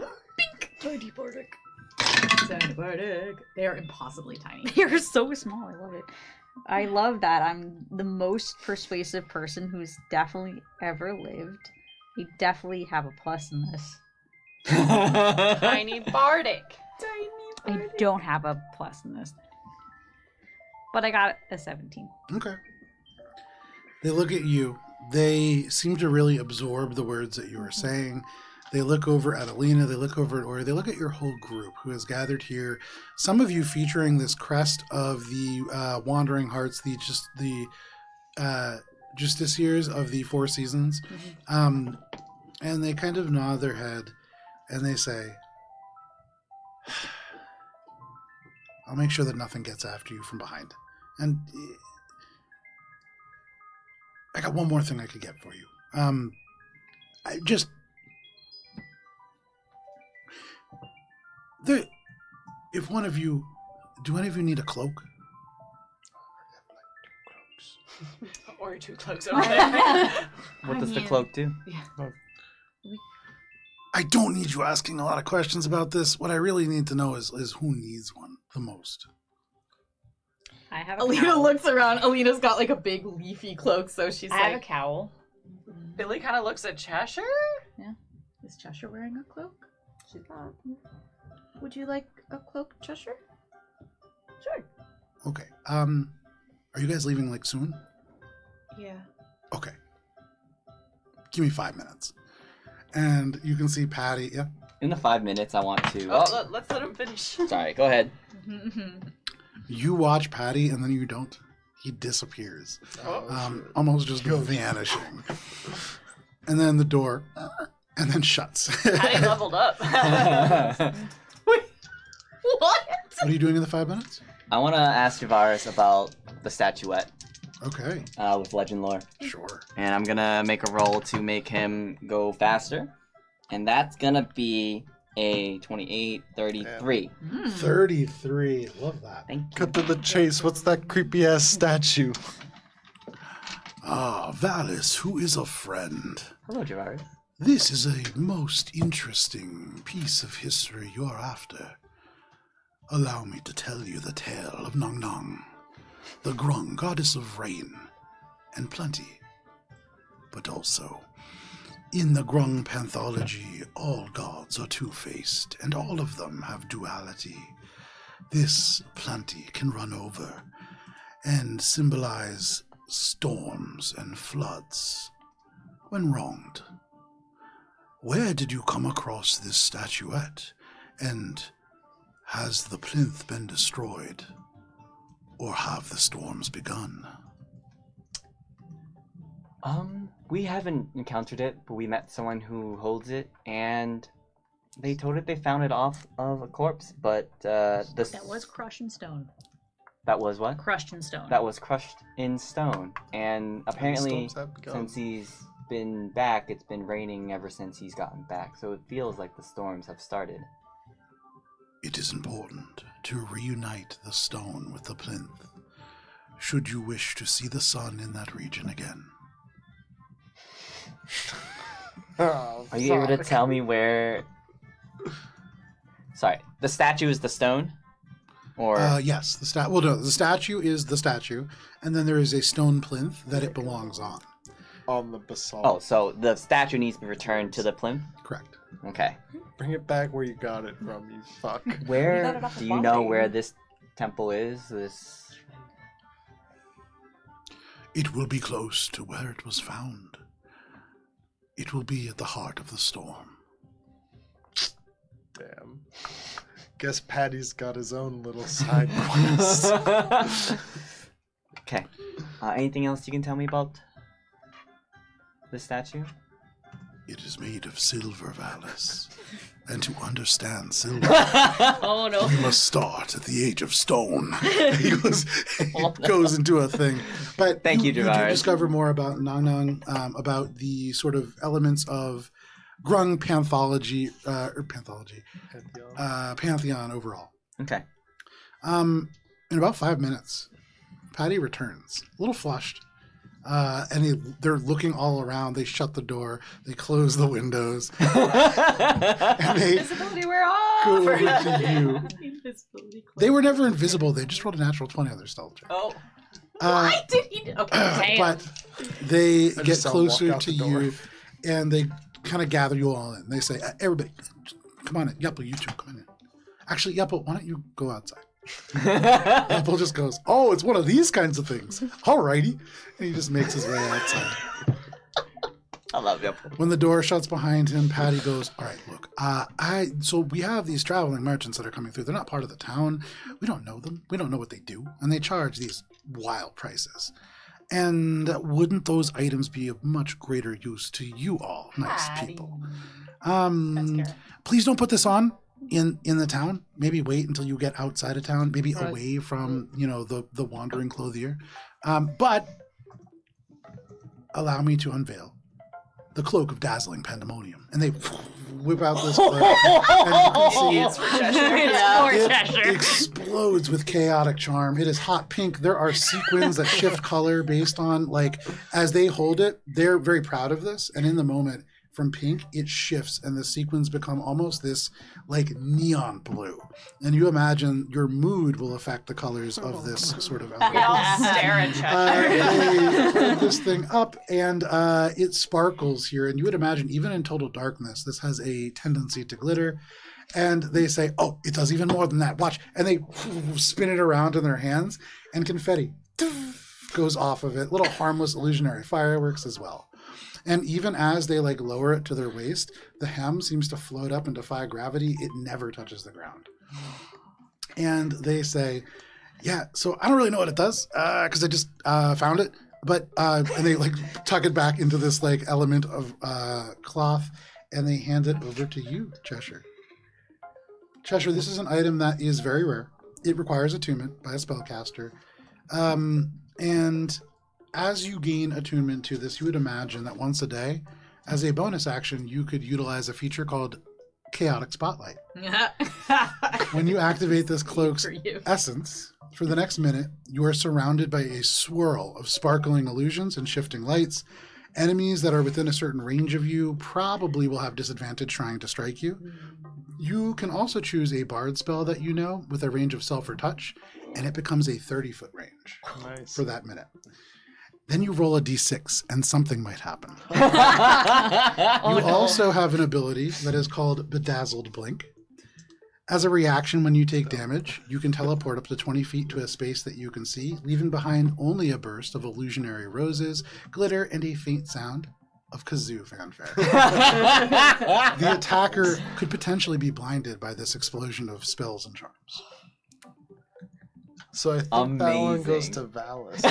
Tiny Bardic. Tiny Bardic. They are impossibly tiny. You're so small. I love it. I love that. I'm the most persuasive person who's definitely ever lived. I definitely have a plus in this. Tiny Bardic. I don't have a plus in this. But I got a 17. Okay. They look at you. They seem to really absorb the words that you are saying. They look over at Alina. They look over at Ori. They look at your whole group who has gathered here. Some of you featuring this crest of the Wandering Hearts, the Justiciars of the Four Seasons. And they kind of nod their head and they say, "I'll make sure that nothing gets after you from behind. And I got one more thing I could get for you. If one of you, do any of you need a cloak?" Or 2 cloaks over there. What does the cloak do? I don't need you asking a lot of questions about this. What I really need to know is who needs one the most. I have a Alina cowl. looks around. Alina's got like a big leafy cloak, so she's I have a like, cowl. Billy kind of looks at Cheshire. "Is Cheshire wearing a cloak?" She's not. "Would you like a cloak, Cheshire?" "Sure." Okay. Are you guys leaving like soon? Yeah. Okay. Give me 5 minutes. And you can see Patty. Yeah. In the 5 minutes, I want to. Let's let him finish. Sorry, go ahead. You watch Patty and then you don't. He disappears. Almost just vanishing. And then the door. and then shuts. Patty leveled up. Wait, what? What are you doing in the 5 minutes? I want to ask Javaris about the statuette Okay, with legend lore. sure. And I'm gonna make a roll to make him go faster. And that's gonna be a 28, 33. 33. Love that. Thank you. Cut to the chase. What's that creepy ass statue? Ah, Valis, who is a friend. Hello, Javaris. This is a most interesting piece of history you're after. Allow me to tell you the tale of Nong Nong, the Grung, goddess of rain and plenty. But also, in the Grung panthology, all gods are two-faced, and all of them have duality. This plenty can run over and symbolize storms and floods when wronged. Where did you come across this statuette, and has the plinth been destroyed, or have the storms begun? We haven't encountered it, but we met someone who holds it, and they told it they found it off of a corpse, but That was crushed in stone. That was what? Crushed in stone. That was crushed in stone, and apparently, storms have begun. since he's been back, it's been raining ever since he's gotten back, so it feels like the storms have started. It is important to reunite the stone with the plinth, should you wish to see the sun in that region again. Oh, Are you able to fuck. tell me where... Sorry, the statue is the stone? Or... Yes, the statue is the statue, and then there is a stone plinth that it belongs on. On the basalt. Oh, so the statue needs to be returned to the plinth? Correct. Okay. Bring it back where you got it from, you fuck. got it Where off do a you know bombing. where this temple is? This... It will be close to where it was found. It will be at the heart of the storm. Damn. Guess Patty's got his own little side quest. Okay. Anything else you can tell me about the statue? It is made of silver, Valis. And to understand silver, Oh no. you must start at the age of stone. He goes into a thing. But Thank you, do Javaris. discover more about Nong Nong, about the sort of elements of Grung panthology, pantheon overall. Okay. In about 5 minutes, Patty returns, a little flushed. And they're looking all around. They shut the door. They close the windows. And they Visibility, we're off. go over to you. Invisibility cloak. They were never invisible. They just rolled a natural 20 on their stealth check. Oh, Why Did he? Okay. damn. But they I get just saw him walk closer out to the door. you, and they kind of gather you all in. They say, everybody, come on in. Yupple, you two, come in. Actually, Yupple, why don't you go outside? Yupple just goes, oh, it's one of these kinds of things. Alrighty. And he just makes his way outside. I love you. When the door shuts behind him, Patty goes, all right, look, so we have these traveling merchants that are coming through. They're not part of the town. We don't know them. We don't know what they do. And they charge these wild prices. And wouldn't those items be of much greater use to you all, nice Patty. people? That's Cara. Please don't put this on in the town. Maybe wait until you get outside of town, maybe away from, the wandering clothier. But allow me to unveil the cloak of dazzling pandemonium. And they whip out this cloak, and you can see It's for Cheshire. It's for it Cheshire. explodes with chaotic charm. It is hot pink. There are sequins that shift color based on, as they hold it, they're very proud of this. And in the moment, from pink, it shifts, and the sequins become almost this, neon blue. And you imagine your mood will affect the colors of this sort of We element. all stare at Cheshire. They hold this thing up, and it sparkles here. And you would imagine, even in total darkness, this has a tendency to glitter. And they say, oh, it does even more than that. Watch. And they spin it around in their hands, and confetti goes off of it. Little harmless illusionary fireworks as well. And even as they lower it to their waist, the hem seems to float up and defy gravity. It never touches the ground. And they say, yeah, so I don't really know what it does because I just found it. But and they tuck it back into this element of cloth, and they hand it over to you, Cheshire. Cheshire, this is an item that is very rare. It requires attunement by a spellcaster. And as you gain attunement to this, you would imagine that once a day, as a bonus action, you could utilize a feature called Chaotic Spotlight. When you activate this cloak's essence, for the next minute, you are surrounded by a swirl of sparkling illusions and shifting lights. Enemies that are within a certain range of you probably will have disadvantage trying to strike you. You can also choose a bard spell that you know with a range of self or touch, and it becomes a 30-foot range for that minute. Then you roll a d6, and something might happen. You also have an ability that is called Bedazzled Blink. As a reaction when you take damage, you can teleport up to 20 feet to a space that you can see, leaving behind only a burst of illusionary roses, glitter, and a faint sound of kazoo fanfare. The attacker could potentially be blinded by this explosion of spells and charms. So I think that one goes to Valis.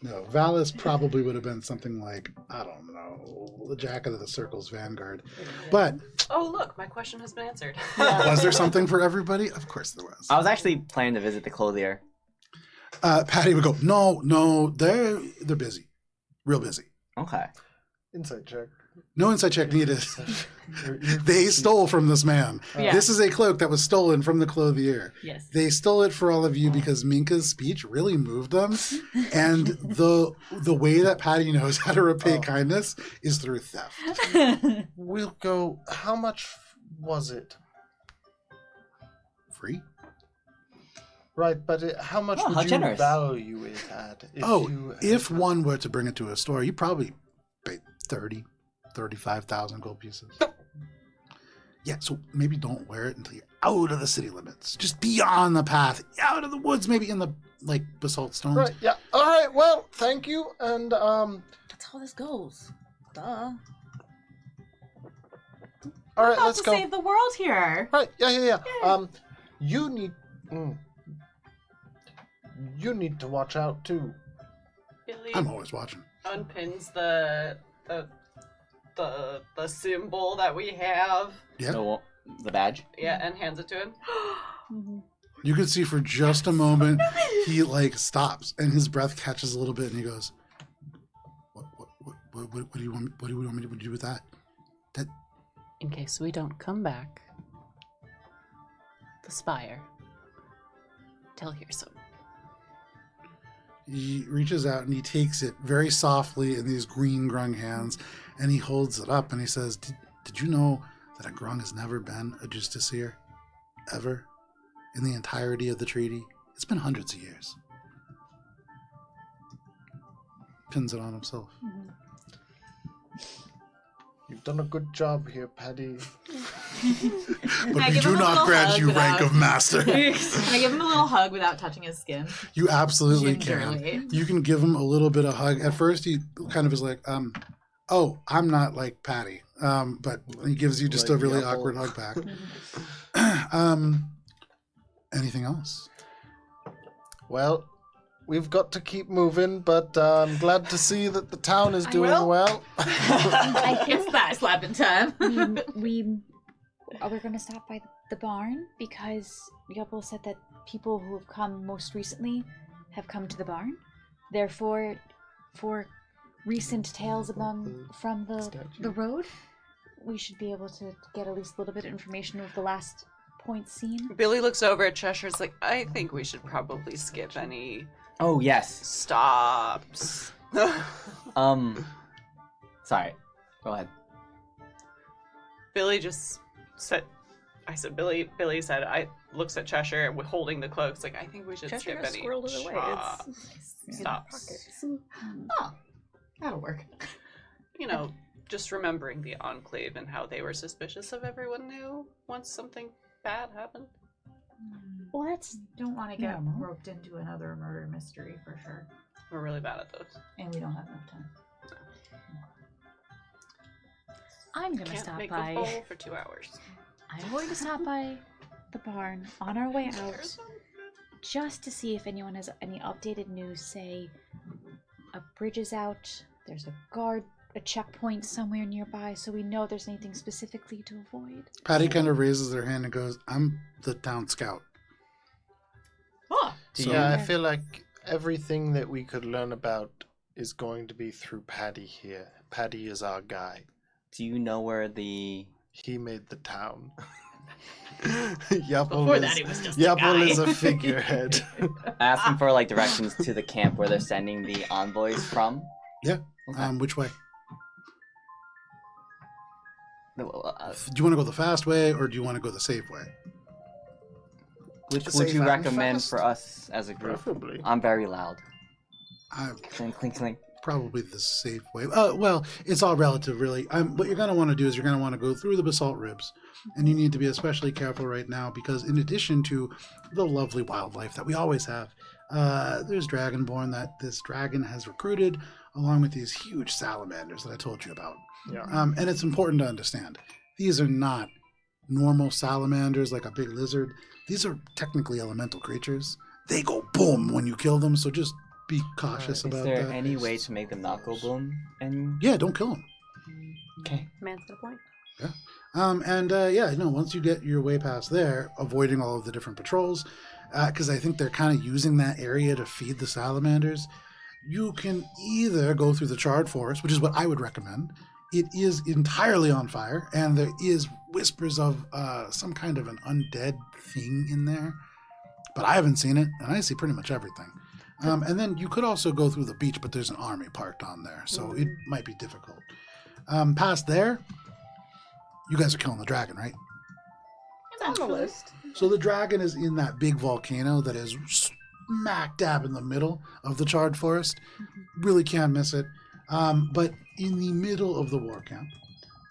No, Valis probably would have been something like, I don't know, the Jacket of the Circle's Vanguard. But... Oh, look, my question has been answered. Was there something for everybody? Of course there was. I was actually planning to visit the clothier. Patty would go, no, they're busy. Real busy. Okay. Insight check. No insight check needed. They stole from this man. Yeah. This is a cloak that was stolen from the clothier. Yes. They stole it for all of you because Minka's speech really moved them. And the way that Patty knows how to repay kindness is through theft. We'll go, how much was it? Free? Right, but how much Oh, would how you generous. value it at? If one were to bring it to a store, you probably pay 35,000 gold pieces. Yeah, so maybe don't wear it until you're out of the city limits. Just beyond the path, out of the woods, maybe in the, basalt stones. Right, yeah. All right, well, thank you, and, That's how this goes. Duh. all right, About let's to go. save the world here. Right, yeah. You need... You need to watch out, too. Billy I'm always watching. unpins the symbol that we have. Yeah. The badge? Yeah, and hands it to him. You can see for just a moment, he, stops, and his breath catches a little bit, and he goes, What do you want me to do with that? In case we don't come back, the spire. Tell Hearsome. He reaches out and he takes it very softly in these green grung hands, and he holds it up and he says, Did you know that a grung has never been a justiciar? Ever? In the entirety of the treaty? It's been hundreds of years. Pins it on himself. You've done a good job here, Paddy. But I we give do him a not little grant hug you rank without- of master. Can I give him a little hug without touching his skin? You absolutely can. Gingerly. You can give him a little bit of hug. At first, he kind of is like, oh, I'm not like Patty. But he gives you just a really awkward hug back. Anything else? Well, we've got to keep moving, but I'm glad to see that the town is doing well. I think It's that slapping time. we're going to stop by the barn because Yopel said that people who have come most recently have come to the barn. Therefore, for recent tales from the road, we should be able to get at least a little bit of information of the last point seen. Billy looks over at Cheshire's like, I think we should probably skip any Oh, yes. stops. Sorry. Go ahead. Billy just said, Billy said, looks at Cheshire holding the cloaks like, I think we should Cheshire skip has any squirreled it away. stops. Oh, that'll work. You know, just remembering the Enclave and how they were suspicious of everyone new once something bad happened. Well, Don't want to get Yeah. roped into another murder mystery for sure. We're really bad at those. And we don't have enough time. I'm going to Can't stop make a by. bowl for 2 hours. I'm going to stop by the barn on our way out just to see if anyone has any updated news. Say, a bridge is out, there's a guard a checkpoint somewhere nearby so we know there's anything specifically to avoid? Patty kind of raises their hand and goes, I'm the town scout. Oh, So, Yeah, I feel like everything that we could learn about is going to be through Paddy here. Paddy is our guy. Do you know where the... He made the town. Yapple Before that, he was just a Yapple guy. is a figurehead. Ask him for like directions to the camp where they're sending the envoys from. yeah. Okay. Which way? Uh, Do you want to go the fast way or do you want to go the safe way? which would Safe you and recommend fast? for us as a group? Preferably. I'm very loud. I Clink, clink, clink. Probably the safe way. Well, it's all relative, really. What you're going to want to do is you're going to want to go through the basalt ribs, and you need to be especially careful right now because, in addition to the lovely wildlife that we always have, there's Dragonborn that this dragon has recruited, along with these huge salamanders that I told you about. Yeah. And it's important to understand these are not normal salamanders like a big lizard. These are technically elemental creatures. They go boom when you kill them, so just be cautious Is about there that. any way to make them not go boom? And Yeah, don't kill them. okay. Man's got a point. Once you get your way past there, avoiding all of the different patrols, because I think they're kind of using that area to feed the salamanders, you can either go through the charred forest, which is what I would recommend. It is entirely on fire, and there is whispers of some kind of an undead thing in there, but I haven't seen it, and I see pretty much everything. And then you could also go through the beach, but there's an army parked on there, so it might be difficult. Past there, you guys are killing the dragon, right? It's on the list. So the dragon is in that big volcano that is smack dab in the middle of the charred forest. Really can't miss it. But in the middle of the war camp,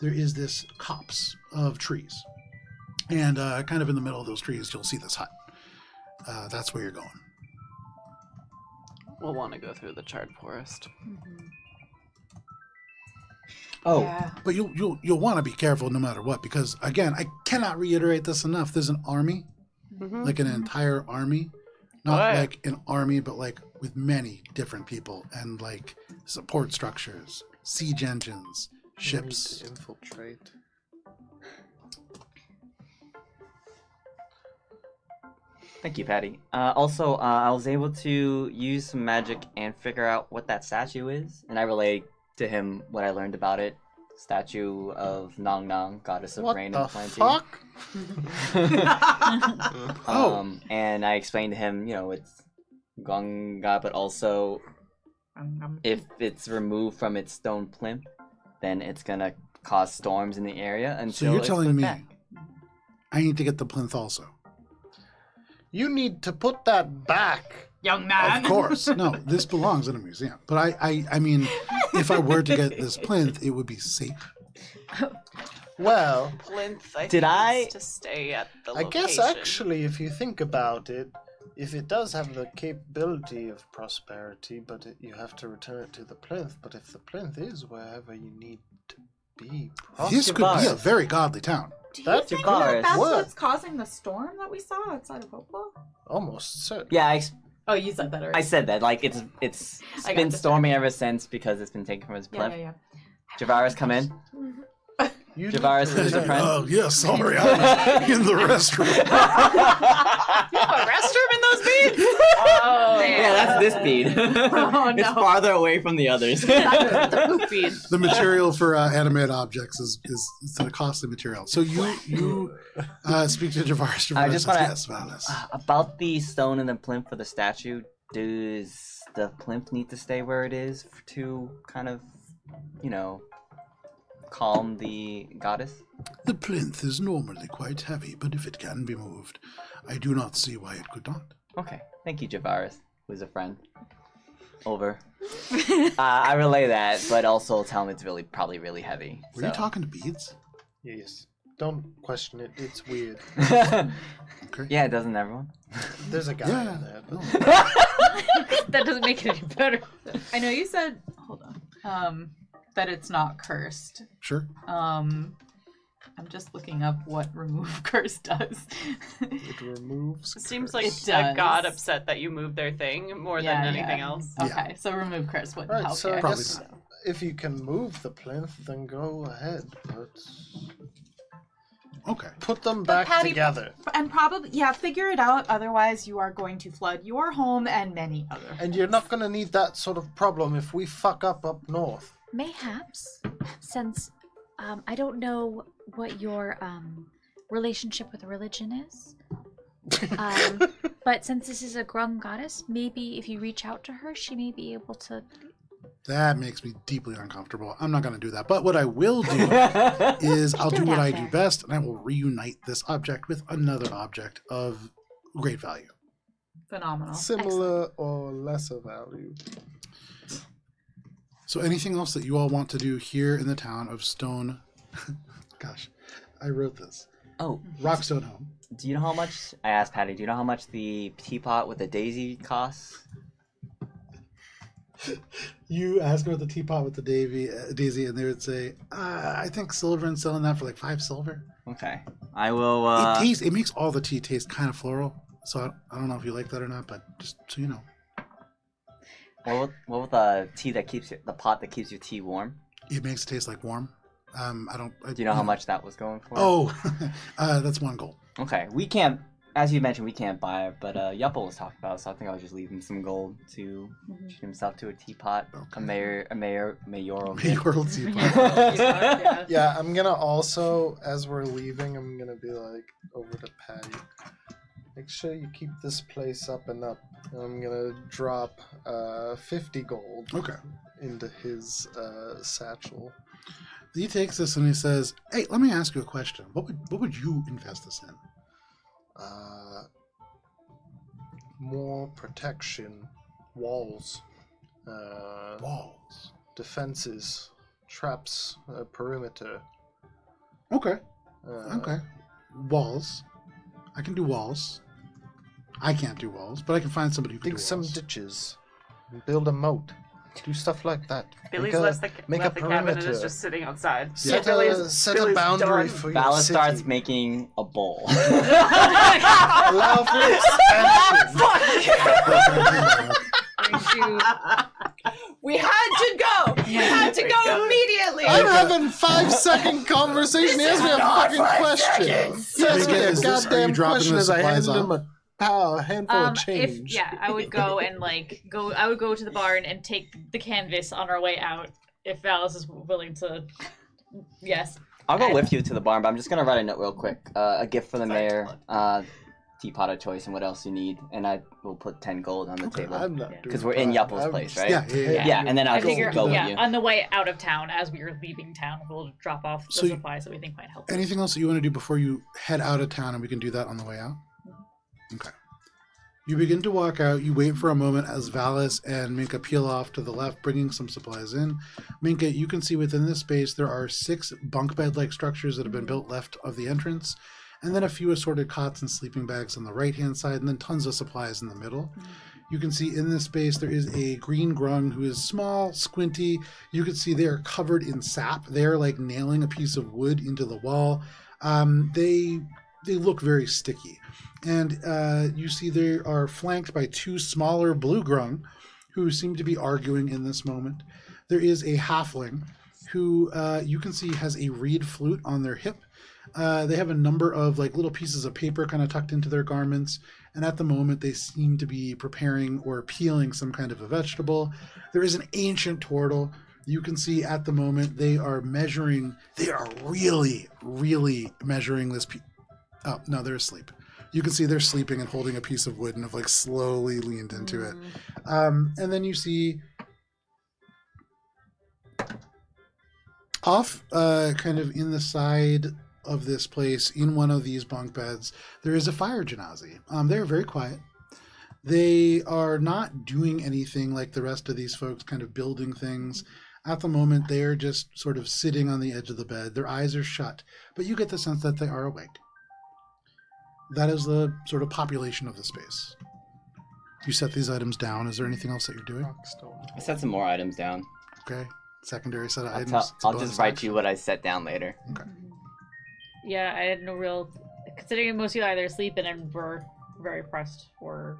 there is this copse of trees. And kind of in the middle of those trees, you'll see this hut. That's where you're going. We'll want to go through the charred forest. Oh, yeah. But you'll want to be careful no matter what, because again, I cannot reiterate this enough. There's an army, like an entire army, not What? like an army, but like with many different people and like support structures, siege engines, ships. We need to infiltrate. thank you, Patty. Also, I was able to use some magic and figure out what that statue is, and I relayed to him what I learned about it. Statue of Nong Nong, goddess of What rain the and plenty. fuck? And I explained to him, it's Gonga, but also if it's removed from its stone plinth, then it's gonna cause storms in the area until So you're it's telling put me back. I need to get the plinth also? You need to put that back. Young man. Of course. No, this belongs in a museum. But I mean, if I were to get this plinth, it would be safe. Well, Plinth, I Did think, I- needs to stay at the I location. guess actually, if you think about it, if it does have the capability of prosperity, but you have to return it to the plinth. But if the plinth is wherever you need to be, This could be a very godly town. Do you That think Javaris. that that's What? what's causing the storm that we saw outside of Hopewell? almost certain. Yeah, Oh, you said that already. I said that. Like, it's I got been this. storming ever since because it's been taken from his Yeah, plinth. yeah, yeah. Javaris, come in. You Javaris, need to who's a return- friend? Oh, yeah, sorry. I'm in the restroom. You have a restroom in those beads? Oh, Yeah, that's this bead. Oh, It's no. farther away from the others. the poop bead. The material for animated objects is it's a costly material. So you speak to Javaris. I Javaris just says, wanna- yes, Valis. About the stone and the plinth for the statue, does the plinth need to stay where it is to kind of, calm the goddess? The plinth is normally quite heavy, but if it can be moved, I do not see why it could not. Okay, thank you, Javaris, who's a friend. Over. I relay that, but also tell him it's probably really heavy. Were you talking to beads? Yes. Don't question it. It's weird. Okay. Yeah, doesn't everyone? There's a guy Yeah. in there. But That doesn't make it any better. I know you said, hold on, that it's not cursed. Sure. I'm just looking up what remove curse does. it removes. It seems curse. like It a god does. upset that you moved their thing more Yeah, than anything yeah. else. Yeah. Okay, so remove curse wouldn't Right, help so I here. Probably guess not. If you can move the plinth, then go ahead. But Okay. put them But back Patty- together. And probably, figure it out. Otherwise, you are going to flood your home and many other. And you're not going to need that sort of problem if we fuck up north. Mayhaps, since I don't know what your relationship with religion is. But since this is a Grung goddess, maybe if you reach out to her, she may be able to. That makes me deeply uncomfortable. I'm not going to do that. But what I will do is I'll do what I do best, and I will reunite this object with another object of great value. Phenomenal. Similar or lesser value. So anything else that you all want to do here in the town of Stone... Gosh, I wrote this. Oh, Rockstonehome. do you know how much? I asked Patty. Do you know how much the teapot with the daisy costs? You ask about the teapot with the daisy, and they would say, I think Silver's selling that for like 5 silver. Okay, I will. It makes all the tea taste kind of floral. So I don't know if you like that or not, but just so you know. What with the tea that keeps the pot that keeps your tea warm? It makes it taste like warm. Do you know how much that was going for? Oh, that's 1 gold. Okay, we can't. As you mentioned, we can't buy it, but Yupple was talking about it, so I think I'll just leave him some gold to treat himself to a teapot, Okay. a mayoral. Mayoral teapot. Yeah. Yeah, I'm going to also, as we're leaving, I'm going to be like, over to Patty. Make sure you keep this place up and up. And I'm going to drop 50 gold Okay. into his satchel. He takes this and he says, "Hey, let me ask you a question. What would you invest this in?" More protection, walls, Walls. defenses, traps, perimeter. Okay. Uh, Okay. Walls. I can do walls. I can't do walls, but I can find somebody who can Dig do some walls. ditches, build a moat, do stuff like that. Billy's make left a the cabin and is perimeter. just sitting outside. Set, Billy's set a boundary done. for your Vala city. starts making a bowl. Allow for expansion. We had to go. We had to go immediately. I'm having 5-second conversation. He asked me a fucking question. He asked me a Is this- are you goddamn dropping question the as I supplies handed him off? a handful of change. I would go and I would go to the barn and take the canvas on our way out if Alice is willing to. Yes. I'll go with you to the barn, but I'm just gonna write a note real quick. A gift for the mayor, teapot of choice, and what else you need, and I will put 10 gold on the table I'm not doing because we're in that. Yupple's place, right? Yeah. Yeah, and then I'll I figure, just go with you. on the way out of town, as we were leaving town, we'll drop off the So you- supplies that we think might help. Anything else that you want to do before you head out of town, and we can do that on the way out? Okay. You begin to walk out. You wait for a moment as Valis and Minka peel off to the left, bringing some supplies in. Minka, you can see within this space there are 6 bunk bed-like structures that have been built left of the entrance, and then a few assorted cots and sleeping bags on the right-hand side, and then tons of supplies in the middle. You can see in this space there is a green grung who is small, squinty. You can see they are covered in sap. They're like nailing a piece of wood into the wall. They look very sticky. And you see they are flanked by 2 smaller blue grung who seem to be arguing in this moment. There is a halfling who you can see has a reed flute on their hip. They have a number of like little pieces of paper kind of tucked into their garments, and at the moment they seem to be preparing or peeling some kind of a vegetable. There is an ancient turtle. You can see at the moment they are measuring. They are really, really measuring this. Oh no, they're asleep. You can see they're sleeping and holding a piece of wood and have like slowly leaned into it. And then you see off kind of in the side of this place, in one of these bunk beds, there is a fire genasi. They're very quiet. They are not doing anything like the rest of these folks, kind of building things. At the moment, they are just sort of sitting on the edge of the bed. Their eyes are shut, but you get the sense that they are awake. That is the sort of population of the space. You set these items down. Is there anything else that you're doing? I set some more items down. Okay. Secondary set of I'll, items. It's a I'll bonus just write action. you what I set down later. Okay. Yeah, I had no real. Considering most of you either sleep and we're very pressed for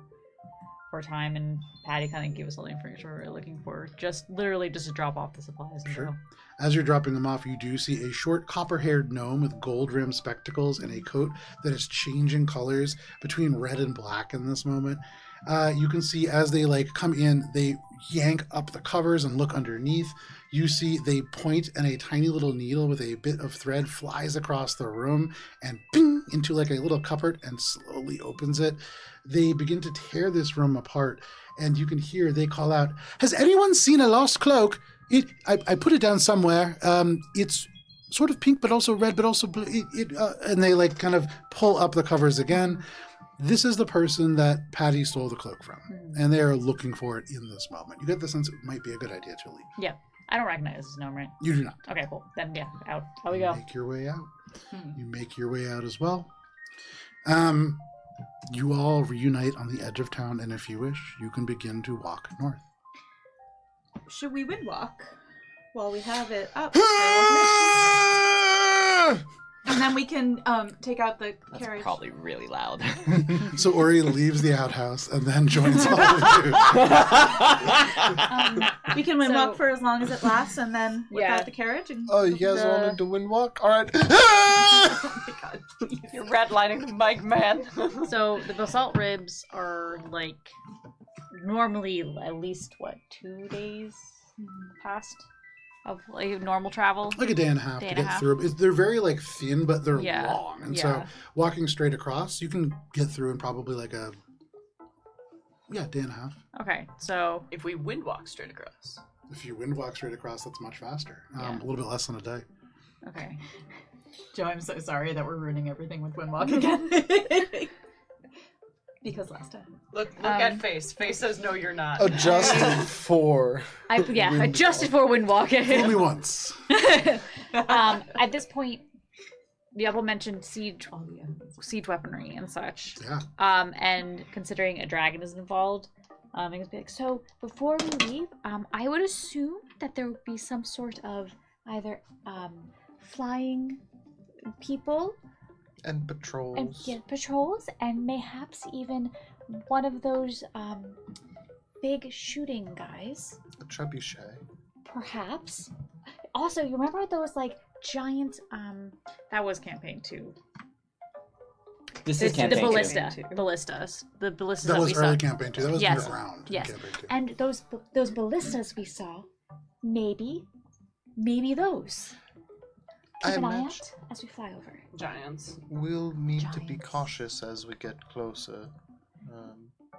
our time, and Patty kind of gave us all the information we were looking for. Just literally just to drop off the supplies and Sure. go. As you're dropping them off, you do see a short copper-haired gnome with gold-rimmed spectacles and a coat that is changing colors between red and black in this moment. You can see as they come in, they yank up the covers and look underneath. You see they point, and a tiny little needle with a bit of thread flies across the room and ping into a little cupboard and slowly opens it. They begin to tear this room apart, and you can hear they call out, "Has anyone seen a lost cloak? I put it down somewhere. It's sort of pink, but also red, but also blue." And they kind of pull up the covers again. This is the person that Patty stole the cloak from, and they are looking for it in this moment. You get the sense it might be a good idea to leave. Yeah. I don't recognize this gnome, right? You do not. Okay, cool. Then, yeah, out. How we go? Make your way out. You make your way out as well. You all reunite on the edge of town, and if you wish, you can begin to walk north. Should we wind walk while we have it up? And then we can take out the That's carriage. probably really loud. So Ori leaves the outhouse and then joins all of you. We can wind So- walk for as long as it lasts, and then whip Yeah. out the carriage. And Oh, you guys The- wanted to wind walk? All right. oh my god, please. You're redlining the mic, man. So the basalt ribs are normally at least 2 days past of normal travel. Like a day and a half Day to and a get half. through. They're very thin, but they're Yeah. long. And Yeah. so walking straight across, you can get through in probably a day and a half. Okay, so If we wind walk straight across. If you wind walk straight across, that's much faster. Yeah. A little bit less than a day. okay. Joe, I'm so sorry that we're ruining everything with wind walk again. Because last time. Look at Face. Face says no, you're not. Adjusted for. Adjusted for wind walk. Fool me once. At this point, Diablo mentioned siege weaponry and such. Yeah. And considering a dragon is involved, I'm gonna be so before we leave, I would assume that there would be some sort of either flying people And patrols. and patrols, and mayhaps even one of those big shooting guys. A trebuchet. Perhaps. Also, you remember those giant that was campaign 2. This is The campaign two. ballistas. The ballistas That was we early saw. campaign 2. That was Yes. year-round. Yes. Campaign 2. and those ballistas we saw. Maybe those. I Keep an eye imagine out as we fly over. Giants. we'll need to be Giants. cautious as we get closer.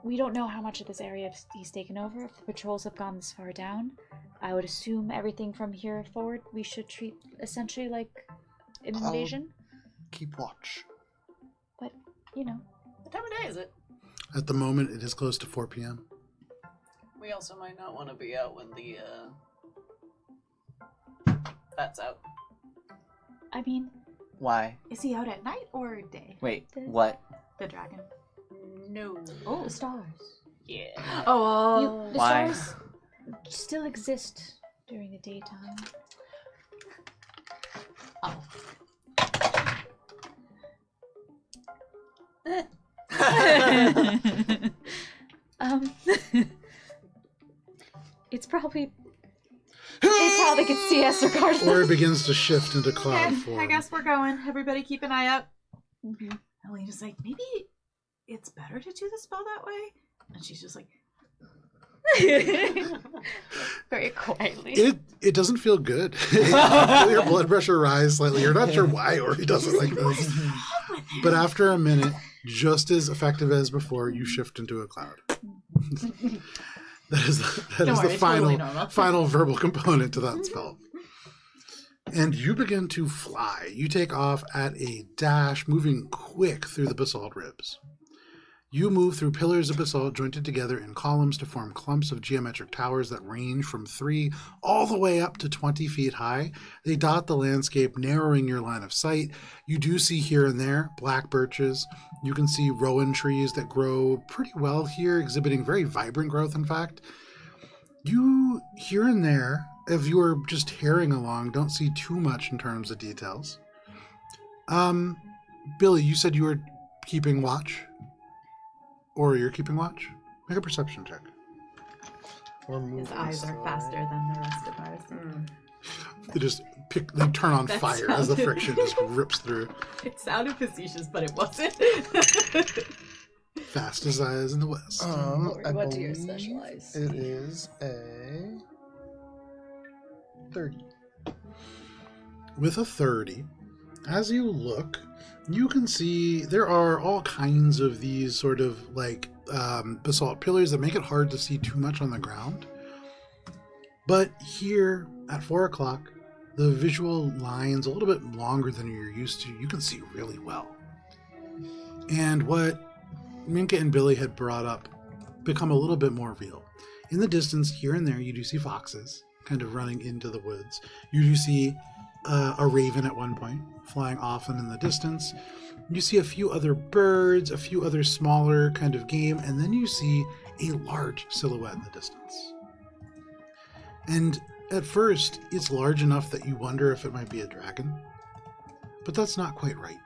We don't know how much of this area he's taken over. If the patrols have gone this far down, I would assume everything from here forward we should treat essentially like an I'll- invasion. Keep watch. But, What time of day is it? At the moment, it is close to 4 p.m. We also might not want to be out when the that's out. I mean, Why? Is he out at night or day? Wait, what? The dragon. No. the stars. Yeah. Oh. The Why? stars still exist during the daytime. Oh. It's probably they probably could see us regardless. Or it begins to shift into cloud Okay, form. I guess we're going. Everybody keep an eye out. Mhm. Elena's like, maybe it's better to do the spell that way? And she's just like, Very quietly. It doesn't feel good. Your blood pressure rise slightly. You're not sure why Ori does it like this. But after a minute, just as effective as before, you shift into a cloud. That is Don't worry, the it's totally normal. final verbal component to that spell. And you begin to fly. You take off at a dash, moving quick through the basalt ribs. You move through pillars of basalt jointed together in columns to form clumps of geometric towers that range from 3 all the way up to 20 feet high. They dot the landscape, narrowing your line of sight. You do see here and there black birches. You can see rowan trees that grow pretty well here, exhibiting very vibrant growth, in fact. You, here and there, if you are just tearing along, don't see too much in terms of details. Billy, you said you were keeping watch? Or you're keeping watch? Make a perception check. His eyes are faster than the rest of ours. They turn on That fire as the sounded- friction just rips through. It sounded facetious, but it wasn't. Fastest eyes in the west. I What do you believe specialize? It is a 30. With a 30, as you look, you can see there are all kinds of these sort of like basalt pillars that make it hard to see too much on the ground. But here at 4 o'clock, the visual line's a little bit longer than you're used to. You can see really well. And what Minka and Billy had brought up become a little bit more real. In the distance, here and there, you do see foxes kind of running into the woods. You do see a raven at one point flying off and in the distance. You see a few other birds, a few other smaller kind of game, and then you see a large silhouette in the distance. And at first, it's large enough that you wonder if it might be a dragon, but that's not quite right.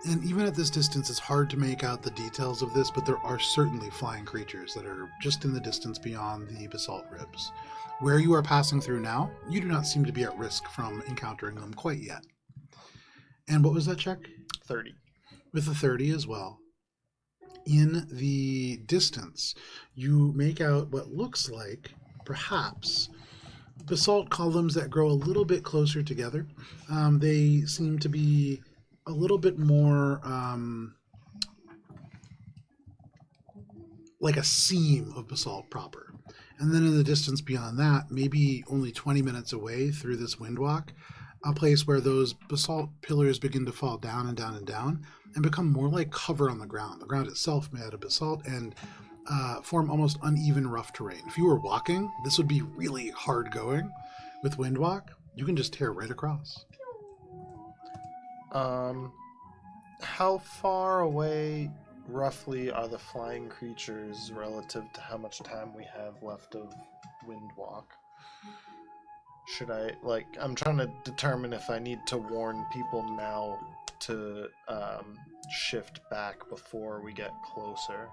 And even at this distance, it's hard to make out the details of this, but there are certainly flying creatures that are just in the distance beyond the basalt ribs. Where you are passing through now, you do not seem to be at risk from encountering them quite yet. And what was that check? 30. With a 30 as well. In the distance, you make out what looks like, perhaps, basalt columns that grow a little bit closer together. They seem to be a little bit more like a seam of basalt proper. And then in the distance beyond that, maybe only 20 minutes away through this windwalk, a place where those basalt pillars begin to fall down and down and down and become more like cover on the ground. The ground itself made out of basalt and form almost uneven, rough terrain. If you were walking, this would be really hard going. With windwalk, you can just tear right across. How far away roughly are the flying creatures relative to how much time we have left of windwalk? Should I, I'm trying to determine if I need to warn people now to shift back before we get closer.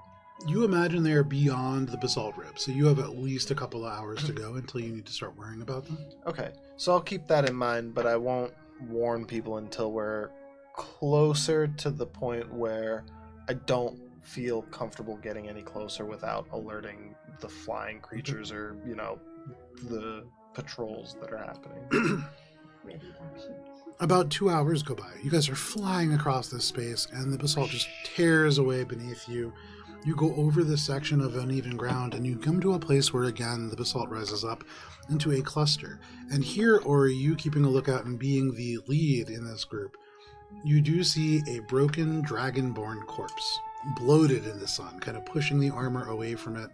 You imagine they are beyond the basalt rib, so you have at least a couple of hours to go until you need to start worrying about them. Okay, so I'll keep that in mind, but I won't warn people until we're closer to the point where I don't feel comfortable getting any closer without alerting the flying creatures or, the patrols that are happening. About 2 hours go by. You guys are flying across this space, and the basalt just tears away beneath you. You go over this section of uneven ground, and you come to a place where, again, the basalt rises up into a cluster. And here, Ori, you keeping a lookout and being the lead in this group, you do see a broken dragonborn corpse, bloated in the sun, kind of pushing the armor away from it,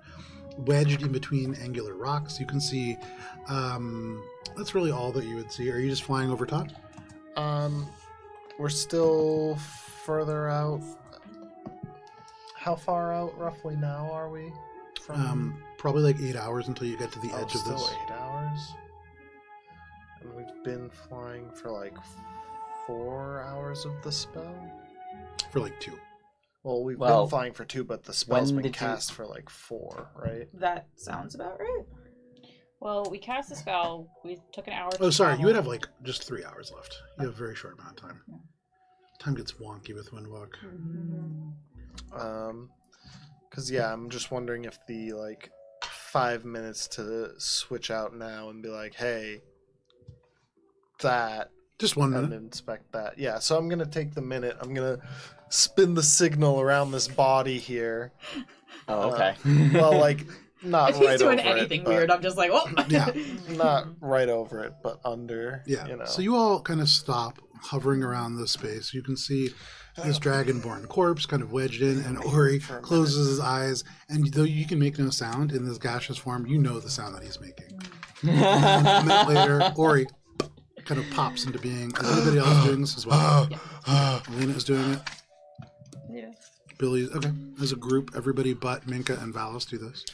wedged in between angular rocks. You can see, that's really all that you would see. Are you just flying over top? We're still further out. How far out roughly now are we? Probably like 8 hours until you get to the edge of still this. 8 hours? And we've been flying for 4 hours of the spell? For 2. Well, we've been flying for 2, but the spell's when been did you- cast for 4, right? That sounds about right. Well, we cast the spell. We took an hour. Oh, to sorry. You would travel. have just 3 hours left. You have a very short amount of time. Time gets wonky with windwalk. Because I'm just wondering if the 5 minutes to switch out now and be like, hey, that, Just 1 and minute. inspect that. Yeah, so I'm gonna take the minute. I'm gonna spin the signal around this body here. Oh, okay. Not If he's right doing over anything it, but weird, I'm just like, oh. Yeah. not right over it, but under. Yeah. So you all kind of stop hovering around this space. You can see this dragonborn corpse kind of wedged in, and Ori closes his eyes, and though you can make no sound in this gaseous form, you know the sound that he's making. And a minute later, Ori kind of pops into being. Is anybody else doing this as well? Alina is doing it. Yeah. Billy's okay. As a group, everybody but Minka and Valis do this.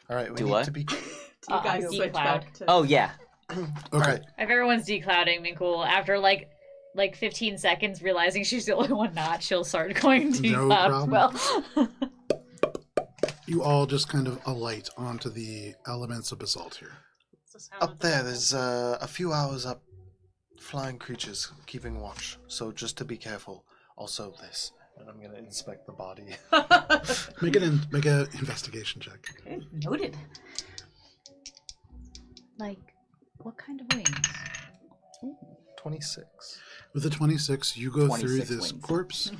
All right, we Do need what? to be. You guys switch decloud. back to. Oh, yeah. Okay. All right. If everyone's declouding, then cool. After like 15 seconds, realizing she's the only one not, she'll start going No decloud. problem. Well, You all just kind of alight onto the elements of basalt here. Up there, there's a few hours up. Flying creatures keeping watch. So just to be careful. Also this. And I'm going to inspect the body. Make an investigation check. Okay, noted. Like, what kind of wings? 26. With the 26, you go through 26 this wings. corpse,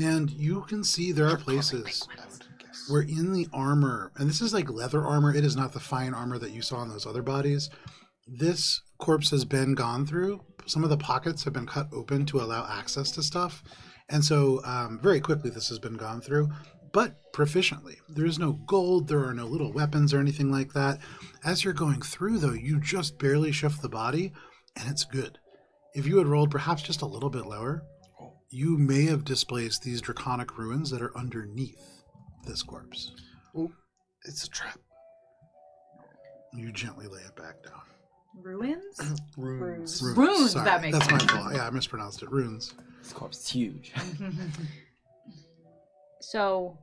and you can see there are places I would guess. where in the armor, and this is like leather armor, it is not the fine armor that you saw in those other bodies. This corpse has been gone through. Some of the pockets have been cut open to allow access to stuff. And so very quickly this has been gone through, but proficiently. There is no gold, there are no little weapons or anything like that. As you're going through, though, you just barely shift the body, and it's good. If you had rolled perhaps just a little bit lower, you may have displaced these draconic ruins that are underneath this corpse. Ooh, it's a trap. You gently lay it back down. Ruins? Runes. Runes, Sorry, that makes that's sense. my fault. Yeah, I mispronounced it. Runes. This corpse is huge. So,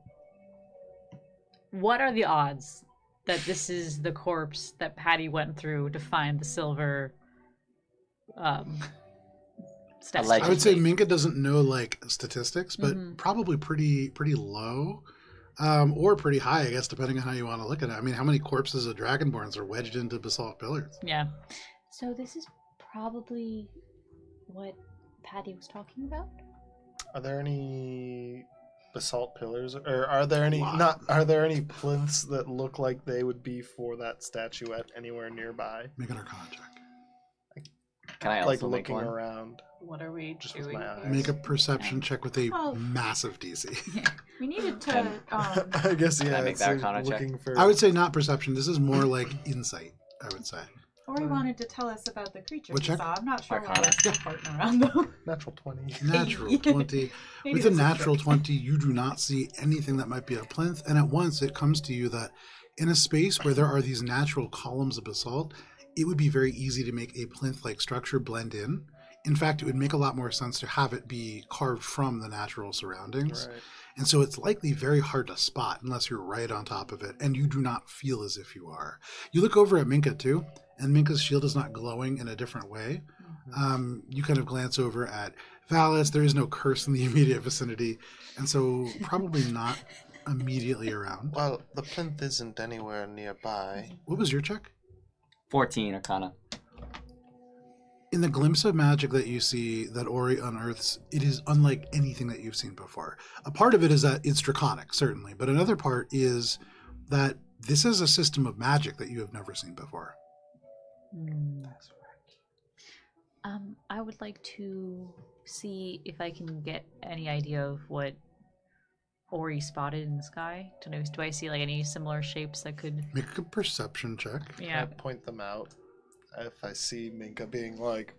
what are the odds that this is the corpse that Patty went through to find the silver statue? Allegedly. I would say Minka doesn't know like statistics, but Mhm. probably pretty low, or pretty high, I guess, depending on how you want to look at it. I mean, how many corpses of dragonborns are wedged into basalt pillars? Yeah. So this is probably what Patty was talking about. Are there any basalt pillars, or are there any Lot. Are there any plinths that look like they would be for that statuette anywhere nearby? Make an Arcana check. Can I Like also make looking one? around. What are we Just with doing? my eyes. here? Make a perception check with a Oh. massive DC. We needed to. I guess I yeah. make it's that like Arcana check? looking for. I would say not perception. This is more like insight, I would say. Ori wanted to tell us about the creature What we check? saw. I'm not sure why Arcana. we're still farting around though. Natural 20. Natural 20. Maybe With a that's natural trick. 20, you do not see anything that might be a plinth. And at once it comes to you that in a space where there are these natural columns of basalt, it would be very easy to make a plinth-like structure blend in. In fact, it would make a lot more sense to have it be carved from the natural surroundings. Right. And so it's likely very hard to spot unless you're right on top of it, and you do not feel as if you are. You look over at Minka too, and Minka's shield is not glowing in a different way. You kind of glance over at Valis. There is no curse in the immediate vicinity, and so probably not immediately around. Well, the plinth isn't anywhere nearby. What was your check? 14 Arcana. In the glimpse of magic that you see that Ori unearths, it is unlike anything that you've seen before. A part of it is that it's draconic, certainly, but another part is that this is a system of magic that you have never seen before. I would like to see if I can get any idea of what Ori spotted in the sky. Do I see like any similar shapes that could? Make a perception check. Yeah. I point them out. If I see Minka being like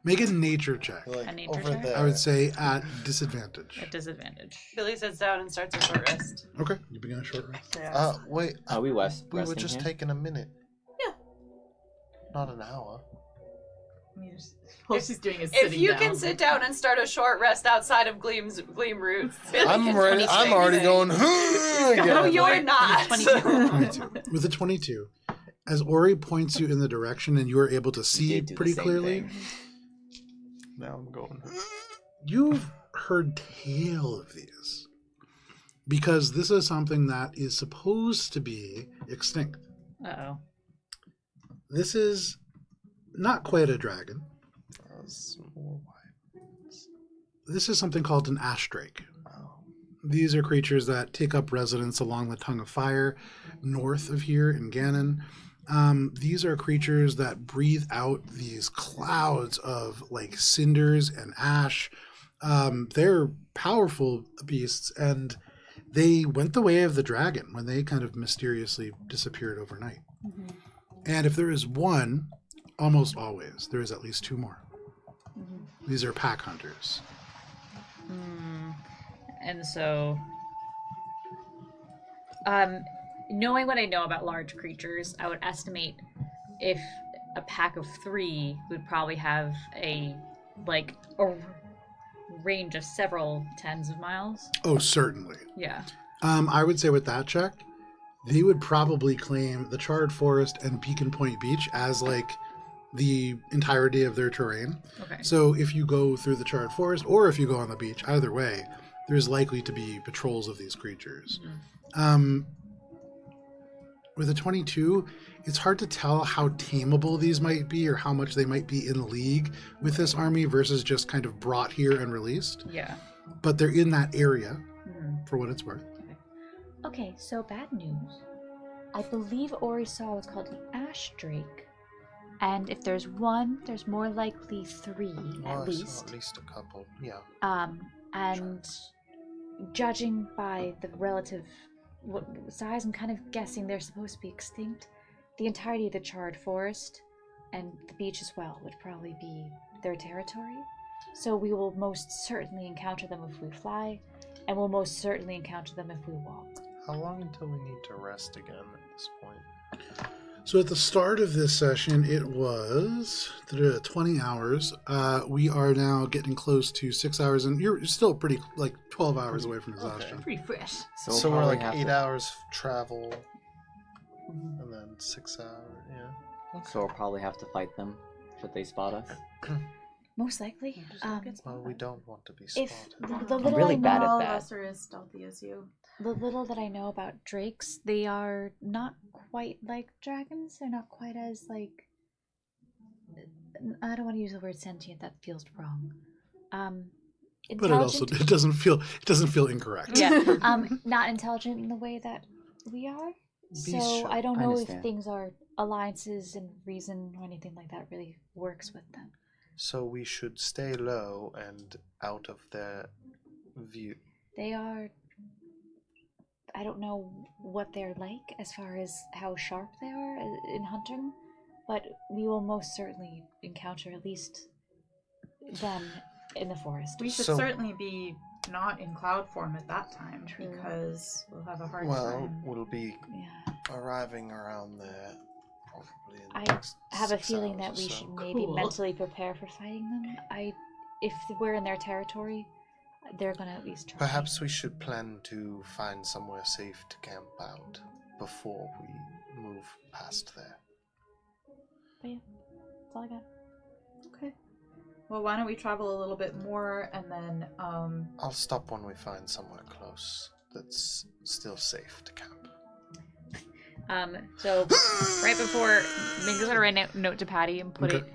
Make a nature check. A nature over check? there. I would say at disadvantage. At disadvantage. Billy sits down and starts a short rest. Okay, you begin a short rest. Wait. Are we We were resting just here? taking a minute. Yeah. Not an hour. All she's doing is If sitting you down. can sit down and start a short rest outside of Gleam Roots, Billy I'm can ready. I'm 26. already going. No, again. you're not. 22. 22. With a 22, as Ori points you in the direction and you are able to see did do the pretty same clearly, thing. Now I'm going. you've heard tale of these. Because this is something that is supposed to be extinct. Uh-oh. This is not quite a dragon. This is something called an ash drake. These are creatures that take up residence along the Tongue of Fire, north of here in Ganon. These are creatures that breathe out these clouds of like cinders and ash. They're powerful beasts, and they went the way of the dragon when they kind of mysteriously disappeared overnight. Mm-hmm. And if there is one, almost always, there is at least two more. Mm-hmm. These are pack hunters. And so, knowing what I know about large creatures, I would estimate if a pack of 3 would probably have a range of several tens of miles. Oh, certainly. Yeah. I would say with that check, they would probably claim the Charred Forest and Beacon Point Beach as like the entirety of their terrain. Okay. So if you go through the Charred Forest or if you go on the beach, either way, there's likely to be patrols of these creatures. With a 22, it's hard to tell how tameable these might be or how much they might be in league with this army versus just kind of brought here and released. Yeah. But they're in that area, for what it's worth. Okay, so bad news. I believe Ori saw what's called the Ash Drake. And if there's one, there's more likely three, Well, at I saw least. at least a couple. Yeah. And judging by the relative size, I'm kind of guessing they're supposed to be extinct. The entirety of the Charred Forest and the beach as well would probably be their territory. So we will most certainly encounter them if we fly, and we'll most certainly encounter them if we walk. How long until we need to rest again at this point? So at the start of this session, it was 20 hours. We are now getting close to 6 hours, and you're still pretty, like 12 hours away from exhaustion. Pretty fresh. So we're probably like have 8 to- hours travel, and then 6 hours. Yeah. So we'll probably have to fight them should they spot us. Most likely. Well, we don't want to be If spotted. the little really I bad at know, All of that. us are as stealthy as you. the little that I know about drakes, they are not quite like dragons. They're not quite as like. I don't want to use the word sentient. That feels wrong. But it also Intelligent. it doesn't feel incorrect. Yeah. Not intelligent in the way that we are. So sure. I don't I know if understand. things are alliances and reason or anything like that really works with them. So we should stay low and out of their view. They are. I don't know what they're like as far as how sharp they are in hunting, but we will most certainly encounter at least them in the forest. We should So- certainly be not in cloud form at that time True. because we'll have a hard Well, time. we'll be Yeah. arriving around there probably in the I next have a 6 feeling that hours we or so. should maybe Cool. mentally prepare for fighting them. If we're in their territory, they're gonna at least try. Perhaps we should plan to find somewhere safe to camp out before we move past there. But yeah, that's all I got. Okay. Well, why don't we travel a little bit more and then I'll stop when we find somewhere close that's still safe to camp. So right before Mingo's gonna write a note to Patty and put Okay.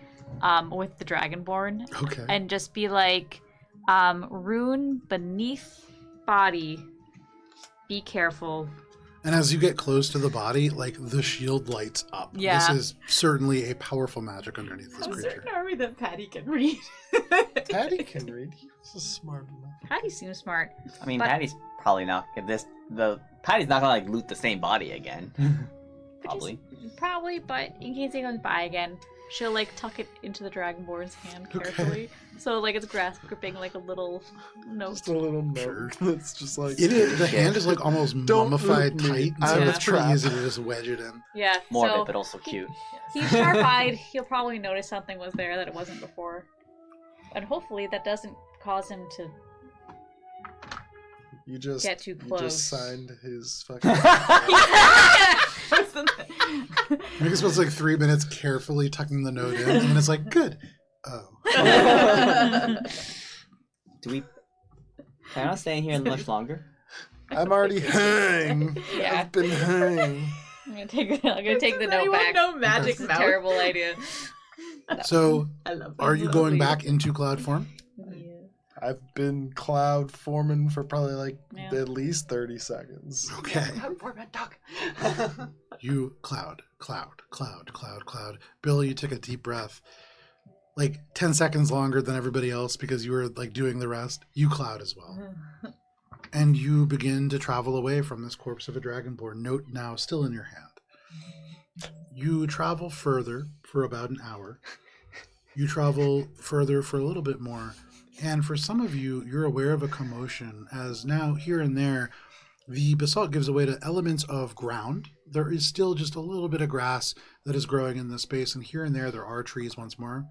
it with the Dragonborn Okay. and just be like, rune beneath body. Be careful. And as you get close to the body, like the shield lights up. Yeah. This is certainly a powerful magic underneath this a creature. certain army that Patty can read. Patty can read. He was smart enough. Patty seems smart. I mean, But- Patty's probably not Patty's not gonna like loot the same body again. Probably. Probably, but in case he comes by again, she'll like tuck it into the Dragonborn's hand Okay. carefully. So like it's grasp gripping like a little note. Just a little note Sure. that's just like It is, the hand is like almost Don't mummified loot me. tight, and so I'm a it's pretty trap. easy to just wedge it in. Yeah. Morbid, so but also cute. he's sharp-eyed. He'll probably notice something was there that it wasn't before, and hopefully that doesn't cause him to you just get too You close. just signed his fucking. I think it spends like 3 minutes carefully tucking the note in, and then it's like, good. Oh. Do we plan on staying here much longer? I'm already hang. Yeah. I've been hang. I'm gonna take the Does note anyone back. know magic It's a mouth? terrible idea. So, I love are you that. going back into cloud form? I've been cloud forming for probably like Yeah. at least 30 seconds. Okay. You cloud. Bill, you took a deep breath. Like 10 seconds longer than everybody else because you were like doing the rest. You cloud as well. And you begin to travel away from this corpse of a dragonborn, note now still in your hand. You travel further for about an hour. You travel further for a little bit more. And for some of you, you're aware of a commotion as now here and there, the basalt gives way to elements of ground. There is still just a little bit of grass that is growing in this space, and here and there are trees once more.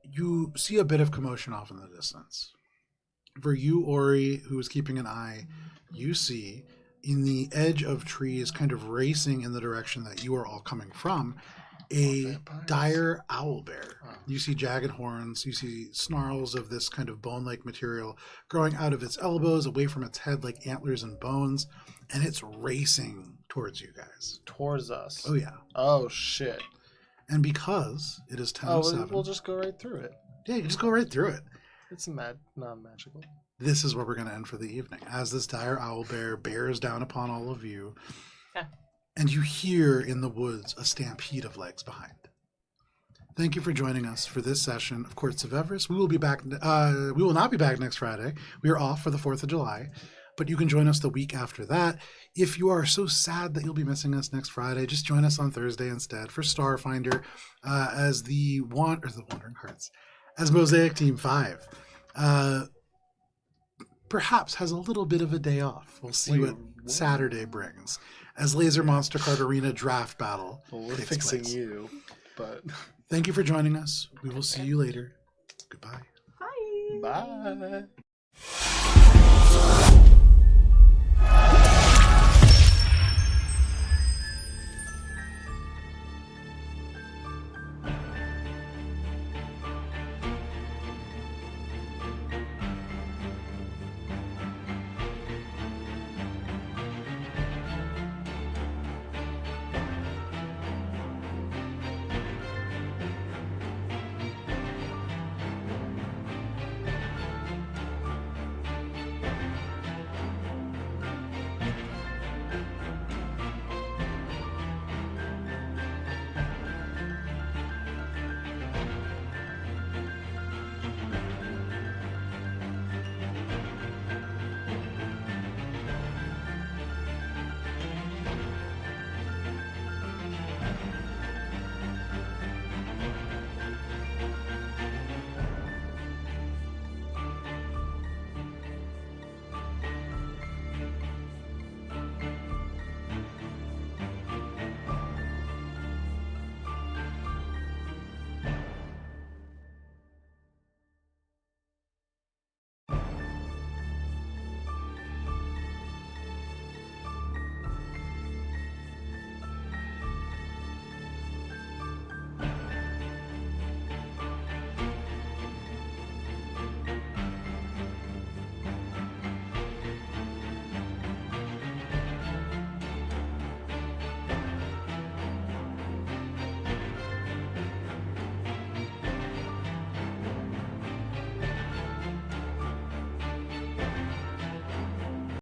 You see a bit of commotion off in the distance. For you, Ori, who is keeping an eye, you see in the edge of trees, kind of racing in the direction that you are all coming from, a dire owl bear. You see jagged horns, you see snarls of this kind of bone-like material growing out of its elbows, away from its head like antlers and bones, and it's racing towards you guys. Towards us. Oh, yeah. Oh, shit. And because it is 10:07... we'll just go right through it. Yeah, you just go right through it. It's non-magical. This is where we're going to end for the evening, as this dire owl bear bears down upon all of you. Okay. And you hear in the woods a stampede of legs behind. Thank you for joining us for this session of Courts of Everest. We will be back. We will not be back next Friday. We are off for the 4th of July, but you can join us the week after that. If you are so sad that you'll be missing us next Friday, just join us on Thursday instead for Starfinder as the Wandering Hearts, as Mosaic Team 5. Perhaps has a little bit of a day off. We'll see what Saturday brings as Laser Monster Card Arena Draft Battle. Well, we're takes fixing place. you, but Thank you for joining us. We will see you later. Goodbye. Bye. bye.